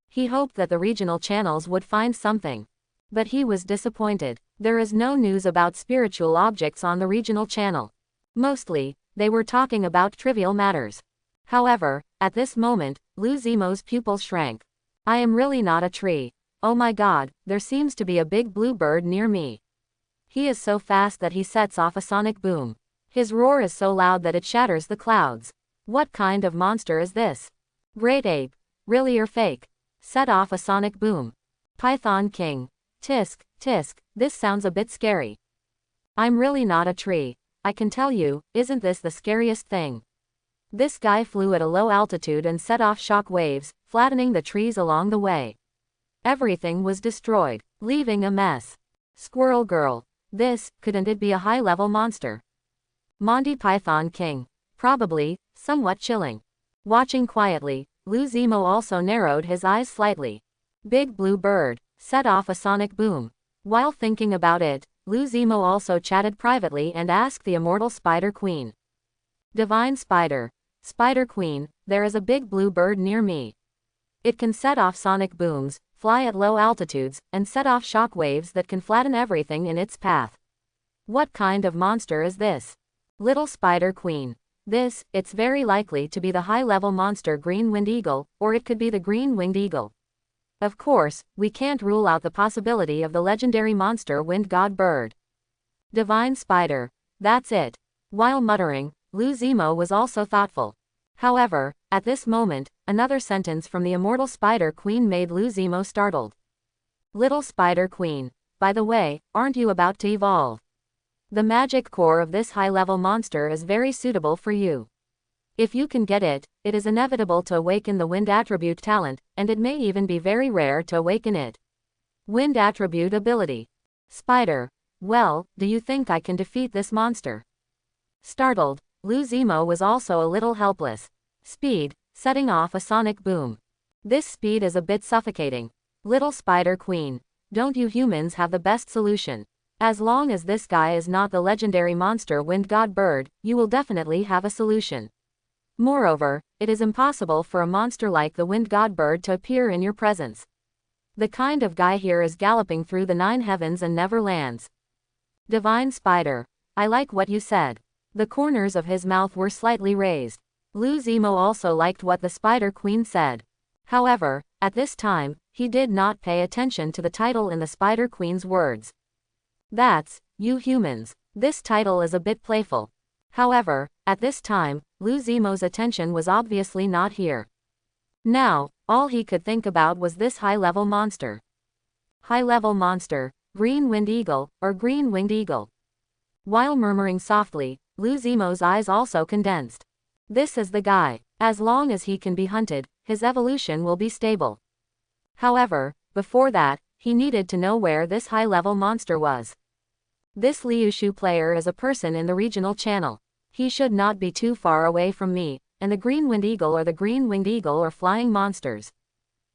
He hoped that the regional channels would find something. But he was disappointed. There is no news about spiritual objects on the regional channel. Mostly, they were talking about trivial matters. However, at this moment, Lu Zimo's pupils shrank. I am really not a tree. Oh my god, there seems to be a big blue bird near me. He is so fast that he sets off a sonic boom. His roar is so loud that it shatters the clouds. What kind of monster is this? Great ape. Really or fake? Set off a sonic boom. Python King. Tisk, tisk, this sounds a bit scary. I'm really not a tree. I can tell you, isn't this the scariest thing? This guy flew at a low altitude and set off shock waves, flattening the trees along the way. Everything was destroyed, leaving a mess. Squirrel Girl. This, couldn't it be a high-level monster? Monty Python King. Probably, somewhat chilling. Watching quietly, Lu Zimo also narrowed his eyes slightly. Big blue bird. Set off a sonic boom. While thinking about it, Lu Zimo also chatted privately and asked the immortal Spider Queen. Divine Spider. Spider Queen, there is a big blue bird near me. It can set off sonic booms, fly at low altitudes, and set off shock waves that can flatten everything in its path. What kind of monster is this? Little Spider Queen. It's very likely to be the high-level monster Green-Winged Eagle, or it could be the Green-Winged Eagle. Of course, we can't rule out the possibility of the legendary monster Wind God Bird. Divine Spider. That's it. While muttering, Lu Zimo was also thoughtful. However, at this moment, another sentence from the immortal Spider Queen made Lu Zimo startled. Little Spider Queen. By the way, aren't you about to evolve? The magic core of this high-level monster is very suitable for you. If you can get it, it is inevitable to awaken the wind attribute talent, and it may even be very rare to awaken it. Wind attribute ability. Spider. Well, do you think I can defeat this monster? Startled, Lu Zimo was also a little helpless. Speed, setting off a sonic boom. This speed is a bit suffocating. Little Spider Queen. Don't you humans have the best solution? As long as this guy is not the legendary monster Wind God Bird, you will definitely have a solution. Moreover, it is impossible for a monster like the Wind God Bird to appear in your presence. The kind of guy here is galloping through the 9 heavens and never lands. Divine Spider. I like what you said. The corners of his mouth were slightly raised. Lu Zimo also liked what the Spider Queen said. However, at this time, he did not pay attention to the title in the Spider Queen's words. That's, you humans. This title is a bit playful. However, at this time, Lu Zimo's attention was obviously not here. Now, all he could think about was this high-level monster. High-level monster, Green-Winged Eagle, or Green-Winged Eagle. While murmuring softly, Lu Zimo's eyes also condensed. This is the guy. As long as he can be hunted, his evolution will be stable. However, before that, he needed to know where this high-level monster was. This Liushu player is a person in the regional channel. He should not be too far away from me, and the Green-Winged Eagle or the Green-Winged Eagle are flying monsters.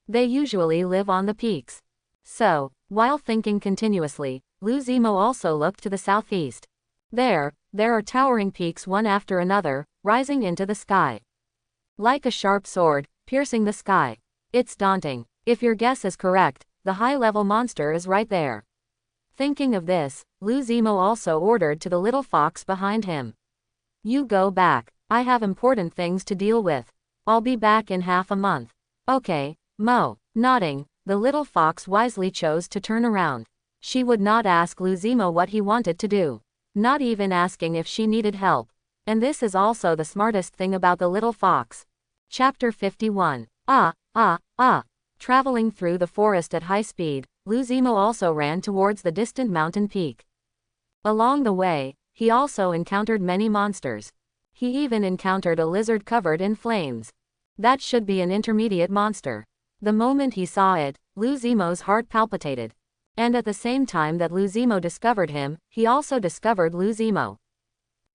They usually live on the peaks. So, while thinking continuously, Lu Zimo also looked to the southeast. There are towering peaks one after another, rising into the sky. like a sharp sword, piercing the sky. It's daunting. If your guess is correct, the high-level monster is right there. Thinking of this, Lu Zimo also ordered to the little fox behind him. You go back. I have important things to deal with. I'll be back in half a month. Okay, Mo. Nodding, the little fox wisely chose to turn around. She would not ask Lu Zimo what he wanted to do. Not even asking if she needed help. And this is also the smartest thing about the little fox. Chapter 51. Traveling through the forest at high speed, Lu Zimo also ran towards the distant mountain peak. Along the way, he also encountered many monsters. He even encountered a lizard covered in flames. That should be an intermediate monster. The moment he saw it, Lu Zimo's heart palpitated. And at the same time that Lu Zimo discovered him, he also discovered Lu Zimo.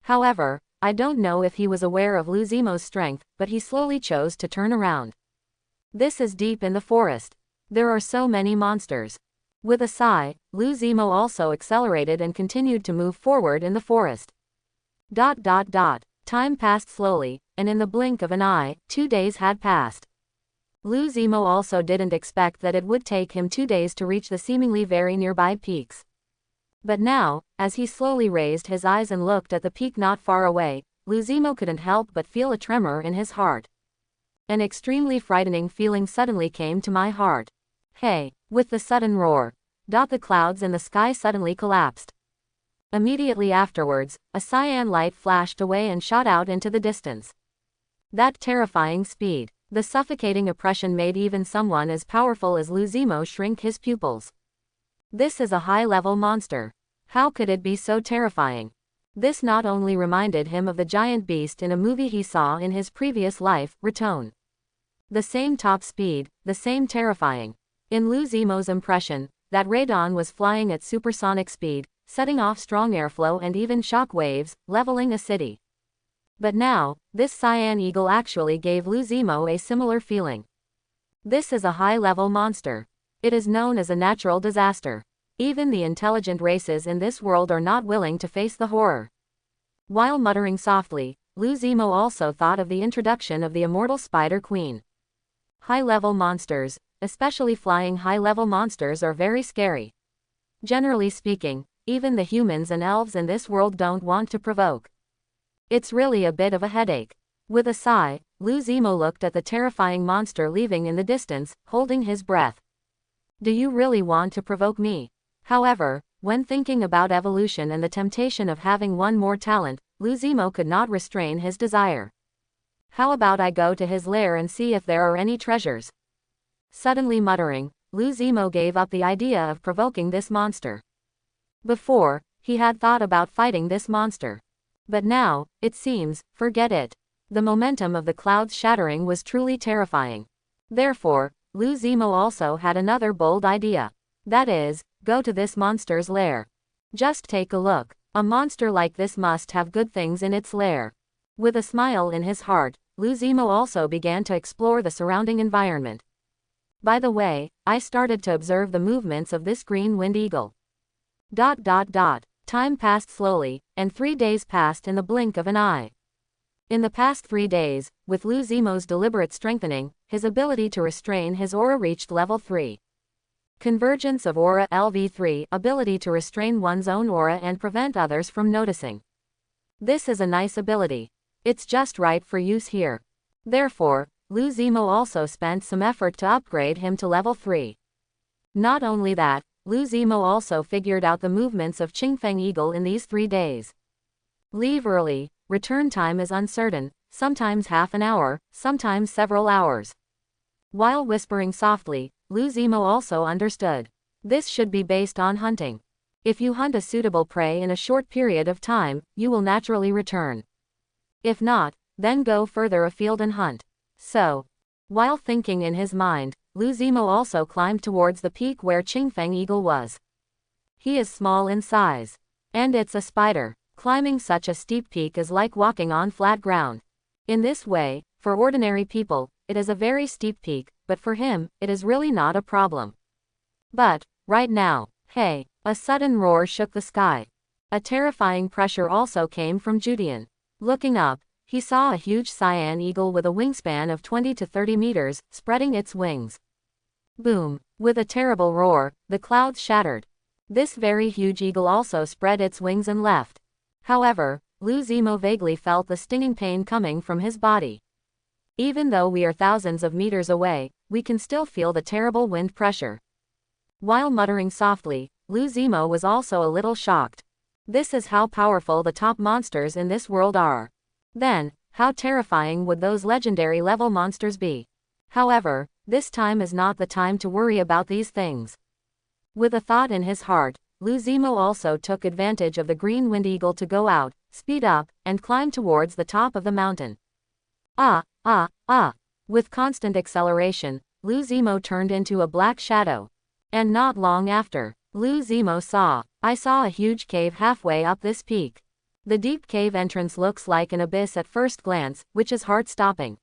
However, I don't know if he was aware of Lu Zimo's strength, but he slowly chose to turn around. This is deep in the forest. There are so many monsters. With a sigh, Lu Zimo also accelerated and continued to move forward in the forest. Time passed slowly, and in the blink of an eye, 2 days had passed. Lu Zimo also didn't expect that it would take him 2 days to reach the seemingly very nearby peaks. But now, as he slowly raised his eyes and looked at the peak not far away, Lu Zimo couldn't help but feel a tremor in his heart. An extremely frightening feeling suddenly came to my heart. Hey! With the sudden roar, the clouds in the sky suddenly collapsed. Immediately afterwards, a cyan light flashed away and shot out into the distance. That terrifying speed, the suffocating oppression made even someone as powerful as Lu Zimo shrink his pupils. This is a high-level monster. How could it be so terrifying? This not only reminded him of the giant beast in a movie he saw in his previous life, Raton. The same top speed, the same terrifying. In Lu Zimo's impression, that radon was flying at supersonic speed, setting off strong airflow and even shock waves, leveling a city. But now, this cyan eagle actually gave Lu Zimo a similar feeling. This is a high-level monster. It is known as a natural disaster. Even the intelligent races in this world are not willing to face the horror. While muttering softly, Lu Zimo also thought of the introduction of the immortal Spider Queen. High-level monsters, especially flying high-level monsters, are very scary. Generally speaking, even the humans and elves in this world don't want to provoke. It's really a bit of a headache. With a sigh, Lu Zimo looked at the terrifying monster leaving in the distance, holding his breath. Do you really want to provoke me? However, when thinking about evolution and the temptation of having one more talent, Lu Zimo could not restrain his desire. How about I go to his lair and see if there are any treasures? Suddenly muttering, Lu Zimo gave up the idea of provoking this monster. Before, he had thought about fighting this monster. But now, it seems, forget it. The momentum of the clouds shattering was truly terrifying. Therefore, Lu Zimo also had another bold idea. That is, go to this monster's lair. Just take a look. A monster like this must have good things in its lair. With a smile in his heart, Lu Zimo also began to explore the surrounding environment. By the way, I started to observe the movements of this green wind eagle. Time passed slowly, and 3 days passed in the blink of an eye. In the past 3 days, with Lu Zimo's deliberate strengthening, his ability to restrain his aura reached level 3. Convergence of aura LV3, ability to restrain one's own aura and prevent others from noticing. This is a nice ability. It's just right for use here. Therefore, Lu Zimo also spent some effort to upgrade him to level 3. Not only that, Lu Zimo also figured out the movements of Qingfeng Eagle in these 3 days. Leave early, return time is uncertain, sometimes half an hour, sometimes several hours. While whispering softly, Lu Zimo also understood. This should be based on hunting. If you hunt a suitable prey in a short period of time, you will naturally return. If not, then go further afield and hunt. So, while thinking in his mind, Lu Zimo also climbed towards the peak where Qingfeng Eagle was. He is small in size. And it's a spider. Climbing such a steep peak is like walking on flat ground. In this way, for ordinary people, it is a very steep peak, but for him, it is really not a problem. But, right now, hey, a sudden roar shook the sky. A terrifying pressure also came from Judian. Looking up, he saw a huge cyan eagle with a wingspan of 20 to 30 meters, spreading its wings. Boom! With a terrible roar, the clouds shattered. This very huge eagle also spread its wings and left. However, Lu Zimo vaguely felt the stinging pain coming from his body. Even though we are thousands of meters away, we can still feel the terrible wind pressure. While muttering softly, Lu Zimo was also a little shocked. This is how powerful the top monsters in this world are. Then, how terrifying would those legendary level monsters be? However, this time is not the time to worry about these things. With a thought in his heart, Lu Zimo also took advantage of the green wind eagle to go out, speed up, and climb towards the top of the mountain. With constant acceleration, Lu Zimo turned into a black shadow. And not long after, Lu Zimo I saw a huge cave halfway up this peak. The deep cave entrance looks like an abyss at first glance, which is heart-stopping.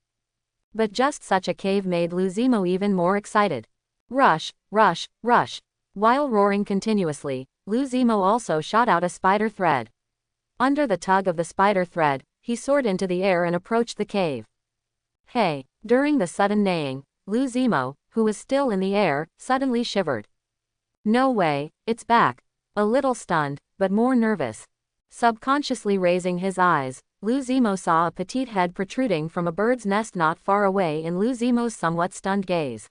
But just such a cave made Lu Zimo even more excited. Rush, rush, rush. While roaring continuously, Lu Zimo also shot out a spider thread. Under the tug of the spider thread, he soared into the air and approached the cave. Hey! During the sudden neighing, Lu Zimo, who was still in the air, suddenly shivered. No way, it's back. A little stunned, but more nervous. Subconsciously raising his eyes, Lu Zimo saw a petite head protruding from a bird's nest not far away in Lu Zimo's somewhat stunned gaze.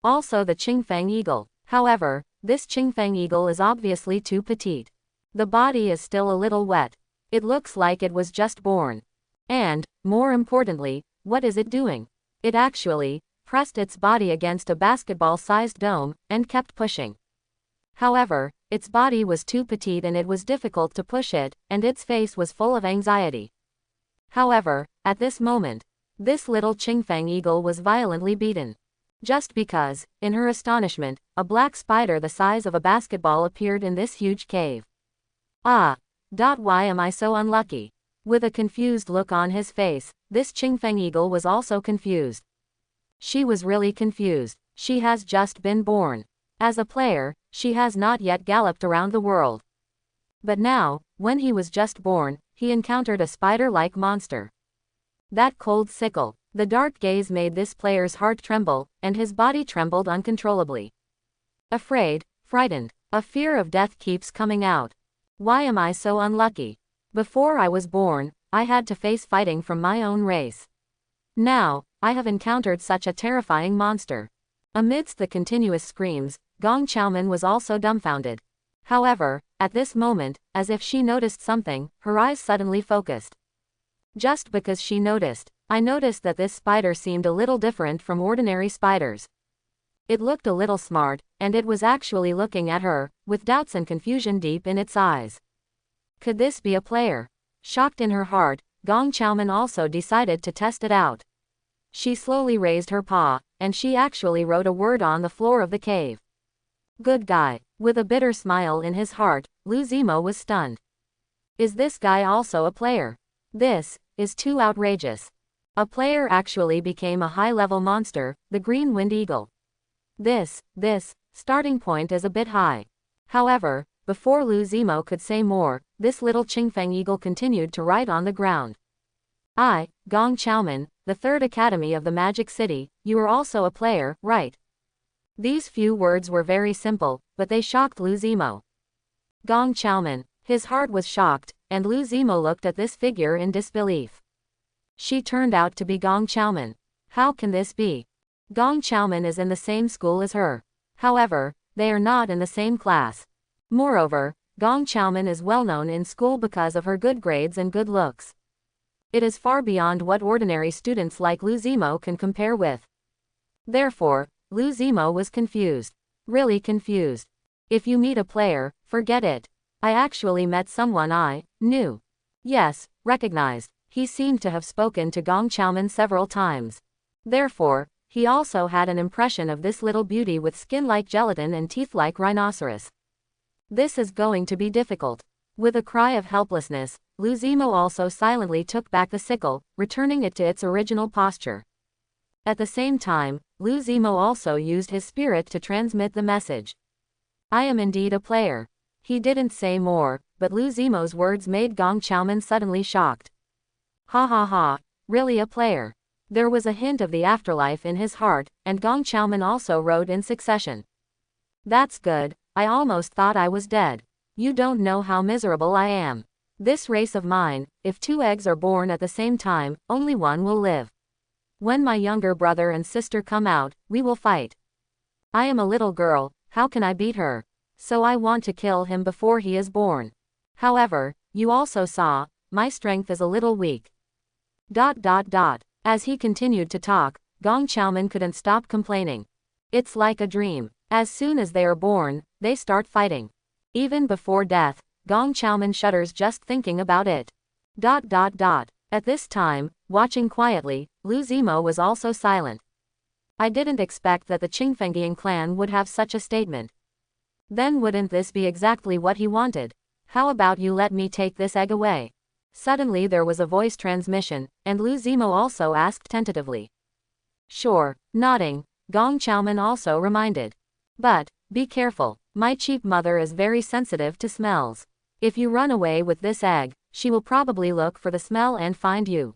Also the Qingfeng eagle. However, this Qingfeng eagle is obviously too petite. The body is still a little wet. It looks like it was just born. And, more importantly, what is it doing? It actually pressed its body against a basketball-sized dome, and kept pushing. However, its body was too petite and it was difficult to push it, and its face was full of anxiety. However, at this moment, this little Qingfeng eagle was violently beaten. Just because, in her astonishment, a black spider the size of a basketball appeared in this huge cave. Why am I so unlucky? With a confused look on his face, this Qingfeng eagle was also confused. She was really confused. She has just been born. As a player, she has not yet galloped around the world. But now, when he was just born, he encountered a spider-like monster. That cold sickle, the dark gaze made this player's heart tremble, and his body trembled uncontrollably. Afraid, frightened, a fear of death keeps coming out. Why am I so unlucky? Before I was born, I had to face fighting from my own race. Now, I have encountered such a terrifying monster. Amidst the continuous screams, Gong Xiaomin was also dumbfounded. However, at this moment, as if she noticed something, her eyes suddenly focused. Just because she noticed, I noticed that this spider seemed a little different from ordinary spiders. It looked a little smart, and it was actually looking at her, with doubts and confusion deep in its eyes. Could this be a player? Shocked in her heart, Gong Xiaomin also decided to test it out. She slowly raised her paw, and she actually wrote a word on the floor of the cave. Good guy. With a bitter smile in his heart, Lu Zimo was stunned. Is this guy also a player? This is too outrageous. A player actually became a high-level monster, the Green Wind Eagle. This starting point is a bit high. However, before Lu Zimo could say more, this little Qingfeng eagle continued to write on the ground. Gong Xiaomin, the third academy of the Magic City, you are also a player, right? These few words were very simple, but they shocked Lu Zimo. Gong Xiaomin, his heart was shocked, and Lu Zimo looked at this figure in disbelief. She turned out to be Gong Xiaomin. How can this be? Gong Xiaomin is in the same school as her. However, they are not in the same class. Moreover, Gong Xiaomin is well known in school because of her good grades and good looks. It is far beyond what ordinary students like Lu Zimo can compare with. Therefore, Lu Zimo was confused. Really confused. If you meet a player, forget it. I actually met someone I knew. Yes, recognized. He seemed to have spoken to Gong Xiaomin several times. Therefore, he also had an impression of this little beauty with skin like gelatin and teeth like rhinoceros. This is going to be difficult. With a cry of helplessness, Lu Zimo also silently took back the sickle, returning it to its original posture. At the same time, Lu Zimo also used his spirit to transmit the message. I am indeed a player. He didn't say more, but Lu Zimo's words made Gong Xiaomin suddenly shocked. Ha ha ha, really a player. There was a hint of the afterlife in his heart, and Gong Xiaoman also wrote in succession. That's good, I almost thought I was dead. You don't know how miserable I am. This race of mine, if 2 eggs are born at the same time, only one will live. When my younger brother and sister come out, we will fight. I am a little girl, how can I beat her? So I want to kill him before he is born. However, you also saw, my strength is a little weak. ... As he continued to talk, Gong Xiaoman couldn't stop complaining. It's like a dream. As soon as they are born, they start fighting. Even before death, Gong Xiaoman shudders just thinking about it. ... At this time, watching quietly, Lu Zimo was also silent. I didn't expect that the Qingfengyan clan would have such a statement. Then wouldn't this be exactly what he wanted? How about you let me take this egg away? Suddenly there was a voice transmission, and Lu Zimo also asked tentatively. Sure, nodding, Gong Xiaoman also reminded. But, be careful, my cheap mother is very sensitive to smells. If you run away with this egg, she will probably look for the smell and find you.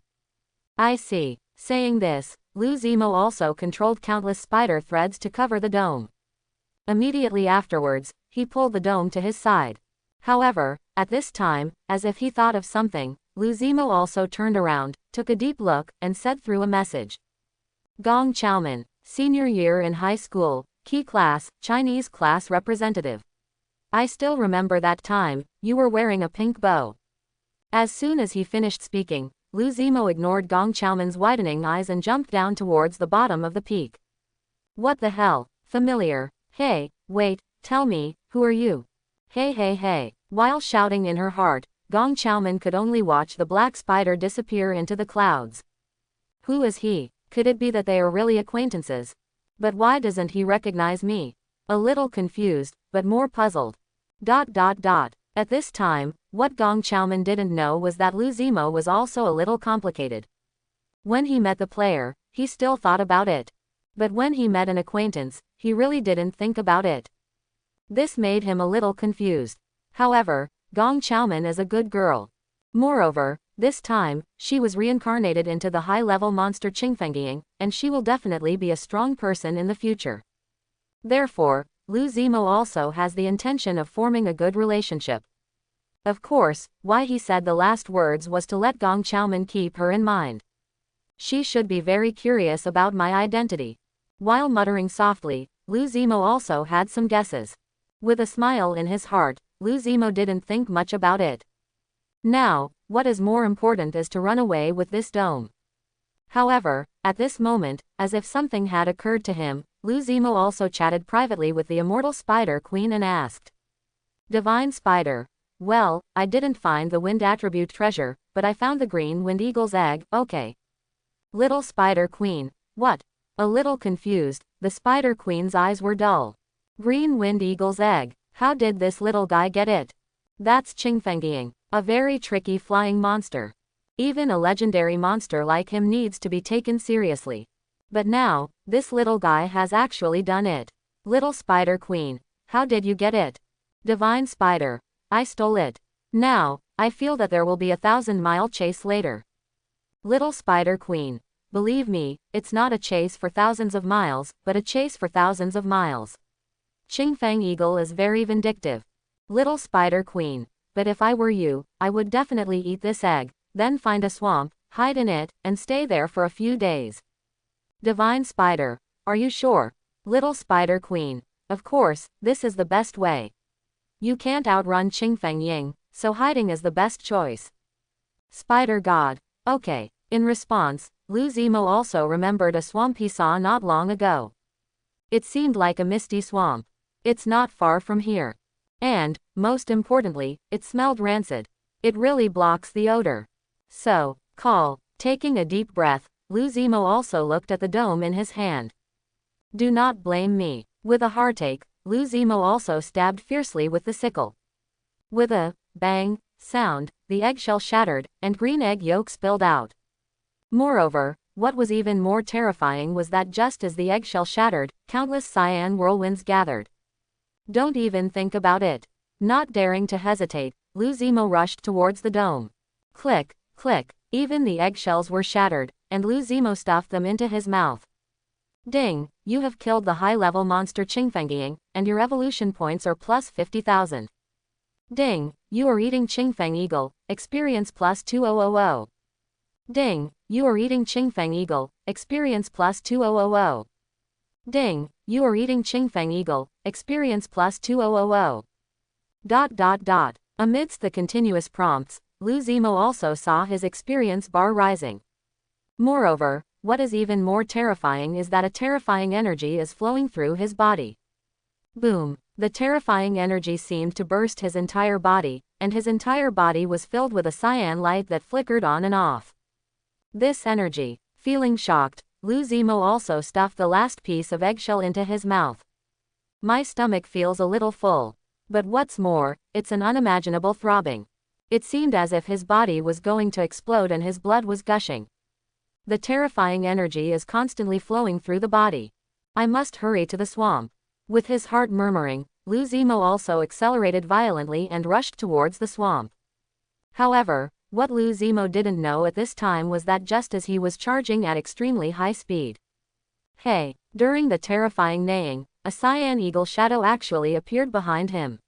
I see. Saying this, Lu Zimo also controlled countless spider threads to cover the dome. Immediately afterwards, he pulled the dome to his side. However, at this time, as if he thought of something, Lu Zimo also turned around, took a deep look, and said through a message. Gong Xiaoman, senior year in high school, key class, Chinese class representative. I still remember that time, you were wearing a pink bow. As soon as he finished speaking, Lu Zimo ignored Gong Xiaoman's widening eyes and jumped down towards the bottom of the peak. What the hell, familiar, hey, wait, tell me, who are you? Hey hey hey. While shouting in her heart, Gong Xiaoman could only watch the black spider disappear into the clouds. Who is he? Could it be that they are really acquaintances? But why doesn't he recognize me? A little confused, but more puzzled. ... At this time, what Gong Xiaoman didn't know was that Lu Zimo was also a little complicated. When he met the player, he still thought about it. But when he met an acquaintance, he really didn't think about it. This made him a little confused. However, Gong Xiaoman is a good girl. Moreover, this time, she was reincarnated into the high-level monster Qingfengyan, and she will definitely be a strong person in the future. Therefore, Lu Zimo also has the intention of forming a good relationship. Of course, why he said the last words was to let Gong Xiaoman keep her in mind. She should be very curious about my identity. While muttering softly, Lu Zimo also had some guesses. With a smile in his heart, Lu Zimo didn't think much about it. Now, what is more important is to run away with this dome. However, at this moment, as if something had occurred to him, Lu Zimo also chatted privately with the immortal Spider Queen and asked. Divine Spider. Well, I didn't find the wind attribute treasure, but I found the green wind eagle's egg, okay. Little Spider Queen. What? A little confused, the Spider Queen's eyes were dull. Green wind eagle's egg, how did this little guy get it? That's Qingfengyan, a very tricky flying monster. Even a legendary monster like him needs to be taken seriously. But now, this little guy has actually done it. Little Spider Queen, how did you get it? Divine Spider, I stole it. Now, I feel that there will be a 1,000-mile chase later. Little Spider Queen, believe me, it's not a chase for thousands of miles, but a chase for thousands of miles. Qingfeng Eagle is very vindictive. Little Spider Queen, but if I were you, I would definitely eat this egg, then find a swamp, hide in it, and stay there for a few days. Divine Spider, are you sure? Little Spider Queen, of course, this is the best way. You can't outrun Qingfengyan, so hiding is the best choice. Spider God, okay. In response, Lu Zimo also remembered a swamp he saw not long ago. It seemed like a misty swamp. It's not far from here. And, most importantly, it smelled rancid. It really blocks the odor. So, taking a deep breath, Lu Zimo also looked at the dome in his hand. Do not blame me. With a heartache, Lu Zimo also stabbed fiercely with the sickle. With a bang sound, the eggshell shattered, and green egg yolk spilled out. Moreover, what was even more terrifying was that just as the eggshell shattered, countless cyan whirlwinds gathered. Don't even think about it. Not daring to hesitate, Lu Zimo rushed towards the dome. Click, Click, even the eggshells were shattered, and Lu Zimo stuffed them into his mouth. Ding, you have killed the high-level monster Qingfengying, and your evolution points are plus 50,000. Ding, you are eating Qingfeng Eagle, experience plus 2000. Ding, you are eating Qingfeng Eagle, experience plus 2000. Ding, you are eating Qingfeng Eagle, experience plus 2000. Amidst the continuous prompts, Lu Zimo also saw his experience bar rising. Moreover, what is even more terrifying is that a terrifying energy is flowing through his body. Boom! The terrifying energy seemed to burst his entire body, and his entire body was filled with a cyan light that flickered on and off. This energy. Feeling shocked, Lu Zimo also stuffed the last piece of eggshell into his mouth. My stomach feels a little full. But what's more, it's an unimaginable throbbing. It seemed as if his body was going to explode and his blood was gushing. The terrifying energy is constantly flowing through the body. I must hurry to the swamp. With his heart murmuring, Lu Zimo also accelerated violently and rushed towards the swamp. However, what Lu Zimo didn't know at this time was that just as he was charging at extremely high speed. Hey! During the terrifying neighing, a cyan eagle shadow actually appeared behind him.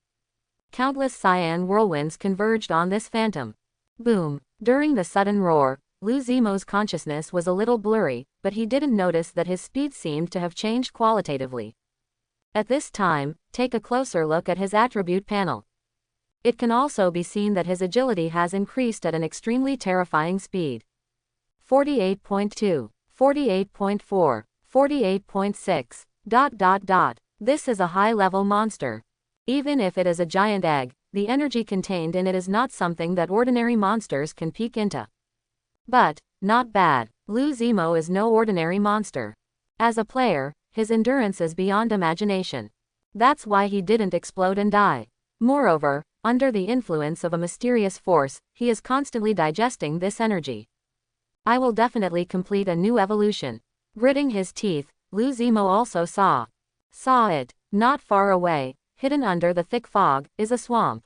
Countless cyan whirlwinds converged on this phantom. Boom! During the sudden roar, Lu Zimo's consciousness was a little blurry, but he didn't notice that his speed seemed to have changed qualitatively. At this time, take a closer look at his attribute panel. It can also be seen that his agility has increased at an extremely terrifying speed. 48.2, 48.4, 48.6. This is a high-level monster. Even if it is a giant egg, the energy contained in it is not something that ordinary monsters can peek into. But, not bad, Lu Zimo is no ordinary monster. As a player, his endurance is beyond imagination. That's why he didn't explode and die. Moreover, under the influence of a mysterious force, he is constantly digesting this energy. I will definitely complete a new evolution. Gritting his teeth, Lu Zimo also saw it, not far away, hidden under the thick fog, is a swamp.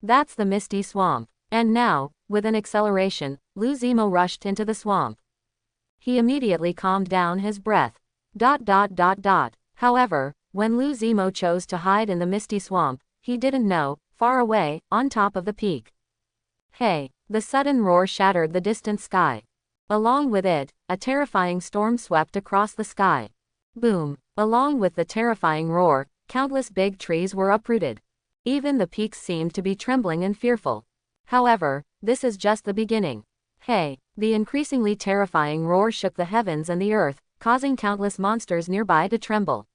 That's the Misty Swamp. And now, with an acceleration, Lu Zimo rushed into the swamp. He immediately calmed down his breath. However, when Lu Zimo chose to hide in the Misty Swamp, he didn't know, far away, on top of the peak. Hey! The sudden roar shattered the distant sky. Along with it, a terrifying storm swept across the sky. Boom! Along with the terrifying roar, countless big trees were uprooted. Even the peaks seemed to be trembling and fearful. However, this is just the beginning. Hey! The increasingly terrifying roar shook the heavens and the earth, causing countless monsters nearby to tremble.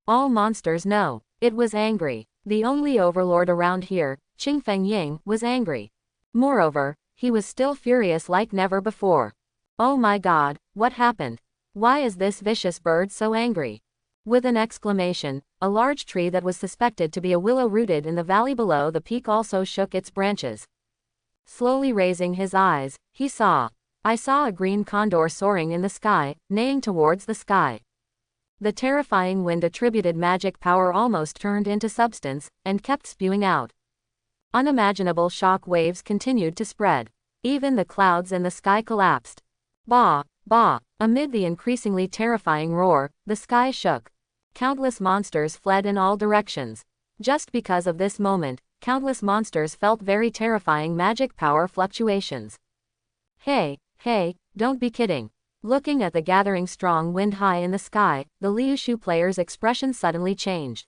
All monsters know. It was angry. The only overlord around here, Qingfeng Ying, was angry. Moreover, he was still furious like never before. Oh my god, what happened? Why is this vicious bird so angry? With an exclamation, a large tree that was suspected to be a willow rooted in the valley below the peak also shook its branches. Slowly raising his eyes, he saw. I saw a green condor soaring in the sky, neighing towards the sky. The terrifying wind-attributed magic power almost turned into substance, and kept spewing out. Unimaginable shock waves continued to spread. Even the clouds in the sky collapsed. Bah! Bah! Amid the increasingly terrifying roar, the sky shook. Countless monsters fled in all directions. Just because of this moment, countless monsters felt very terrifying magic power fluctuations. Hey! Hey! Don't be kidding. Looking at the gathering strong wind high in the sky, the Liushu player's expression suddenly changed.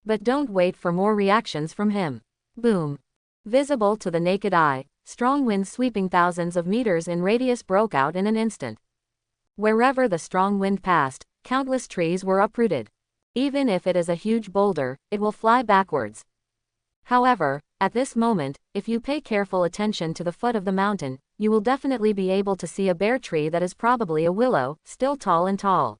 But don't wait for more reactions from him. Boom! Visible to the naked eye, strong winds sweeping thousands of meters in radius broke out in an instant. Wherever the strong wind passed, countless trees were uprooted. Even if it is a huge boulder, it will fly backwards. However, at this moment, if you pay careful attention to the foot of the mountain, you will definitely be able to see a bare tree that is probably a willow, still tall and tall.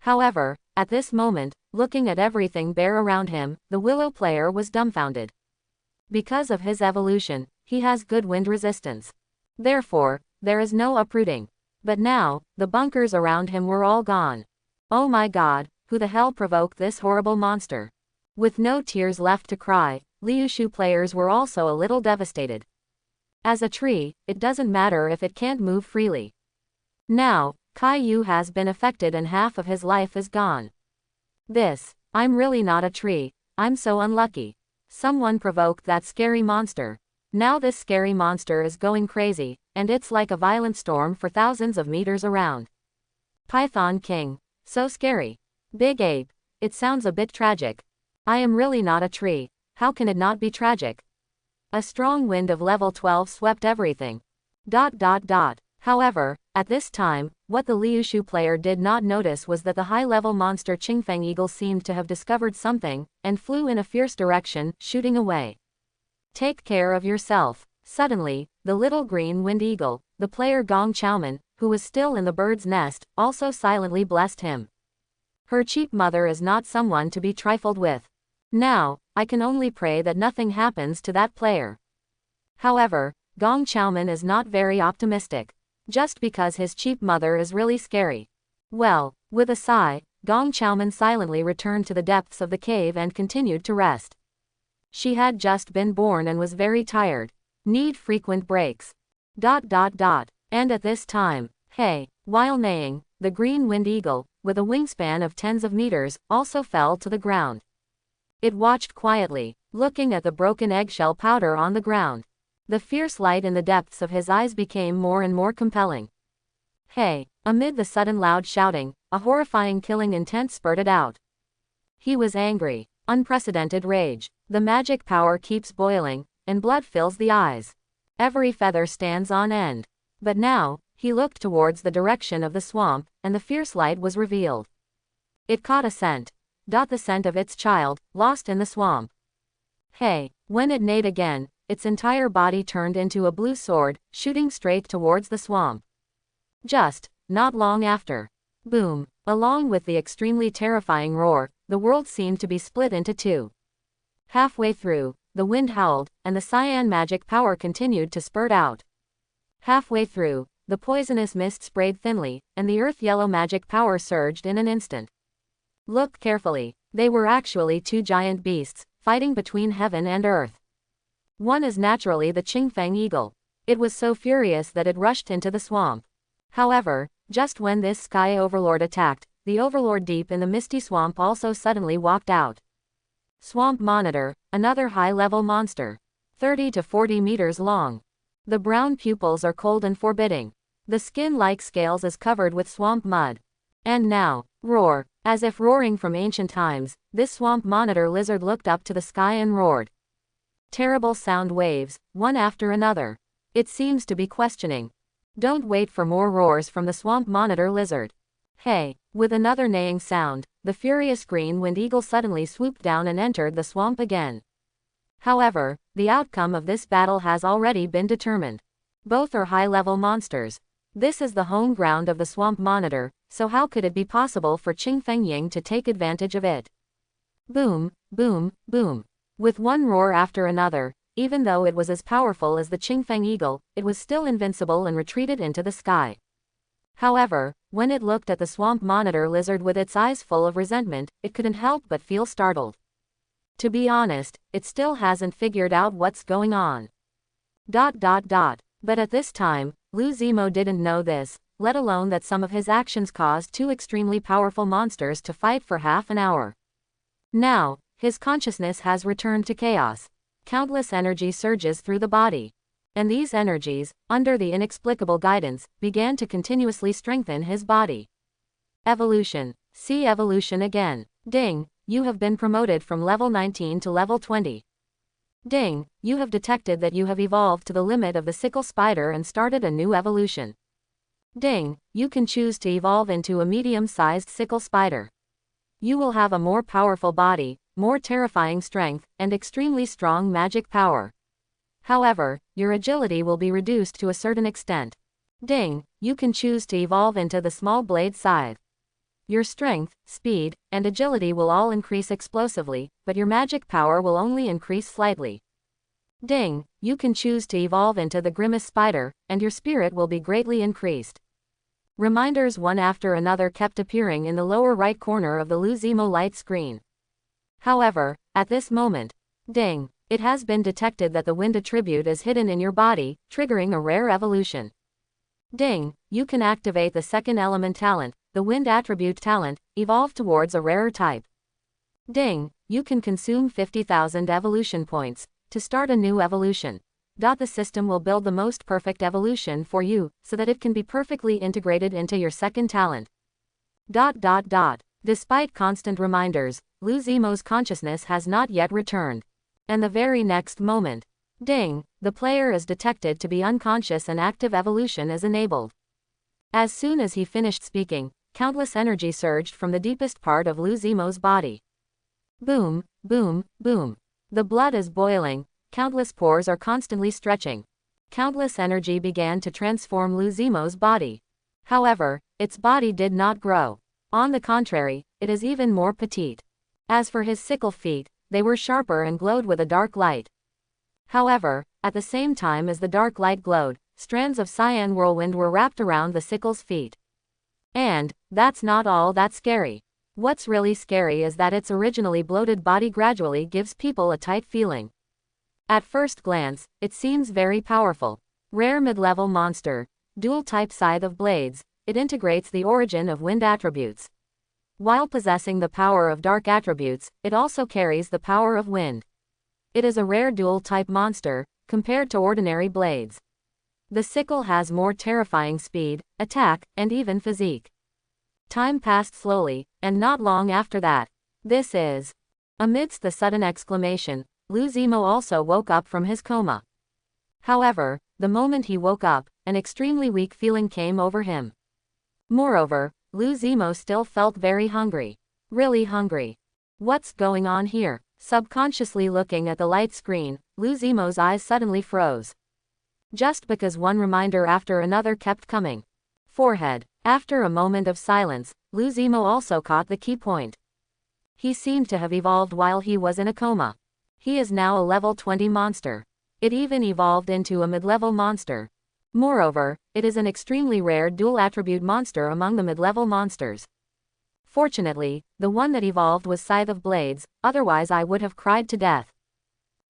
However, at this moment, looking at everything bare around him, the willow player was dumbfounded. Because of his evolution, he has good wind resistance. Therefore, there is no uprooting. But now, the bunkers around him were all gone. Oh my god, who the hell provoked this horrible monster? With no tears left to cry, Liushu players were also a little devastated. As a tree, it doesn't matter if it can't move freely. Now, Caillou has been affected and half of his life is gone. I'm really not a tree. I'm so unlucky. Someone provoked that scary monster. Now this scary monster is going crazy, and it's like a violent storm for thousands of meters around. Python King. So scary. Big Ape. It sounds a bit tragic. I am really not a tree. How can it not be tragic? A strong wind of level 12 swept everything. However, at this time, what the Liushu player did not notice was that the high-level monster Qingfeng Eagle seemed to have discovered something, and flew in a fierce direction, shooting away. Take care of yourself. Suddenly, the little green wind eagle, the player Gong Chaoman, who was still in the bird's nest, also silently blessed him. Her cheap mother is not someone to be trifled with. Now, I can only pray that nothing happens to that player. However, Gong Chaoman is not very optimistic. Just because his cheap mother is really scary. Well, with a sigh, Gong Chaoman silently returned to the depths of the cave and continued to rest. She had just been born and was very tired. Need frequent breaks. And at this time, while neighing, the green wind eagle, with a wingspan of tens of meters, also fell to the ground. It watched quietly, looking at the broken eggshell powder on the ground. The fierce light in the depths of his eyes became more and more compelling. Amid the sudden loud shouting, a horrifying killing intent spurted out. He was angry. Unprecedented rage. The magic power keeps boiling, and blood fills the eyes. Every feather stands on end. But now, he looked towards the direction of the swamp, and the fierce light was revealed. It caught a scent. The scent of its child, lost in the swamp. When it neighed again, its entire body turned into a blue sword, shooting straight towards the swamp. Not long after. Boom! Along with the extremely terrifying roar, the world seemed to be split into two. Halfway through, the wind howled, and the cyan magic power continued to spurt out. Halfway through, the poisonous mist sprayed thinly, and the earth-yellow magic power surged in an instant. Look carefully. They were actually two giant beasts, fighting between heaven and earth. One is naturally the Qingfeng Eagle. It was so furious that it rushed into the swamp. However, just when this sky overlord attacked, the overlord deep in the misty swamp also suddenly walked out. Swamp Monitor, another high-level monster. 30 to 40 meters long. The brown pupils are cold and forbidding. The skin like scales is covered with swamp mud. And now, roar. As if roaring from ancient times, this swamp monitor lizard looked up to the sky and roared. Terrible sound waves, one after another. It seems to be questioning. Don't wait for more roars from the swamp monitor lizard. With another neighing sound, the furious green wind eagle suddenly swooped down and entered the swamp again. However, the outcome of this battle has already been determined. Both are high-level monsters. This is the home ground of the swamp monitor, so how could it be possible for Qingfeng Ying to take advantage of it? Boom, boom, boom. With one roar after another, even though it was as powerful as the Qingfeng Eagle, it was still invincible and retreated into the sky. However, when it looked at the swamp monitor lizard with its eyes full of resentment, it couldn't help but feel startled. To be honest, it still hasn't figured out what's going on. But at this time, Lu Zimo didn't know this, let alone that some of his actions caused two extremely powerful monsters to fight for half an hour. Now, his consciousness has returned to chaos. Countless energy surges through the body. And these energies, under the inexplicable guidance, began to continuously strengthen his body. Evolution. See evolution again. Ding, you have been promoted from level 19 to level 20. Ding, you have detected that you have evolved to the limit of the sickle spider and started a new evolution. Ding, you can choose to evolve into a medium-sized sickle spider. You will have a more powerful body, more terrifying strength, and extremely strong magic power. However, your agility will be reduced to a certain extent. Ding, you can choose to evolve into the small blade scythe. Your strength, speed, and agility will all increase explosively, but your magic power will only increase slightly. Ding, you can choose to evolve into the grimace spider, and your spirit will be greatly increased. Reminders one after another kept appearing in the lower right corner of the Lu Zimo light screen. However, at this moment, ding, It has been detected that the wind attribute is hidden in your body, triggering a rare evolution. Ding! You can activate the second element talent, the wind attribute talent, evolve towards a rarer type. Ding! You can consume 50,000 evolution points to start a new evolution. The system will build the most perfect evolution for you, so that it can be perfectly integrated into your second talent. Despite constant reminders, Lu Zimo's consciousness has not yet returned. And the very next moment, ding, the player is detected to be unconscious and active evolution is enabled. As soon as he finished speaking, countless energy surged from the deepest part of Lu Zimo's body. Boom, boom, boom. The blood is boiling, countless pores are constantly stretching. Countless energy began to transform Lu Zimo's body. However, its body did not grow. On the contrary, it is even more petite. As for his sickle feet, they were sharper and glowed with a dark light. However, at the same time as the dark light glowed, strands of cyan whirlwind were wrapped around the sickle's feet. And that's not all that scary. What's really scary is that its originally bloated body gradually gives people a tight feeling. At first glance, it seems very powerful. Rare mid-level monster, dual-type scythe of blades, it integrates the origin of wind attributes. While possessing the power of dark attributes, it also carries the power of wind. It is a rare dual-type monster, compared to ordinary blades. The sickle has more terrifying speed, attack, and even physique. Time passed slowly, and not long after that. This is. Amidst the sudden exclamation, Lu Zimo also woke up from his coma. However, the moment he woke up, an extremely weak feeling came over him. Moreover, Lu Zimo still felt very hungry. Really hungry. What's going on here? Subconsciously looking at the light screen, Lu Zimo's eyes suddenly froze. Just because one reminder after another kept coming. Forehead. After a moment of silence, Lu Zimo also caught the key point. He seemed to have evolved while he was in a coma. He is now a level 20 monster. It even evolved into a mid-level monster. Moreover, it is an extremely rare dual-attribute monster among the mid-level monsters. Fortunately, the one that evolved was Scythe of Blades, otherwise I would have cried to death.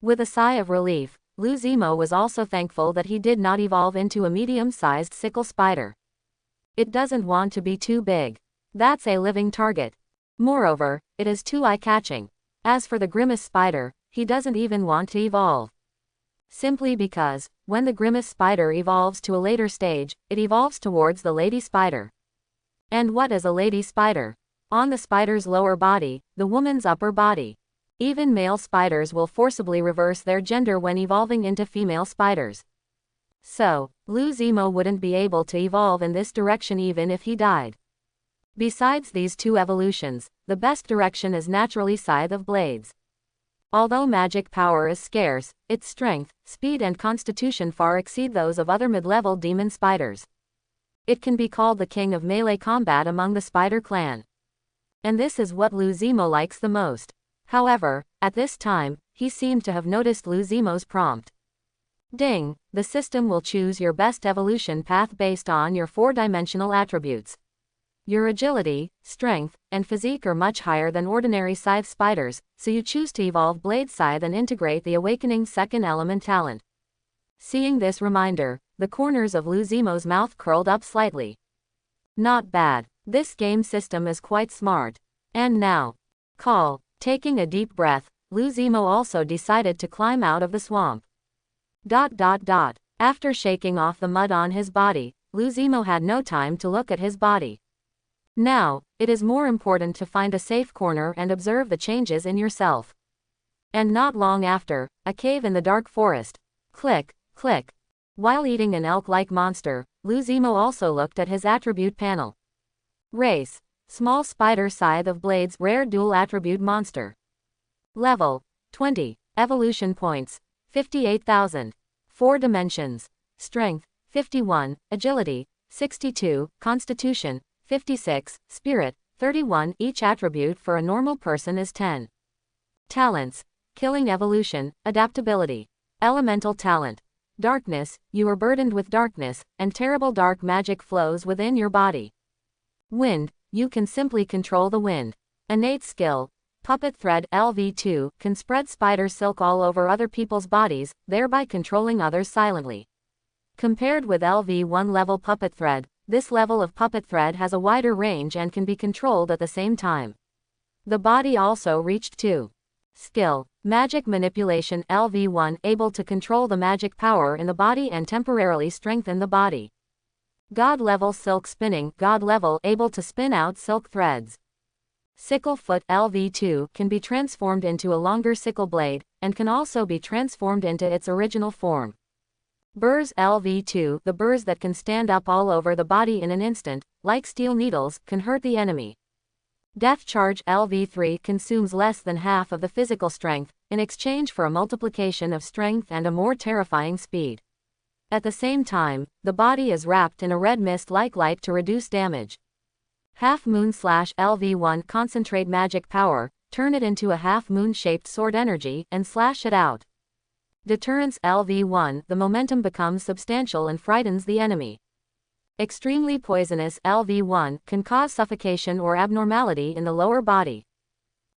With a sigh of relief, Lu Zimo was also thankful that he did not evolve into a medium-sized sickle spider. It doesn't want to be too big. That's a living target. Moreover, it is too eye-catching. As for the Grimace spider, he doesn't even want to evolve. Simply because, when the Grimace spider evolves to a later stage, it evolves towards the lady spider. And what is a lady spider? On the spider's lower body, the woman's upper body. Even male spiders will forcibly reverse their gender when evolving into female spiders. So, Lu Zimo wouldn't be able to evolve in this direction even if he died. Besides these two evolutions, the best direction is naturally Scythe of Blades. Although magic power is scarce, its strength, speed and constitution far exceed those of other mid-level demon spiders. It can be called the king of melee combat among the spider clan. And this is what Lu Zimo likes the most. However, at this time, he seemed to have noticed Lu Zimo's prompt. Ding, the system will choose your best evolution path based on your 4-dimensional attributes. Your agility, strength, and physique are much higher than ordinary scythe spiders, so you choose to evolve Blade Scythe and integrate the awakening second element talent. Seeing this reminder, the corners of Lu Zimo's mouth curled up slightly. Not bad. This game system is quite smart. And now, call. Taking a deep breath, Lu Zimo also decided to climb out of the swamp. After shaking off the mud on his body, Lu Zimo had no time to look at his body. Now, it is more important to find a safe corner and observe the changes in yourself. And not long after, a cave in the dark forest. Click, click. While eating an elk-like monster, Lu Zimo also looked at his attribute panel. Race. Small spider Scythe of Blades rare dual attribute monster. Level. 20. Evolution points. 58,000. 4 dimensions. Strength. 51. Agility. 62. Constitution. 56. Spirit. 31. Each attribute for a normal person is 10. Talents. Killing evolution. Adaptability. Elemental talent. Darkness. You are burdened with darkness, and terrible dark magic flows within your body. Wind. You can simply control the wind. Innate skill. Puppet thread LV2 can spread spider silk all over other people's bodies, thereby controlling others silently. Compared with LV1 level puppet thread, this level of puppet thread has a wider range and can be controlled at the same time. The body also reached 2. Skill. Magic manipulation LV1 able to control the magic power in the body and temporarily strengthen the body. God level silk spinning God level able to spin out silk threads. Sickle foot LV2 can be transformed into a longer sickle blade, and can also be transformed into its original form. Burrs LV2 the burrs that can stand up all over the body in an instant, like steel needles, can hurt the enemy. Death charge LV3 consumes less than half of the physical strength, in exchange for a multiplication of strength and a more terrifying speed. At the same time, the body is wrapped in a red mist-like light to reduce damage. Half Moon /LV1 concentrate magic power, turn it into a half-moon shaped sword energy, and slash it out. Deterrence LV1 the momentum becomes substantial and frightens the enemy. Extremely poisonous LV1 can cause suffocation or abnormality in the lower body.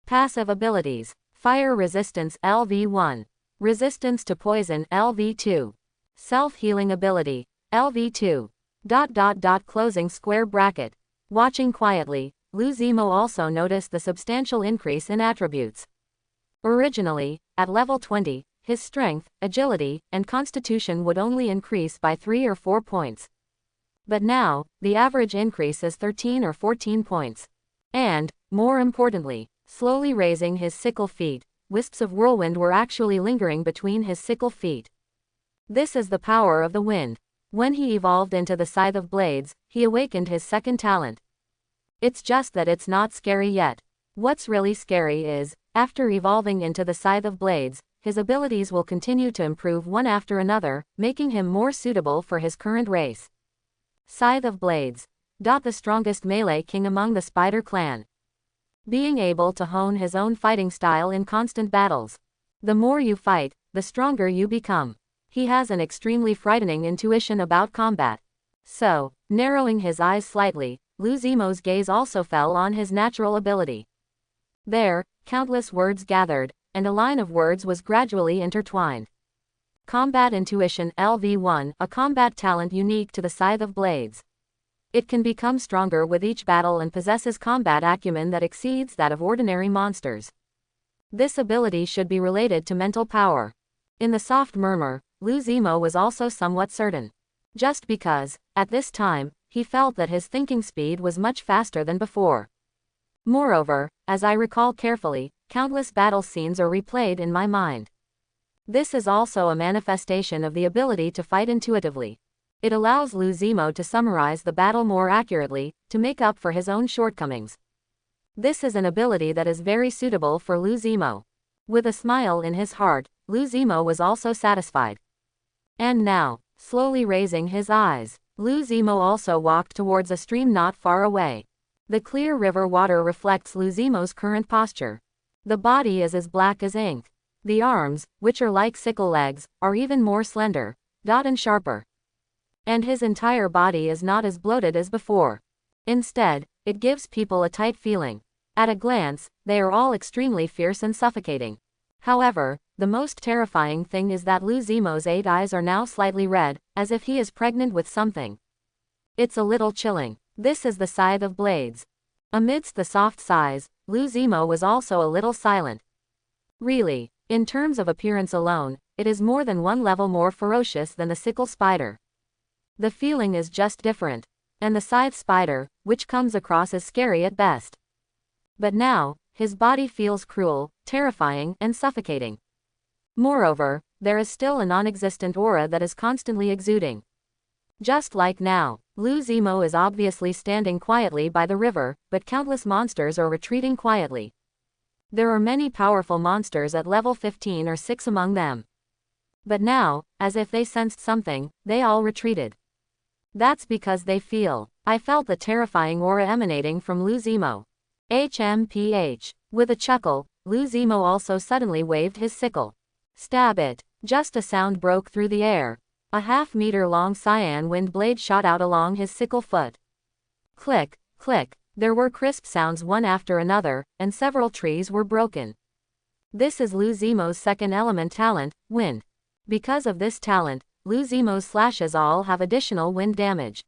Passive abilities. Fire resistance LV1. Resistance to poison LV2. Self-healing ability LV2. Closing square bracket. Watching quietly, Lou Zemo also noticed the substantial increase in attributes. Originally, at level 20, his strength, agility, and constitution would only increase by 3 or 4 points. But now, the average increase is 13 or 14 points. And, more importantly, slowly raising his sickle feet, wisps of whirlwind were actually lingering between his sickle feet. This is the power of the wind. When he evolved into the Scythe of Blades, he awakened his second talent. It's just that it's not scary yet. What's really scary is, after evolving into the Scythe of Blades, his abilities will continue to improve one after another, making him more suitable for his current race. Scythe of Blades. The strongest melee king among the Spider clan. Being able to hone his own fighting style in constant battles. The more you fight, the stronger you become. He has an extremely frightening intuition about combat. So, narrowing his eyes slightly, Lou Zemo's gaze also fell on his natural ability. There, countless words gathered, and a line of words was gradually intertwined. Combat Intuition LV1, a combat talent unique to the Scythe of Blades. It can become stronger with each battle and possesses combat acumen that exceeds that of ordinary monsters. This ability should be related to mental power. In the soft murmur, Lou Zemo was also somewhat certain. Just because, at this time, he felt that his thinking speed was much faster than before. Moreover, as I recall carefully, countless battle scenes are replayed in my mind. This is also a manifestation of the ability to fight intuitively. It allows Lou Zemo to summarize the battle more accurately, to make up for his own shortcomings. This is an ability that is very suitable for Lou Zemo. With a smile in his heart, Lou Zemo was also satisfied. And now, slowly raising his eyes, Lou Zemo also walked towards a stream not far away. The clear river water reflects Lou Zemo's current posture. The body is as black as ink. The arms, which are like sickle legs, are even more slender, and sharper. And his entire body is not as bloated as before. Instead, it gives people a tight feeling. At a glance, they are all extremely fierce and suffocating. However, the most terrifying thing is that Lou Zemo's 8 eyes are now slightly red, as if he is pregnant with something. It's a little chilling. This is the Scythe of Blades. Amidst the soft sighs, Lou Zemo was also a little silent. Really, in terms of appearance alone, it is more than one level more ferocious than the sickle spider. The feeling is just different. And the scythe spider, which comes across as scary at best. But now, his body feels cruel, terrifying, and suffocating. Moreover, there is still a non-existent aura that is constantly exuding. Just like now, Lou Zemo is obviously standing quietly by the river, but countless monsters are retreating quietly. There are many powerful monsters at level 15 or 6 among them. But now, as if they sensed something, they all retreated. That's because they feel. I felt the terrifying aura emanating from Lou Zemo. HMPH. With a chuckle, Lou Zemo also suddenly waved his sickle. Stab it. Just a sound broke through the air. A half-meter-long cyan wind blade shot out along his sickle foot. Click, click. There were crisp sounds one after another, and several trees were broken. This is Lou Zemo's second element talent, wind. Because of this talent, Lou Zemo's slashes all have additional wind damage.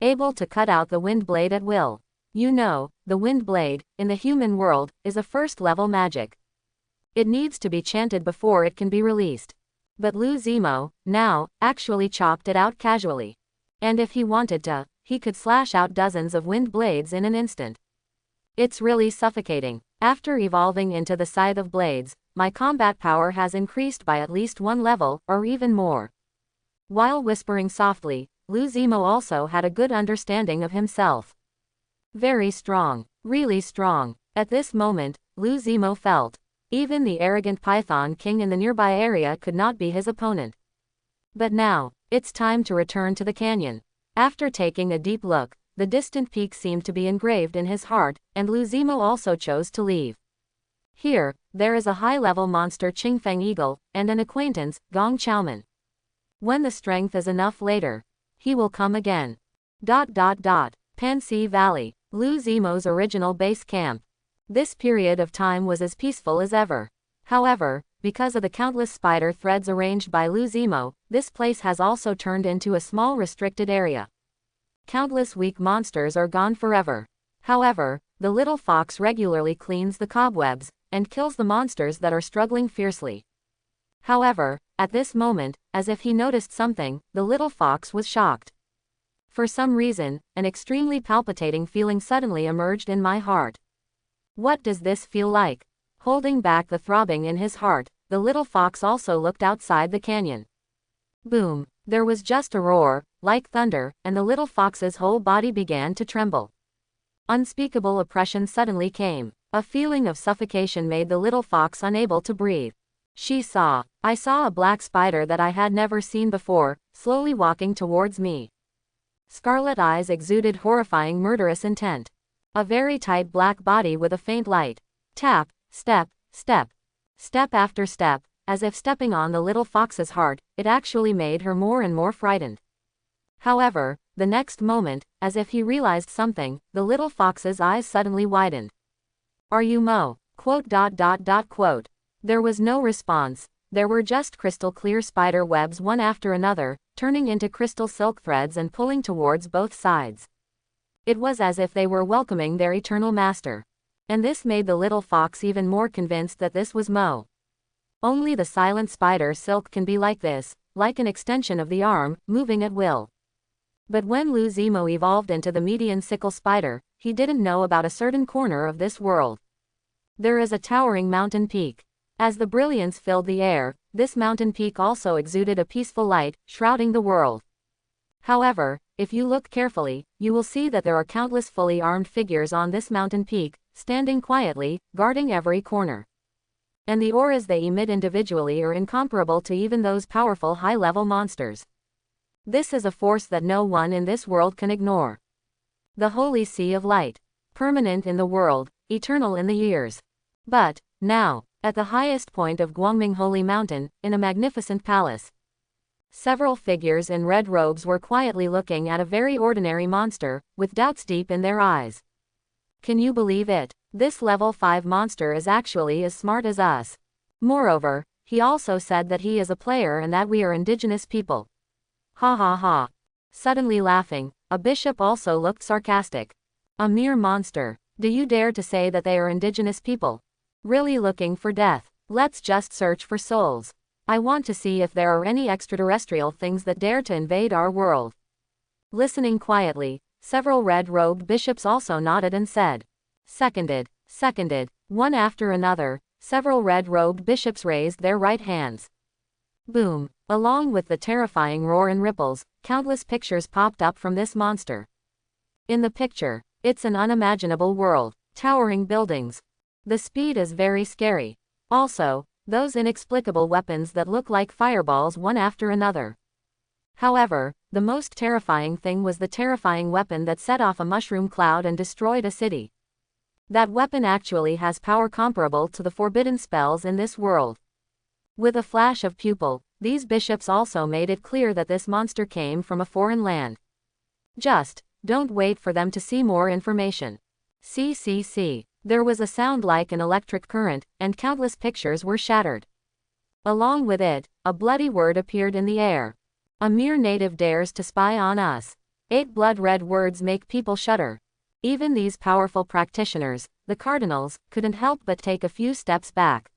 Able to cut out the wind blade at will. You know, the wind blade, in the human world, is a first-level magic. It needs to be chanted before it can be released. But Lou Zemo, now, actually chopped it out casually. And if he wanted to, he could slash out dozens of wind blades in an instant. It's really suffocating. After evolving into the Scythe of Blades, my combat power has increased by at least 1 level, or even more. While whispering softly, Lou Zemo also had a good understanding of himself. Very strong. Really strong. At this moment, Lou Zemo felt. Even the arrogant Python King in the nearby area could not be his opponent. But now, it's time to return to the canyon. After taking a deep look, the distant peak seemed to be engraved in his heart, and Lou Zemo also chose to leave. Here, there is a high-level monster Qingfeng Eagle, and an acquaintance, Gong Chaoman. When the strength is enough later, he will come again. Pansy Valley, Lou Zemo's original base camp. This period of time was as peaceful as ever. However, because of the countless spider threads arranged by Lou Zemo, this place has also turned into a small restricted area. Countless weak monsters are gone forever. However, the little fox regularly cleans the cobwebs, and kills the monsters that are struggling fiercely. However, at this moment, as if he noticed something, the little fox was shocked. For some reason, an extremely palpitating feeling suddenly emerged in my heart. What does this feel like? Holding back the throbbing in his heart, the little fox also looked outside the canyon. Boom! There was just a roar, like thunder, and the little fox's whole body began to tremble. Unspeakable oppression suddenly came. A feeling of suffocation made the little fox unable to breathe. I saw a black spider that I had never seen before, slowly walking towards me. Scarlet eyes exuded horrifying murderous intent. A very tight black body with a faint light. Tap, step, step. Step after step, as if stepping on the little fox's heart, it actually made her more and more frightened. However, the next moment, as if he realized something, the little fox's eyes suddenly widened. Are you Mo? There was no response. There were just crystal clear spider webs one after another, turning into crystal silk threads and pulling towards both sides. It was as if they were welcoming their eternal master. And this made the little fox even more convinced that this was Mo. Only the silent spider silk can be like this, like an extension of the arm, moving at will. But when Lou Zemo evolved into the median sickle spider, he didn't know about a certain corner of this world. There is a towering mountain peak. As the brilliance filled the air, this mountain peak also exuded a peaceful light, shrouding the world. However, if you look carefully, you will see that there are countless fully armed figures on this mountain peak, standing quietly, guarding every corner. And the auras they emit individually are incomparable to even those powerful high-level monsters. This is a force that no one in this world can ignore. The Holy Sea of Light. Permanent in the world, eternal in the years. But, now, at the highest point of Guangming Holy Mountain, in a magnificent palace, several figures in red robes were quietly looking at a very ordinary monster, with doubts deep in their eyes. Can you believe it? This level 5 monster is actually as smart as us. Moreover, he also said that he is a player and that we are indigenous people. Ha ha ha. Suddenly laughing, a bishop also looked sarcastic. A mere monster. Do you dare to say that they are indigenous people? Really looking for death? Let's just search for souls. I want to see if there are any extraterrestrial things that dare to invade our world. Listening quietly, several red-robed bishops also nodded and said, Seconded, seconded. One after another, several red-robed bishops raised their right hands. Boom. Along with the terrifying roar and ripples, countless pictures popped up from this monster. In the picture, it's an unimaginable world, towering buildings. The speed is very scary. Also, those inexplicable weapons that look like fireballs one after another. However, the most terrifying thing was the terrifying weapon that set off a mushroom cloud and destroyed a city. That weapon actually has power comparable to the forbidden spells in this world. With a flash of pupil, these bishops also made it clear that this monster came from a foreign land. Just, don't wait for them to see more information. CCC. There was a sound like an electric current, and countless pictures were shattered. Along with it, a bloody word appeared in the air. A mere native dares to spy on us. 8 blood-red words make people shudder. Even these powerful practitioners, the cardinals, couldn't help but take a few steps back.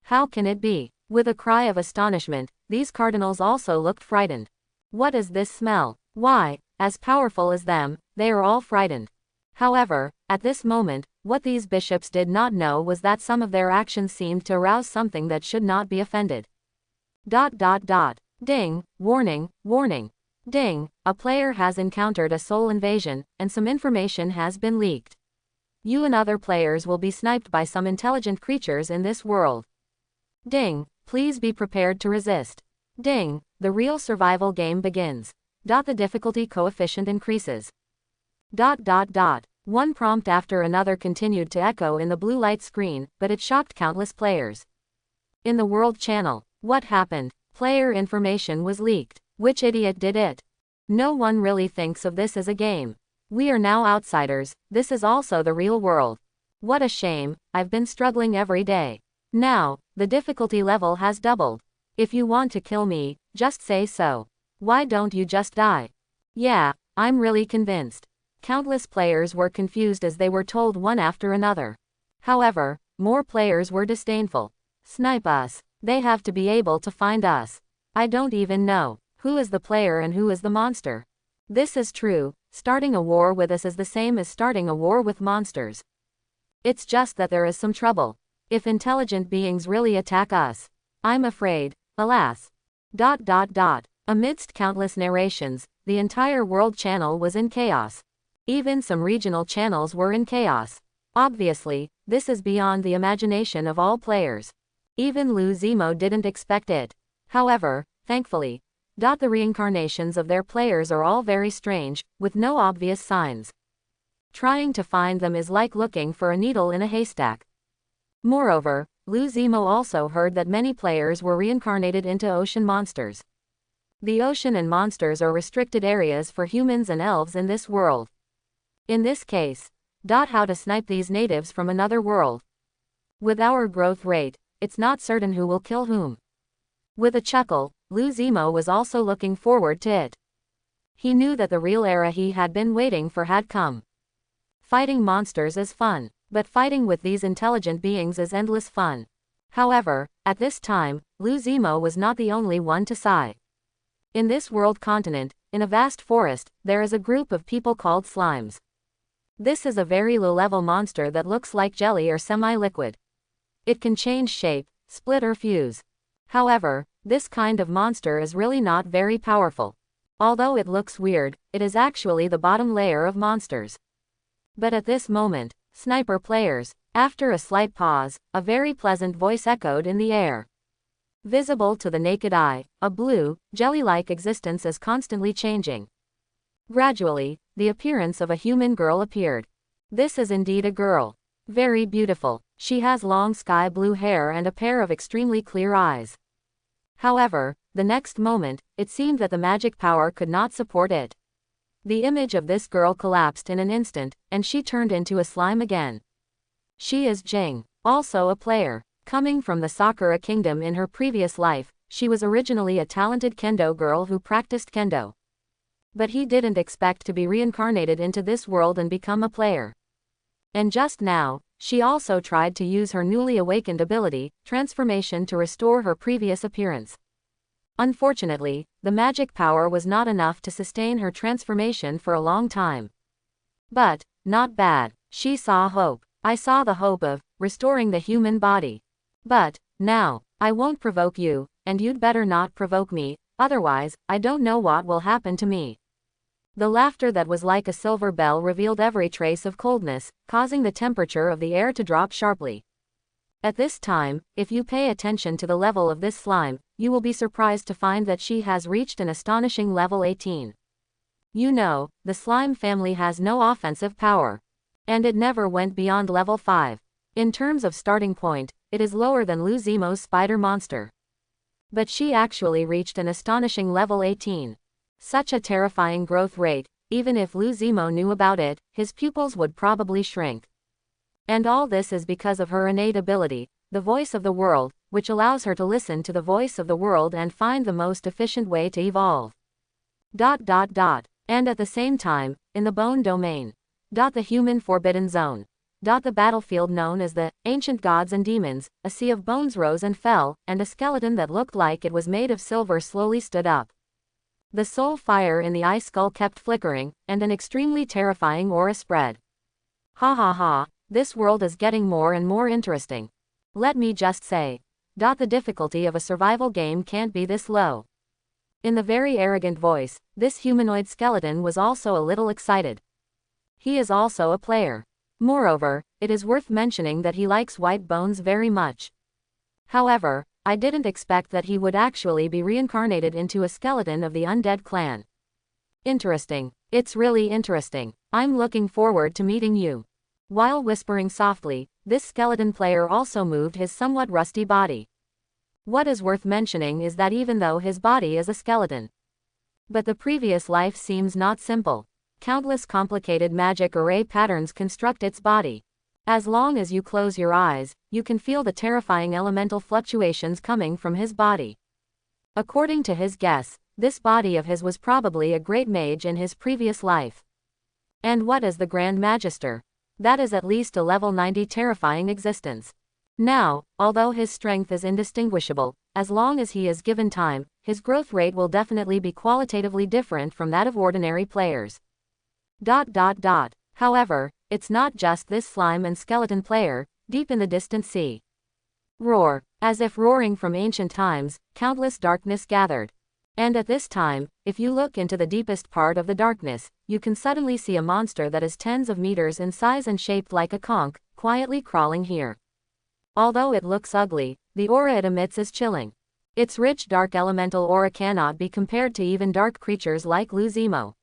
How can it be? With a cry of astonishment, these cardinals also looked frightened. What is this smell? Why, as powerful as them, they are all frightened. However, at this moment, what these bishops did not know was that some of their actions seemed to arouse something that should not be offended. ... Ding, warning, warning. Ding, a player has encountered a soul invasion, and some information has been leaked. You and other players will be sniped by some intelligent creatures in this world. Ding, please be prepared to resist. Ding, the real survival game begins. The difficulty coefficient increases. ... One prompt after another continued to echo in the blue light screen, but it shocked countless players. In the World Channel, what happened? Player information was leaked. Which idiot did it? No one really thinks of this as a game. We are now outsiders, this is also the real world. What a shame, I've been struggling every day. Now, the difficulty level has doubled. If you want to kill me, just say so. Why don't you just die? Yeah, I'm really convinced. Countless players were confused as they were told one after another. However, more players were disdainful. Snipe us. They have to be able to find us. I don't even know who is the player and who is the monster. This is true, starting a war with us is the same as starting a war with monsters. It's just that there is some trouble. If intelligent beings really attack us, I'm afraid, alas. ... Amidst countless narrations, the entire World Channel was in chaos. Even some regional channels were in chaos. Obviously, this is beyond the imagination of all players. Even Lou Zemo didn't expect it. However, thankfully, the reincarnations of their players are all very strange, with no obvious signs. Trying to find them is like looking for a needle in a haystack. Moreover, Lou Zemo also heard that many players were reincarnated into ocean monsters. The ocean and monsters are restricted areas for humans and elves in this world. In this case, how to snipe these natives from another world? With our growth rate, it's not certain who will kill whom. With a chuckle, Lou Zemo was also looking forward to it. He knew that the real era he had been waiting for had come. Fighting monsters is fun, but fighting with these intelligent beings is endless fun. However, at this time, Lou Zemo was not the only one to sigh. In this world continent, in a vast forest, there is a group of people called slimes. This is a very low-level monster that looks like jelly or semi-liquid. It can change shape, split or fuse. However, this kind of monster is really not very powerful. Although it looks weird, it is actually the bottom layer of monsters. But at this moment, sniper players, after a slight pause, a very pleasant voice echoed in the air. Visible to the naked eye, a blue, jelly-like existence is constantly changing. Gradually, the appearance of a human girl appeared. This is indeed a girl. Very beautiful. She has long sky blue hair and a pair of extremely clear eyes. However, the next moment, it seemed that the magic power could not support it. The image of this girl collapsed in an instant, and she turned into a slime again. She is Jing, also a player. Coming from the Sakura Kingdom in her previous life, she was originally a talented kendo girl who practiced kendo. But he didn't expect to be reincarnated into this world and become a player. And just now, she also tried to use her newly awakened ability, transformation, to restore her previous appearance. Unfortunately, the magic power was not enough to sustain her transformation for a long time. But, not bad, she saw hope. I saw the hope of restoring the human body. But, now, I won't provoke you, and you'd better not provoke me, otherwise, I don't know what will happen to me. The laughter that was like a silver bell revealed every trace of coldness, causing the temperature of the air to drop sharply. At this time, if you pay attention to the level of this slime, you will be surprised to find that she has reached an astonishing level 18. You know, the slime family has no offensive power. And it never went beyond level 5. In terms of starting point, it is lower than Lou Zemo's spider monster. But she actually reached an astonishing level 18. Such a terrifying growth rate, even if Lu Zimo knew about it, his pupils would probably shrink. And all this is because of her innate ability, the voice of the world, which allows her to listen to the voice of the world and find the most efficient way to evolve. And at the same time, in the bone domain. The human forbidden zone. The battlefield known as the ancient gods and demons, a sea of bones rose and fell, and a skeleton that looked like it was made of silver slowly stood up. The soul fire in the eye skull kept flickering, and an extremely terrifying aura spread. Ha ha ha, this world is getting more and more interesting. Let me just say. The difficulty of a survival game can't be this low. In the very arrogant voice, this humanoid skeleton was also a little excited. He is also a player. Moreover, it is worth mentioning that he likes white bones very much. However, I didn't expect that he would actually be reincarnated into a skeleton of the undead clan. Interesting. It's really interesting. I'm looking forward to meeting you. While whispering softly, this skeleton player also moved his somewhat rusty body. What is worth mentioning is that even though his body is a skeleton, but the previous life seems not simple. Countless complicated magic array patterns construct its body. As long as you close your eyes, you can feel the terrifying elemental fluctuations coming from his body. According to his guess, this body of his was probably a great mage in his previous life. And what is the Grand Magister? That is at least a level 90 terrifying existence. Now, although his strength is indistinguishable, as long as he is given time, his growth rate will definitely be qualitatively different from that of ordinary players. However, it's not just this slime and skeleton player, deep in the distant sea. Roar. As if roaring from ancient times, countless darkness gathered. And at this time, if you look into the deepest part of the darkness, you can suddenly see a monster that is tens of meters in size and shaped like a conch, quietly crawling here. Although it looks ugly, the aura it emits is chilling. Its rich dark elemental aura cannot be compared to even dark creatures like Lu Zimo.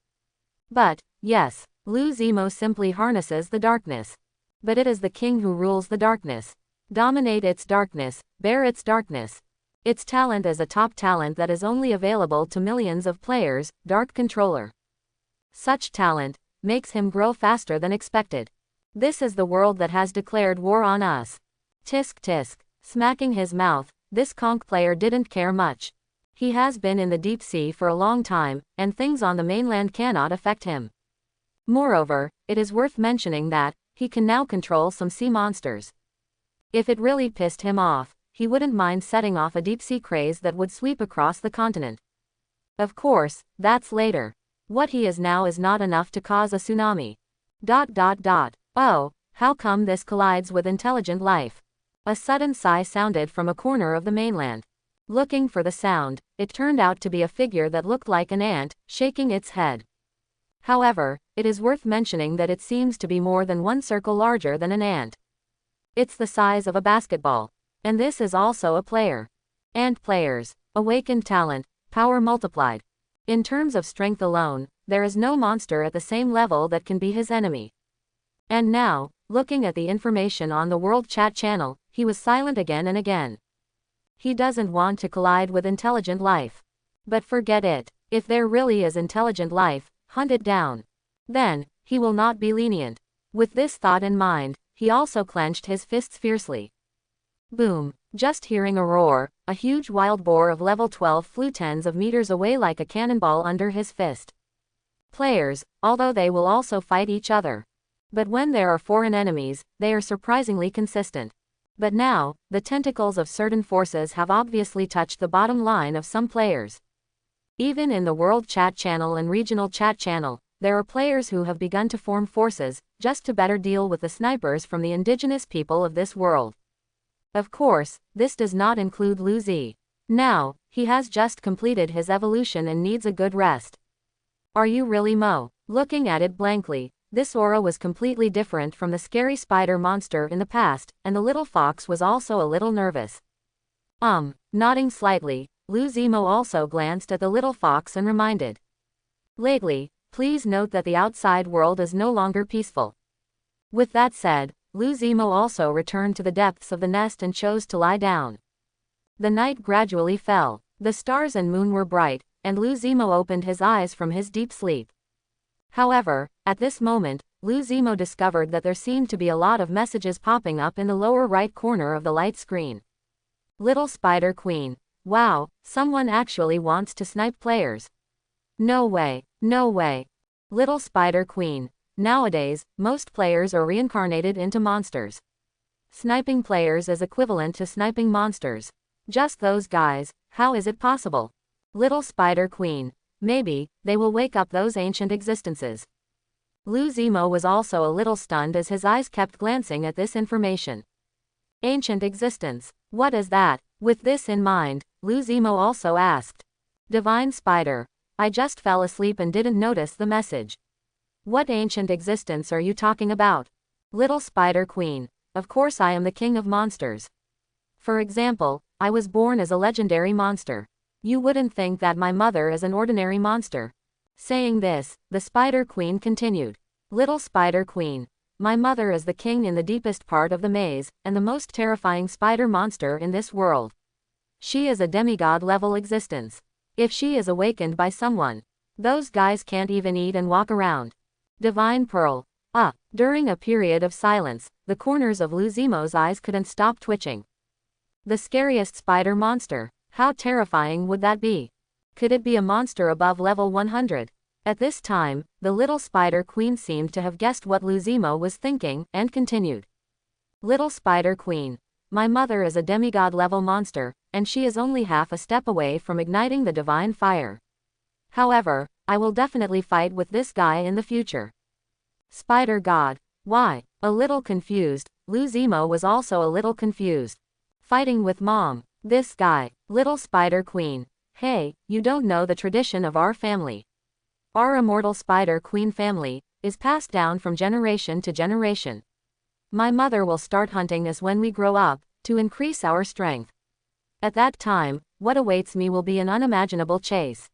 But, yes, Lu Zimo simply harnesses the darkness. But it is the king who rules the darkness. Dominate its darkness, bear its darkness. Its talent is a top talent that is only available to millions of players, Dark Controller. Such talent makes him grow faster than expected. This is the world that has declared war on us. Tisk tisk. Smacking his mouth, this conch player didn't care much. He has been in the deep sea for a long time, and things on the mainland cannot affect him. Moreover, it is worth mentioning that he can now control some sea monsters. If it really pissed him off, he wouldn't mind setting off a deep-sea craze that would sweep across the continent. Of course, that's later. What he is now is not enough to cause a tsunami. Oh, how come this collides with intelligent life? A sudden sigh sounded from a corner of the mainland. Looking for the sound, it turned out to be a figure that looked like an ant, shaking its head. However, it is worth mentioning that it seems to be more than one circle larger than an ant. It's the size of a basketball. And this is also a player. Ant players. Awakened talent. Power multiplied. In terms of strength alone, there is no monster at the same level that can be his enemy. And now, looking at the information on the World Chat channel, he was silent again and again. He doesn't want to collide with intelligent life. But forget it. If there really is intelligent life, hunt it down. Then, he will not be lenient. With this thought in mind, he also clenched his fists fiercely. Boom. Just hearing a roar, a huge wild boar of level 12 flew tens of meters away like a cannonball under his fist. Players, although they will also fight each other. But when there are foreign enemies, they are surprisingly consistent. But now, the tentacles of certain forces have obviously touched the bottom line of some players. Even in the World Chat channel and Regional Chat channel, there are players who have begun to form forces, just to better deal with the snipers from the indigenous people of this world. Of course, this does not include Lu Zi. Now, he has just completed his evolution and needs a good rest. Are you really Mo? Looking at it blankly, this aura was completely different from the scary spider monster in the past, and the little fox was also a little nervous. Nodding slightly, Lu Zimo also glanced at the little fox and reminded. Lately, please note that the outside world is no longer peaceful. With that said, Lu Zimo also returned to the depths of the nest and chose to lie down. The night gradually fell. The stars and moon were bright, and Lu Zimo opened his eyes from his deep sleep. However, at this moment, Lou Zemo discovered that there seemed to be a lot of messages popping up in the lower right corner of the light screen. Little Spider Queen. Wow, someone actually wants to snipe players. No way, no way. Little Spider Queen. Nowadays, most players are reincarnated into monsters. Sniping players is equivalent to sniping monsters. Just those guys, how is it possible? Little Spider Queen. Maybe, they will wake up those ancient existences. Lou Zemo was also a little stunned as his eyes kept glancing at this information. Ancient existence. What is that? With this in mind, Lou Zemo also asked. Divine Spider. I just fell asleep and didn't notice the message. What ancient existence are you talking about? Little Spider Queen. Of course I am the king of monsters. For example, I was born as a legendary monster. You wouldn't think that my mother is an ordinary monster. Saying this, the Spider Queen continued. Little Spider Queen. My mother is the king in the deepest part of the maze, and the most terrifying spider monster in this world. She is a demigod level existence. If she is awakened by someone, those guys can't even eat and walk around. Divine Pearl. During a period of silence, the corners of Lou Zemo's eyes couldn't stop twitching. The scariest spider monster. How terrifying would that be? Could it be a monster above level 100? At this time, the little Spider Queen seemed to have guessed what Lou Zemo was thinking, and continued. Little Spider Queen. My mother is a demigod level monster, and she is only half a step away from igniting the divine fire. However, I will definitely fight with this guy in the future. Spider God. Why? A little confused, Lou Zemo was also a little confused. Fighting with Mom. This guy. Little Spider Queen. Hey, you don't know the tradition of our family. Our immortal Spider Queen family is passed down from generation to generation. My mother will start hunting us when we grow up, to increase our strength. At that time, what awaits me will be an unimaginable chase.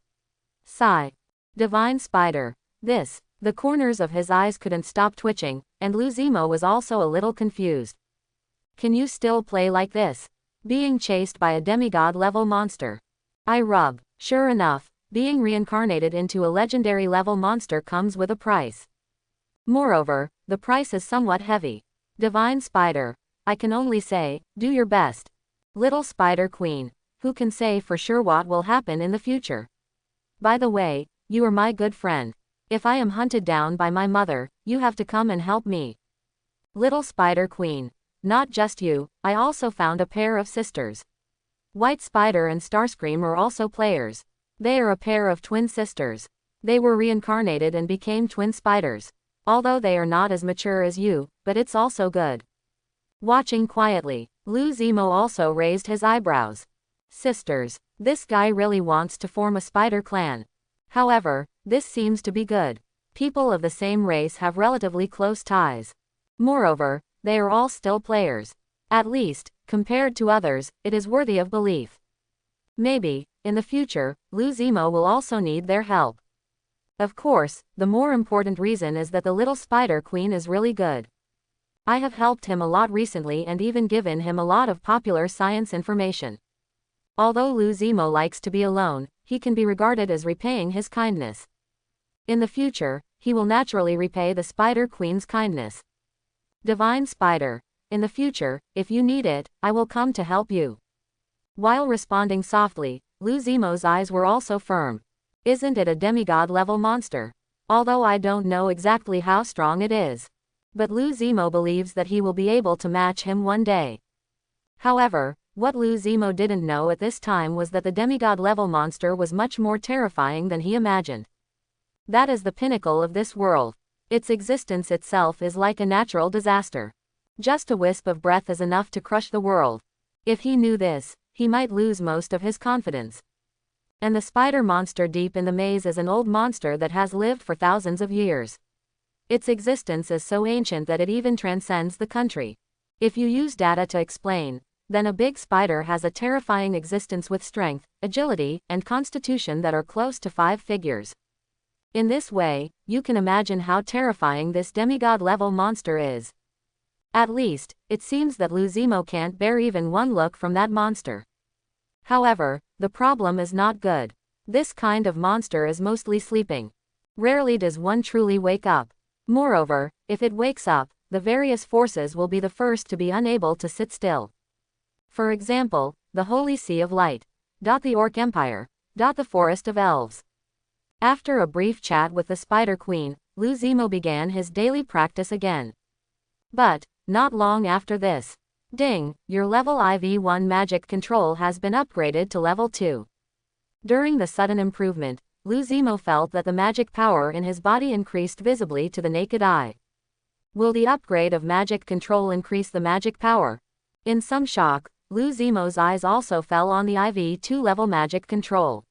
Sigh. Divine Spider. This. The corners of his eyes couldn't stop twitching, and Lou Zemo was also a little confused. Can you still play like this? Being chased by a demigod-level monster. I rub. Sure enough, being reincarnated into a legendary-level monster comes with a price. Moreover, the price is somewhat heavy. Divine Spider. I can only say, do your best. Little Spider Queen. Who can say for sure what will happen in the future? By the way, you are my good friend. If I am hunted down by my mother, you have to come and help me. Little Spider Queen. Not just you, I also found a pair of sisters. White Spider and Starscream are also players. They are a pair of twin sisters. They were reincarnated and became twin spiders. Although they are not as mature as you, but it's also good. Watching quietly, Lou Zemo also raised his eyebrows. Sisters. This guy really wants to form a spider clan. However, this seems to be good. People of the same race have relatively close ties. Moreover, they are all still players. At least, compared to others, it is worthy of belief. Maybe, in the future, Lou Zemo will also need their help. Of course, the more important reason is that the little Spider Queen is really good. I have helped him a lot recently and even given him a lot of popular science information. Although Lou Zemo likes to be alone, he can be regarded as repaying his kindness. In the future, he will naturally repay the Spider Queen's kindness. Divine Spider. In the future, if you need it, I will come to help you. While responding softly, Lou Zemo's eyes were also firm. Isn't it a demigod-level monster? Although I don't know exactly how strong it is. But Lou Zemo believes that he will be able to match him one day. However, what Lou Zemo didn't know at this time was that the demigod-level monster was much more terrifying than he imagined. That is the pinnacle of this world. Its existence itself is like a natural disaster. Just a wisp of breath is enough to crush the world. If he knew this, he might lose most of his confidence. And the spider monster deep in the maze is an old monster that has lived for thousands of years. Its existence is so ancient that it even transcends the country. If you use data to explain, then a big spider has a terrifying existence with strength, agility, and constitution that are close to 5 figures. In this way, you can imagine how terrifying this demigod-level monster is. At least, it seems that Lou Zemo can't bear even one look from that monster. However, the problem is not good. This kind of monster is mostly sleeping. Rarely does one truly wake up. Moreover, if it wakes up, the various forces will be the first to be unable to sit still. For example, the Holy Sea of Light. The Orc Empire. The Forest of Elves. After a brief chat with the Spider Queen, Lu Zimo began his daily practice again. But, not long after this. Ding, your level IV1 magic control has been upgraded to level 2. During the sudden improvement, Lu Zimo felt that the magic power in his body increased visibly to the naked eye. Will the upgrade of magic control increase the magic power? In some shock, Lu Zimo's eyes also fell on the IV2 level magic control.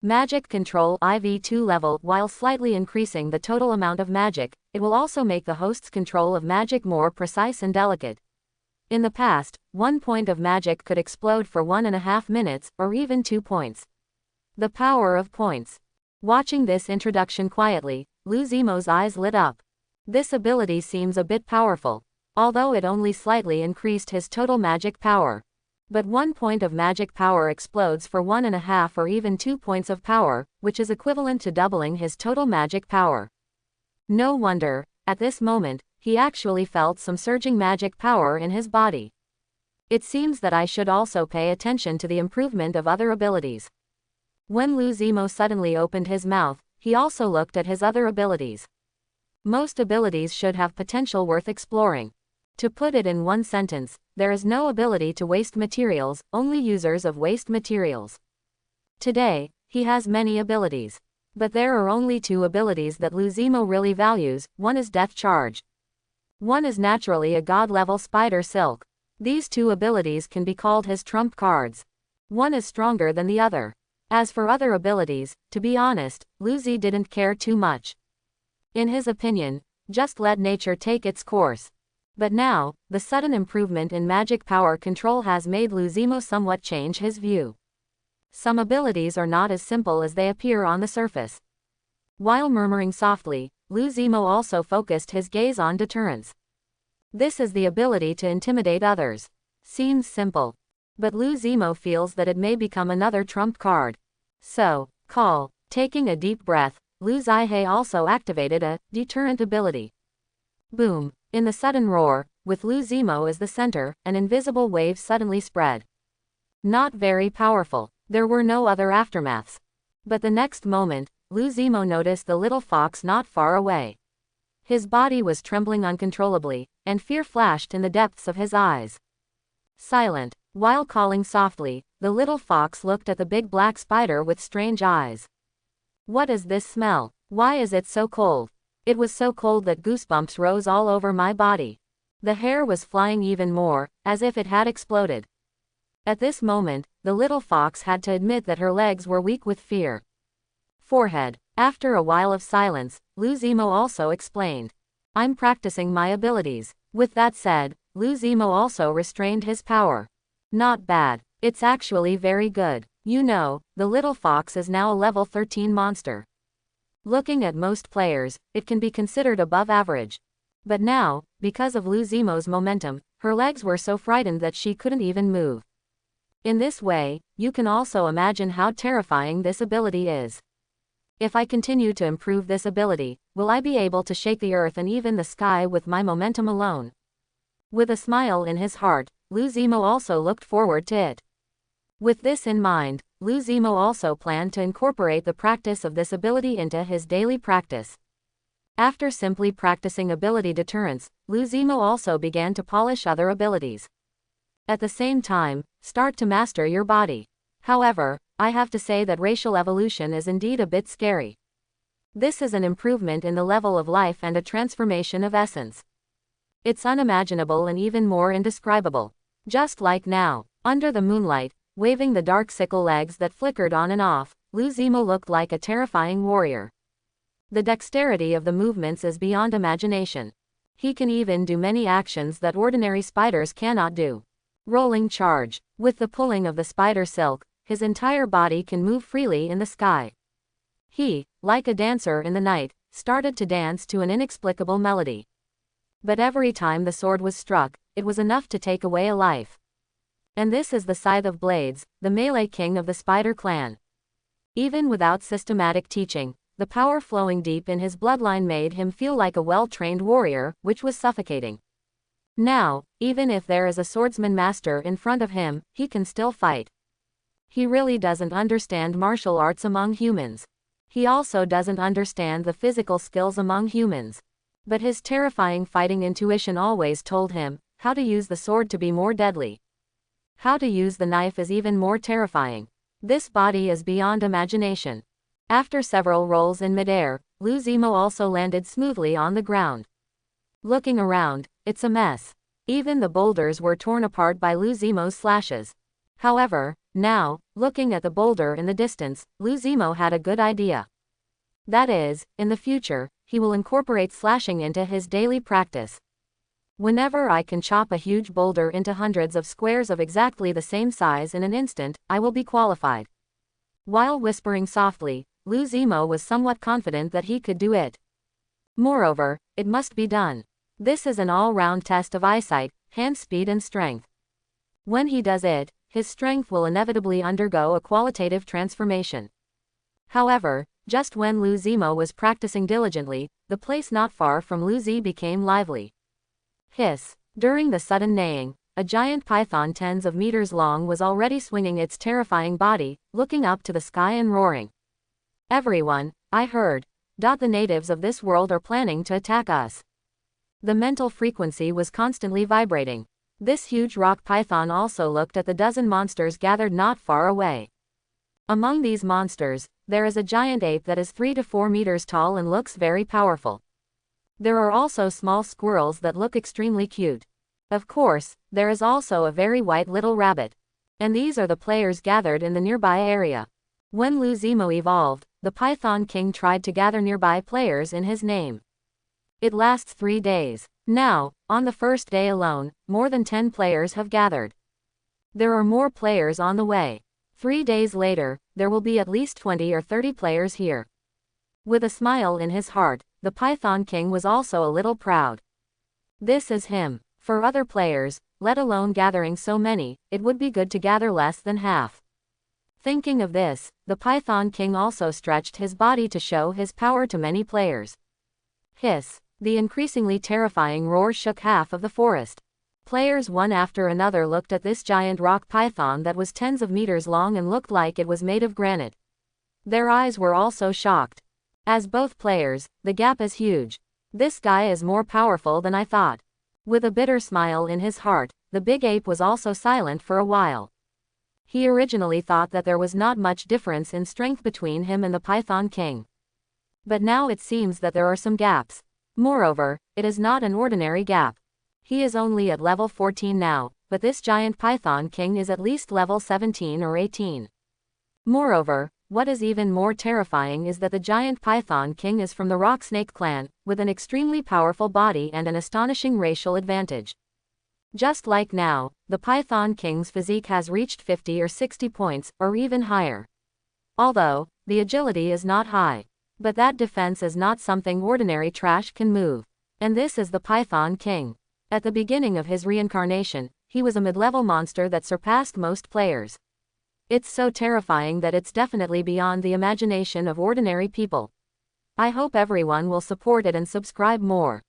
Magic control IV2 level. While slightly increasing the total amount of magic, it will also make the host's control of magic more precise and delicate. In the past, 1 point of magic could explode for 1.5 minutes, or even 2 points. The power of points. Watching this introduction quietly, Lu Zimo's eyes lit up. This ability seems a bit powerful, although it only slightly increased his total magic power. But 1 point of magic power explodes for 1.5 or even 2 points of power, which is equivalent to doubling his total magic power. No wonder, at this moment, he actually felt some surging magic power in his body. It seems that I should also pay attention to the improvement of other abilities. When Lu Zimo suddenly opened his mouth, he also looked at his other abilities. Most abilities should have potential worth exploring. To put it in one sentence, there is no ability to waste materials, only users of waste materials. Today, he has many abilities. But there are only 2 abilities that Lu Zimo really values. One is Death Charge. One is naturally a god-level Spider Silk. These 2 abilities can be called his trump cards. One is stronger than the other. As for other abilities, to be honest, Lu Zi didn't care too much. In his opinion, just let nature take its course. But now, the sudden improvement in magic power control has made Lu Zimo somewhat change his view. Some abilities are not as simple as they appear on the surface. While murmuring softly, Lu Zimo also focused his gaze on deterrence. This is the ability to intimidate others. Seems simple. But Lu Zimo feels that it may become another trump card. So, call. Taking a deep breath, Lu Zihei also activated a deterrent ability. Boom. In the sudden roar, with Lu Zimo as the center, an invisible wave suddenly spread. Not very powerful. There were no other aftermaths. But the next moment, Lu Zimo noticed the little fox not far away. His body was trembling uncontrollably, and fear flashed in the depths of his eyes. Silent. While calling softly, the little fox looked at the big black spider with strange eyes. What is this smell? Why is it so cold? It was so cold that goosebumps rose all over my body. The hair was flying even more, as if it had exploded. At this moment, the little fox had to admit that her legs were weak with fear. Forehead. After a while of silence, Lu Zimo also explained. I'm practicing my abilities. With that said, Lu Zimo also restrained his power. Not bad. It's actually very good. You know, the little fox is now a level 13 monster. Looking at most players, it can be considered above average. But now, because of Lu Zimo's momentum, her legs were so frightened that she couldn't even move. In this way, you can also imagine how terrifying this ability is. If I continue to improve this ability, will I be able to shake the earth and even the sky with my momentum alone? With a smile in his heart, Lu Zimo also looked forward to it. With this in mind, Lu Zimo also planned to incorporate the practice of this ability into his daily practice. After simply practicing ability deterrence, Lu Zimo also began to polish other abilities. At the same time, start to master your body. However, I have to say that racial evolution is indeed a bit scary. This is an improvement in the level of life and a transformation of essence. It's unimaginable and even more indescribable. Just like now, under the moonlight, waving the dark sickle legs that flickered on and off, Lu Zimo looked like a terrifying warrior. The dexterity of the movements is beyond imagination. He can even do many actions that ordinary spiders cannot do. Rolling charge. With the pulling of the spider silk, his entire body can move freely in the sky. He, like a dancer in the night, started to dance to an inexplicable melody. But every time the sword was struck, it was enough to take away a life. And this is the Scythe of Blades, the melee king of the Spider clan. Even without systematic teaching, The power flowing deep in his bloodline made him feel like a well-trained warrior, which was suffocating. Now, even if there is a swordsman master in front of him, he can still fight. He really doesn't understand martial arts among humans. He also doesn't understand the physical skills among humans. But his terrifying fighting intuition always told him how to use the sword to be more deadly. How to use the knife is even more terrifying. This body is beyond imagination. After several rolls in midair, Lu Zimo also landed smoothly on the ground. Looking around, it's a mess. Even the boulders were torn apart by Lu Zimo's slashes. However, now, looking at the boulder in the distance, Lu Zimo had a good idea. That is, in the future, he will incorporate slashing into his daily practice. Whenever I can chop a huge boulder into hundreds of squares of exactly the same size in an instant, I will be qualified. While whispering softly, Lu Zimo was somewhat confident that he could do it. Moreover, it must be done. This is an all-round test of eyesight, hand speed and strength. When he does it, his strength will inevitably undergo a qualitative transformation. However, just when Lu Zimo was practicing diligently, the place not far from Lu Zi became lively. Hiss! During the sudden neighing, a giant python tens of meters long was already swinging its terrifying body, looking up to the sky and roaring. Everyone, I heard. The natives of this world are planning to attack us. The mental frequency was constantly vibrating. This huge rock python also looked at the dozen monsters gathered not far away. Among these monsters, there is a giant ape that is 3 to 4 meters tall and looks very powerful. There are also small squirrels that look extremely cute. Of course, there is also a very white little rabbit. And these are the players gathered in the nearby area. When Lu Zimo evolved, the Python King tried to gather nearby players in his name. It lasts 3 days. Now, on the first day alone, more than 10 players have gathered. There are more players on the way. 3 days later, there will be at least 20 or 30 players here. With a smile in his heart, the Python King was also a little proud. This is him. For other players, let alone gathering so many, it would be good to gather less than half. Thinking of this, the Python King also stretched his body to show his power to many players. Hiss! The increasingly terrifying roar shook half of the forest. Players one after another looked at this giant rock python that was tens of meters long and looked like it was made of granite. Their eyes were also shocked. As both players, the gap is huge. This guy is more powerful than I thought. With a bitter smile in his heart, the big ape was also silent for a while. He originally thought that there was not much difference in strength between him and the Python King. But now it seems that there are some gaps. Moreover, it is not an ordinary gap. He is only at level 14 now, but this giant Python King is at least level 17 or 18. Moreover, what is even more terrifying is that the giant Python King is from the Rock Snake clan, with an extremely powerful body and an astonishing racial advantage. Just like now, the Python King's physique has reached 50 or 60 points, or even higher. Although, the agility is not high. But that defense is not something ordinary trash can move. And this is the Python King. At the beginning of his reincarnation, he was a mid-level monster that surpassed most players. It's so terrifying that it's definitely beyond the imagination of ordinary people. I hope everyone will support it and subscribe more.